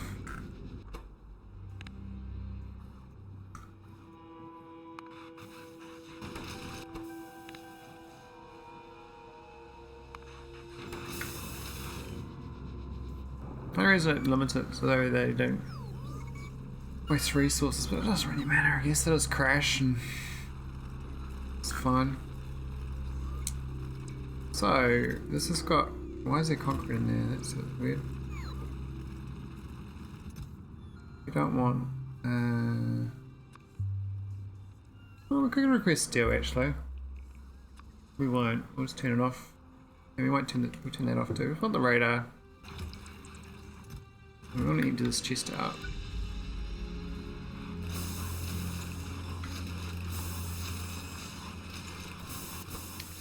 The only reason I limit it so that they don't waste resources, but it doesn't really matter. I guess it does crash and it's fine. So this has got, why is there concrete in there? That's weird. We don't want well, we can request steel actually. We won't, we'll just turn it off. And we won't turn that off too. It's not the radar. We want to empty this chest out.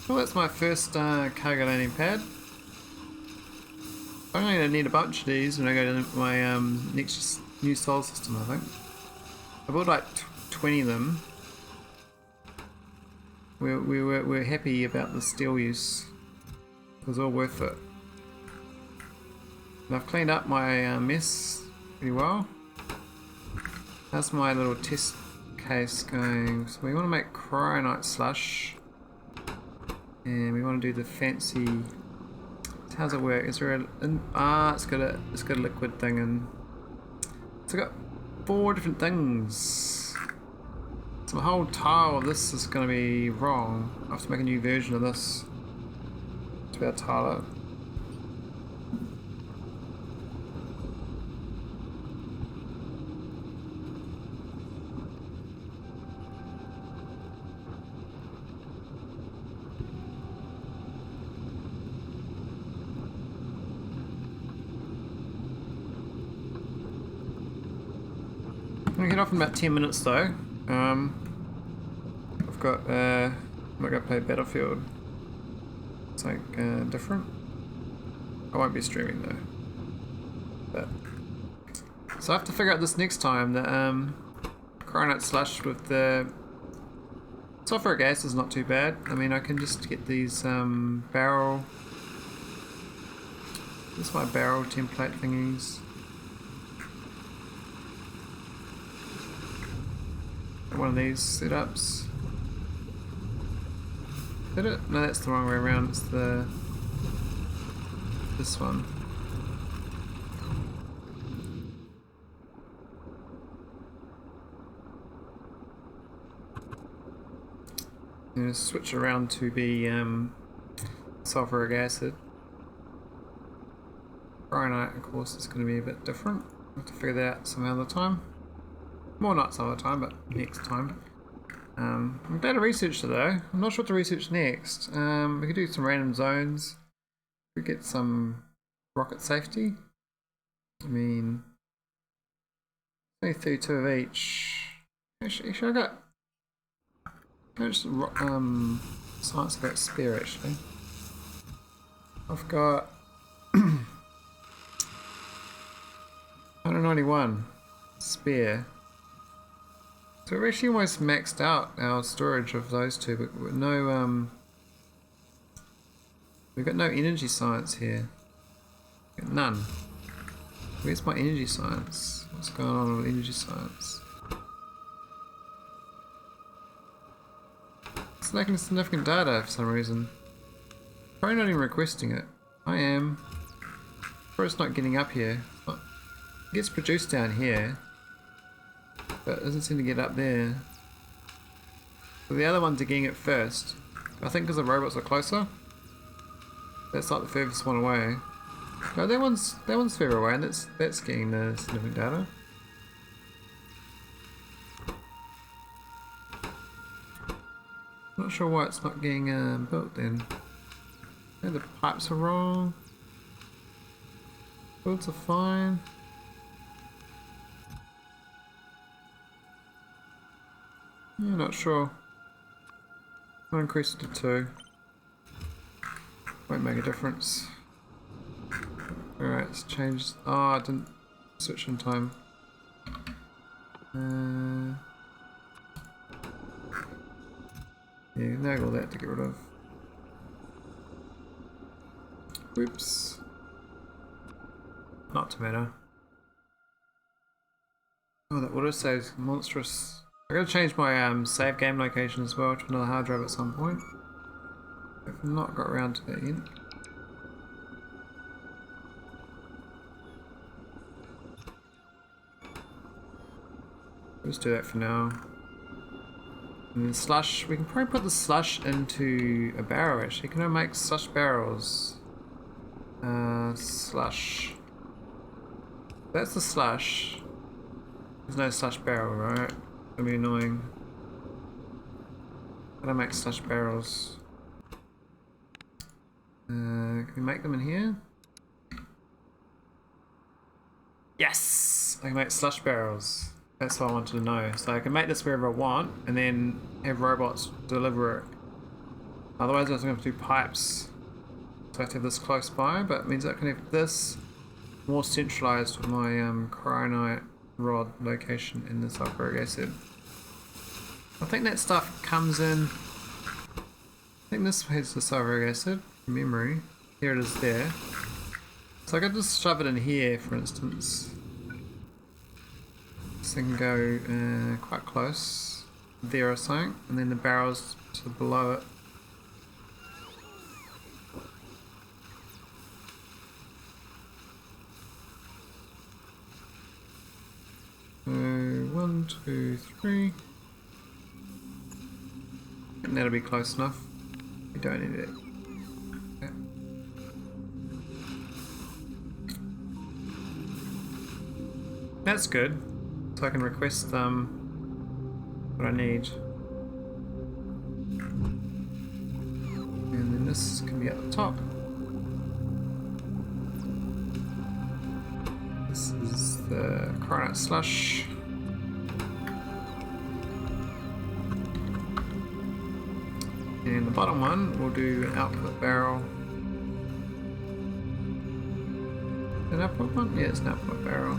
Well, that's my first cargo landing pad. I'm going to need a bunch of these when I go to my next new solar system, I think. I bought like 20 of them. We're happy about the steel use. It was all worth it. And I've cleaned up my mess pretty well. That's my little test case going. So we want to make cryonite slush. And we want to do the fancy. How's it work? Is there it's got a liquid thing in. So I've got 4 different things. So my whole tile of this is going to be wrong. I have to make a new version of this to be able to tile it. I'm gonna get off in about 10 minutes though. I've got I'm not gonna play Battlefield. It's like different. I won't be streaming though. But so I have to figure out this next time. The cryonite slush with the sulfuric gas is not too bad. I mean, I can just get these barrel. This is my barrel template thingies. One of these setups. Did it? No, that's the wrong way around. It's this one. I'm going to switch around to be sulfuric acid. Cryonite, of course, is going to be a bit different. I'll have to figure that out some other time. Well, not some other time, but next time. I'm glad I researched it though. I'm not sure what to research next. We could do some random zones. We could get some rocket safety. I mean, only 32 of each. Actually I got science about spare actually. I've got 191 spare. So we're actually almost maxed out our storage of those two, but with no we've got no energy science here. Got none. Where's my energy science? What's going on with energy science? It's lacking significant data for some reason. Probably not even requesting it. I am. Or it's not getting up here. It gets produced down here. But it doesn't seem to get up there. So the other ones are getting it first. I think because the robots are closer. That's like the furthest one away. No, that one's further away, and that's getting the significant data. Not sure why it's not getting built then. Yeah, the pipes are wrong. Builds are fine. Yeah, not sure. I'll increase it to 2. Won't make a difference. Alright, let's change. Oh, I didn't switch in time. Yeah, naggle that to get rid of. Whoops. Not to matter. Oh, that autosave's monstrous. I gotta change my save game location as well to another hard drive at some point. I've not got around to that yet. Let's do that for now. And then slush, we can probably put the slush into a barrel actually. Can I make slush barrels? Slush. That's the slush. There's no slush barrel, right? That'd be annoying. How do I make slush barrels? Can we make them in here? Yes! I can make slush barrels. That's what I wanted to know. So I can make this wherever I want and then have robots deliver it. Otherwise I was going to have to do pipes. So I have to have this close by, but it means I can have this more centralized with my cryonite rod location in the sulfuric acid. I think that stuff comes in. I think this has the sulfuric acid from memory. Here it is there. So I could just shove it in here, for instance. This thing can go quite close there or something, and then the barrels to below it. So 1, 2, 3. And that'll be close enough. We don't need it. Okay. That's good. So I can request what I need. And then this can be at the top. This is the cryonite slush. And the bottom one, we'll do an output barrel. An output one? Yeah, it's an output barrel.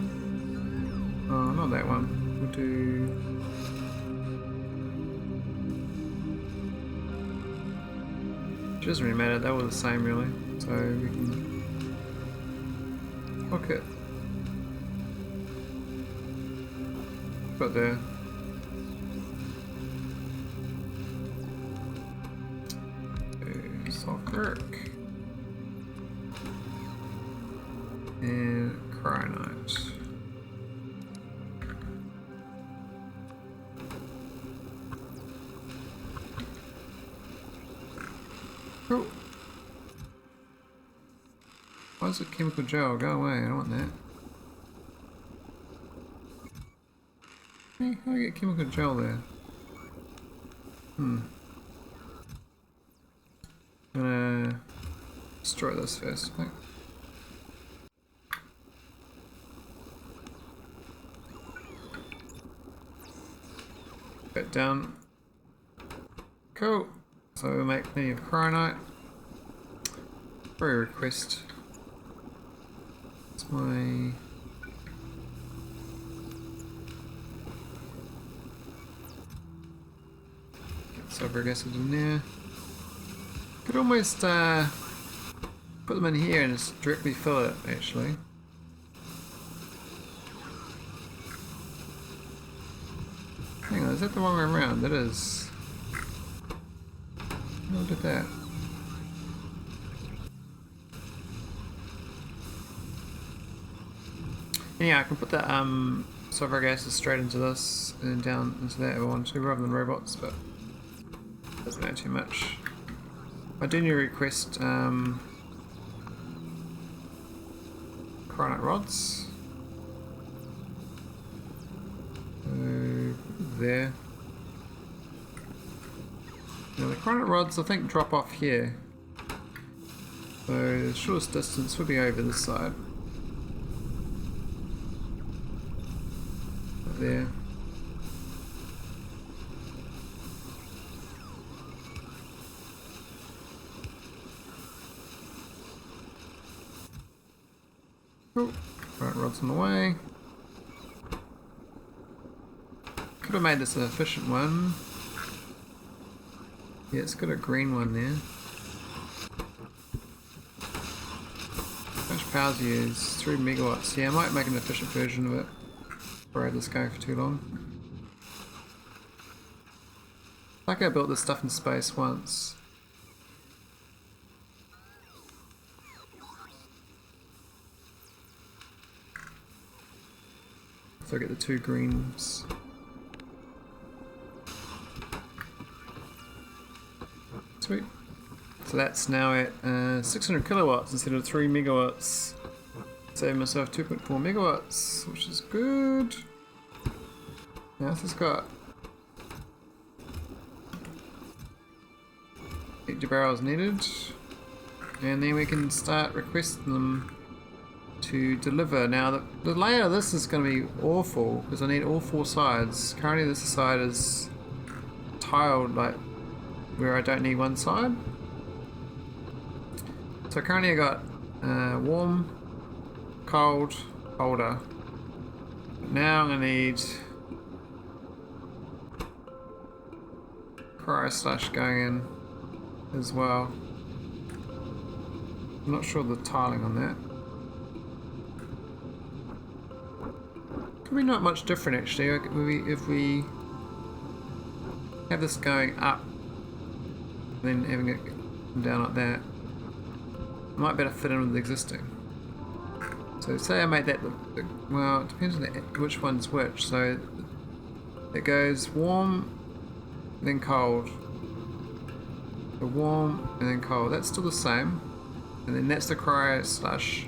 Oh, not that one. We'll do... It doesn't really matter, they were the same really. So we can hook it. Put there. Sulfuric. And cryonite. Oh. Why is it chemical gel? Go away, I don't want that. Hey, how do I get chemical gel there? I'm gonna destroy this first, I think. Get down. Cool. So we'll make plenty of cryonite. For a request. It's my... Get sulfuric acid in there. Could almost put them in here and just directly fill it, actually. Hang on, is that the wrong way around? That is. How did that? Yeah, I can put the sulfuric acid straight into this and then down into that if I want to, rather than robots, but it doesn't matter too much. I do need to request cryonite rods. There. Now the cryonite rods I think drop off here. So the shortest distance would be over this side. Right there. Oh, right, rods on the way. Could have made this an efficient one. Yeah, it's got a green one there. How much power do you use? 3 megawatts. Yeah, I might make an efficient version of it before I have this going for too long. Like I built this stuff in space once. So I get the 2 greens. Sweet. So that's now at 600 kilowatts instead of 3 megawatts. Saving myself 2.4 megawatts, which is good. Now this has got 80 barrels needed. And then we can start requesting them to deliver. Now the layout of this is going to be awful because I need all four sides. Currently this side is tiled like where I don't need one side. So currently I got warm, cold, colder. Now I'm going to need cryoslush going in as well. I'm not sure the tiling on that. Probably not much different actually. If we have this going up, then having it down like that, I might better fit in with the existing. So say I made that, well, it depends on which one's which. So it goes warm, then cold. So warm and then cold. That's still the same. And then that's the cryoslush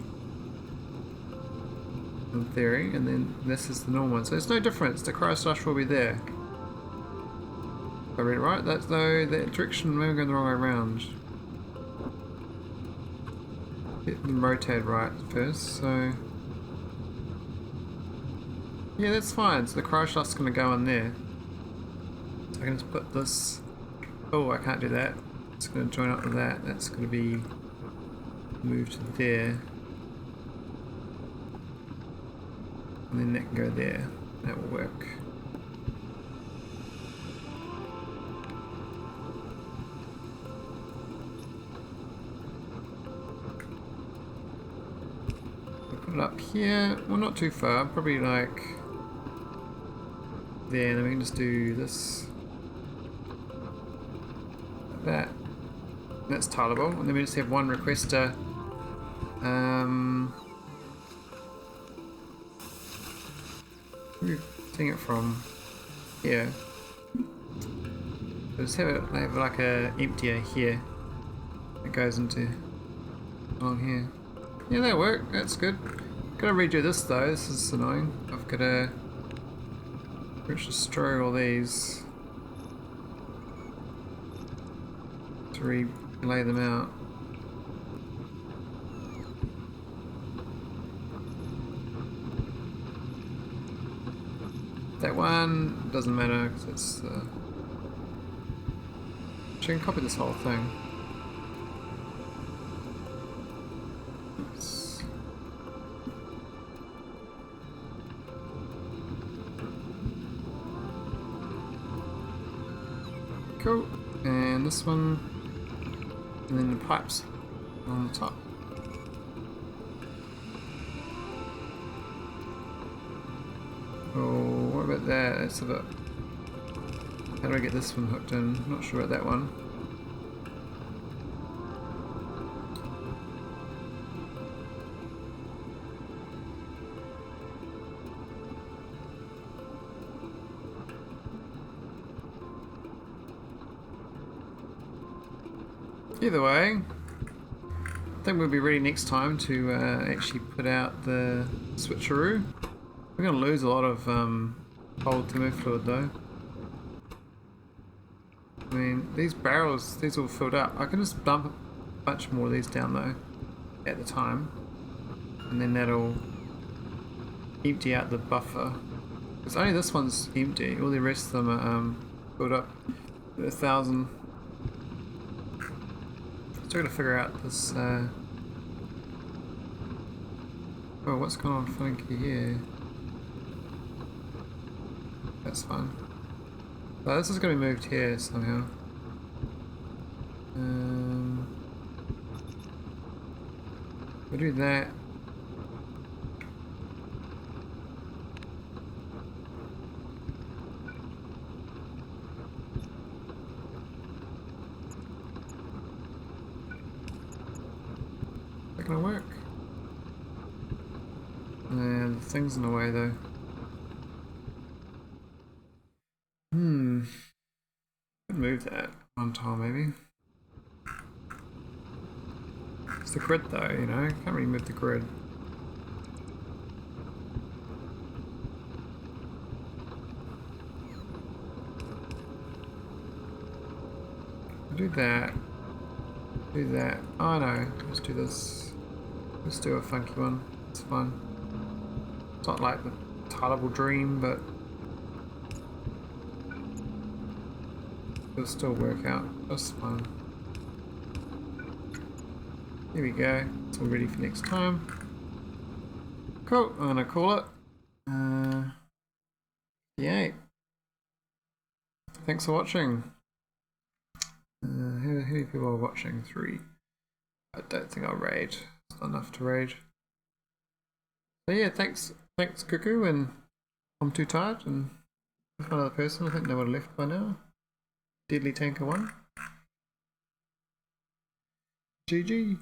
in theory, and then this is the normal one. So there's no difference. The cryoslush will be there. If I read it right, that's though that direction. Maybe I'm going the wrong way around. Get them rotated right first. So yeah, that's fine. So the cryoslush is going to go in there. So I can just put this. Oh, I can't do that. It's going to join up with that. That's going to be moved to there. And then that can go there. That will work. We'll put it up here. Well, not too far. Probably like there. And then we can just do this. Like that. That's tileable. And then we just have one requester. Where are we seeing it from? Here. So just have like a emptier here. It goes into on here. Yeah, that'll work. That's good. Gotta redo this though. This is annoying. I've gotta destroy all these to relay them out. That one doesn't matter because it's. I can copy this whole thing. Oops. Cool. And this one, and then the pipes on the top. Oh, what about that? That's a bit. How do I get this one hooked in? Not sure about that one. Either way, I think we'll be ready next time to actually put out the switcheroo. We're going to lose a lot of cold thermofluid though. I mean, these barrels, these all filled up. I can just dump a bunch more of these down though at the time. And then that'll empty out the buffer. Because only this one's empty. All the rest of them are filled up at 1,000. Still gotta figure out this. Oh, what's going on funky here? That's fine. Oh, this is going to be moved here somehow. We'll do that. Is that going to work? And the thing's in the way though. Could move that one time maybe. It's the grid though, you know, can't really move the grid. Do that. Do that. Oh no, let's do this. Let's do a funky one. It's fun. It's not like the terrible dream, but it'll still work out. That's fun. Here we go. It's all ready for next time. Cool. I'm gonna call it. Yeah. Thanks for watching. How many people are watching? 3. I don't think I'll raid. It's not enough to raid. So yeah, thanks Cuckoo, and I'm too tired, and there's one other person, I think they would have left by now. Deadly Tanker 1. GG.